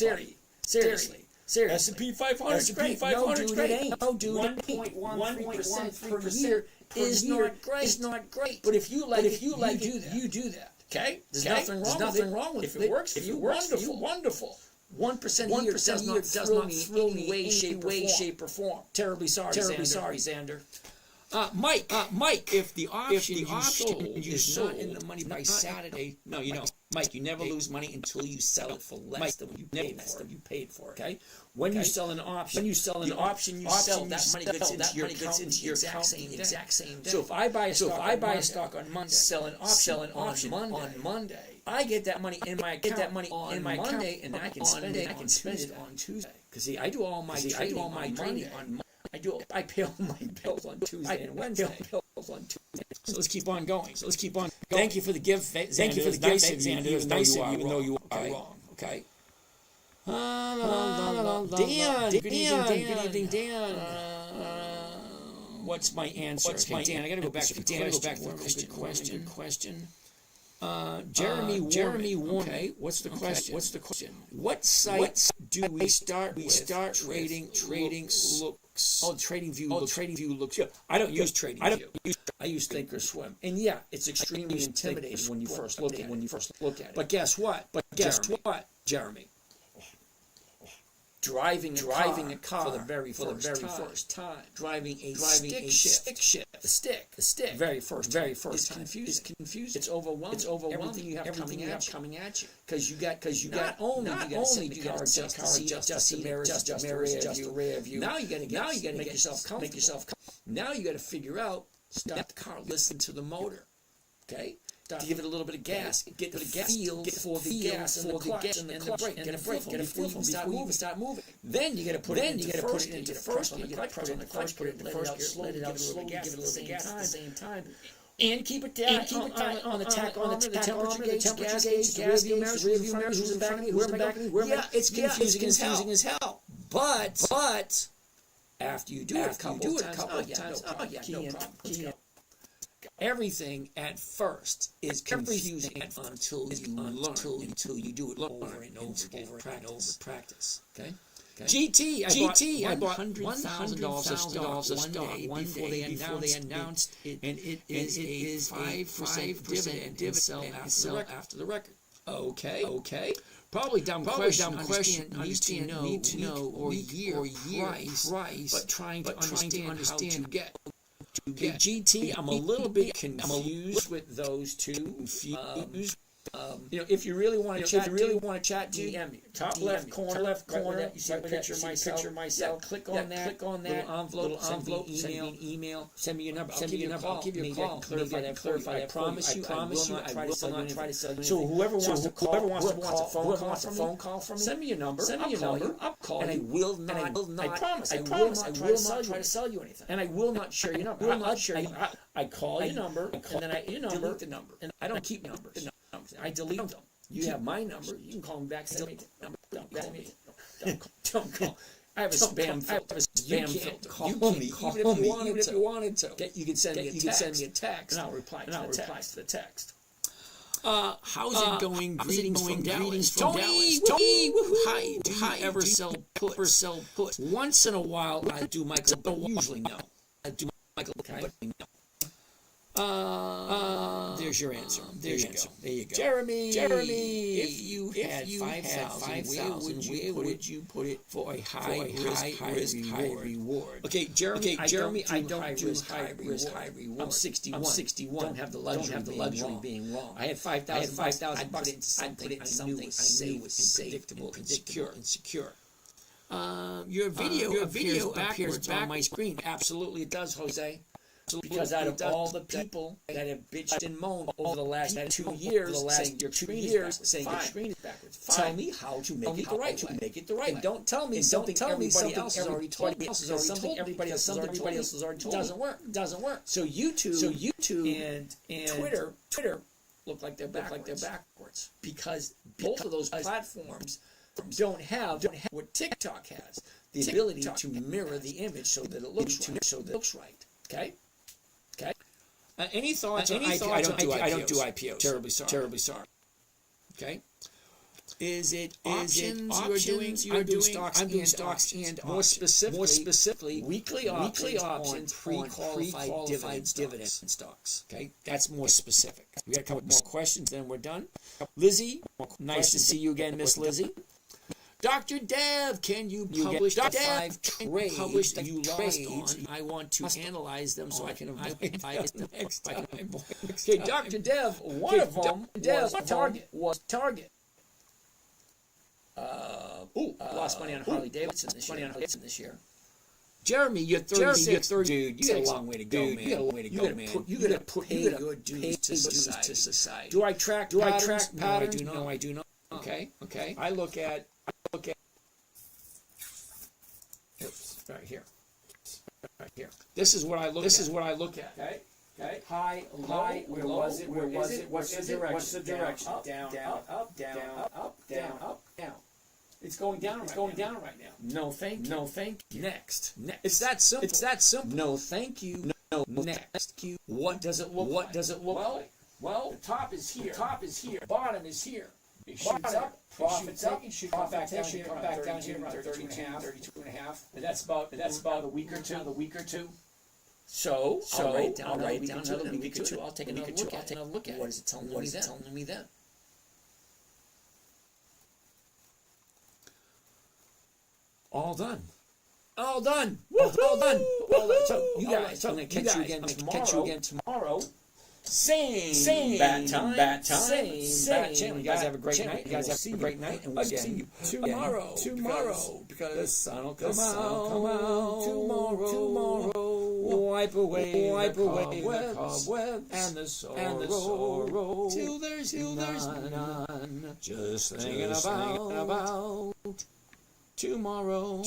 C: Seriously. S&P 500 is great. No, dude, it ain't. 1.13% per year is not great. But if you like it, you do that. Okay? There's nothing wrong with it. If it works, wonderful. 1% a year does not thrill me in any way, shape, or form. Terribly sorry, Xander. Mike, if the option you sold is not in the money by Saturday, no, Mike, you never lose money until you sell it for less than you paid for it. Okay? When you sell an option, you sell that money gets into your account exact same day. So if I buy a stock on Monday, sell an option on Monday, I get that money in my account on Monday, and I can spend it on Tuesday. Because see, I do all my trading on Monday. I pay all my bills on Tuesday and Wednesday. So let's keep on going. Thank you for the gift. Thank you for the gift, Xander. It was nice of you, even though you are wrong. Okay. Dan. Good evening, Dan. What's my answer? Dan, I got to go back to the question. Jeremy Warren. Okay, what's the question? What sites do we start trading? looks. Oh, trading view looks good. I don't use trading view. I use Thinkorswim, and yeah, it's extremely intimidating when you first look at it. But guess what? Jeremy? Driving a car for the very first time. Driving a stick shift. The stick. Very first time. It's confusing. It's overwhelming. Everything you have coming at you. Because you got to set the car, adjust the mirrors, adjust the rear view. Now you got to make yourself comfortable. Now you got to figure out. Start the car. Listen to the motor. Okay. Give it a little bit of gas. Get the feel for the gas and the clutch and the brake. Get a feel before you start moving. Then you got to put it into first. You got to press on the clutch. Put it in the first. Let it out slowly. Give it a little gas at the same time. And keep it down on the temperature gauge, gas gauge, rear view mirrors, who's in back of me, who's in back of me. Yeah, it's confusing as hell. But after you do it a couple of times, no problem. Everything at first is confusing until you do it over and over practice. Okay. GT, I bought $100,000 of stock one day before they announced it, and it is a 5% dividend and sell after the record. Okay. Probably dumb question. Understand need to know or year price, but trying to understand how to get. GT, I'm a little bit confused with those two. If you really want to chat, DM me. Top left corner. You see a picture of myself. Click on that. Little envelope. Send me an email. Send me your number. I'll give you a call. Clarify. I promise you. I will not try to sell you. So whoever wants a phone call from me, send me your number. I'll call you. And I will not. I promise. I will not try to sell you anything. And I will not share your number. I call your number, and then I delete the number. And I don't keep numbers. I delete them. You have my number. You can call me back. Send me number. Don't call me. Don't call. I have a spam filter. You can't call me even if you wanted to. You can send me a text, and I'll reply to the text. How's it going? Greetings from Dallas. Tony, hi. Do you ever sell puts? Once in a while, I do, Michael, but usually no. I do, Michael, but no. There's your answer. There you go. Jeremy, if you had 5,000, where would you put it for a high risk reward? Okay, Jeremy, I don't do high risk, high reward. I'm 61. Don't have the luxury of being wrong. I had 5,000. I put it into something I knew was safe, predictable, and secure. Your video appears on my screen. Absolutely, it does, Jose. Because out of all the people that have bitched and moaned over the last 2 years, saying your screen is backwards, tell me how to make it the right way. And don't tell me something everybody else has already told me. Something everybody else has already told me. Doesn't work. So YouTube and Twitter look like they're backwards because both of those platforms don't have what TikTok has, the ability to mirror the image so that it looks right. Okay. Any thoughts? I don't do IPOs. Terribly sorry. Okay. Is it options you're doing? I'm doing stocks and more specifically weekly options on pre-qualified dividend stocks. Okay, that's more specific. We got a couple more questions, then we're done. Lizzie, nice to see you again, Miss Lizzie. Dr. Dev, can you publish the 5 trades that you lost on? I want to analyze them so I can avoid them next time. Okay, Dr. Dev, one of them was Target. Lost money on Harley Davidson this year. Jeremy, you're 36. Dude, you got a long way to go, man. You gotta put your dues to society. Do I track patterns? No, I do not. Okay. I look at. Right here. This is what I look at. Okay. High, low. Where was it? What's the direction? Up, down. It's going down right now. No, thank you. Next. It's that simple. No, thank you. No, next. What does it look like? Well, the top is here. Bottom is here. shoots up, profits up, it should come back down here around 32.5. And that's about a week or two. So I'll write down another week or two. I'll take another look at it. What is it telling me then? All done. All done. So you guys, I'm going to catch you again tomorrow. Same bat time. You guys have a great night. And we'll see you tomorrow. Because the sun will come out tomorrow. Wipe away the cobwebs and the sorrow. Till there's none. Just thinking about tomorrow.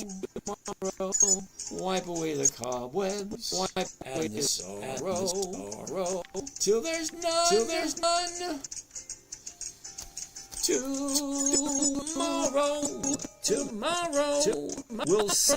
C: Wipe away the cobwebs and the sorrow. Till there's none. Tomorrow we'll see.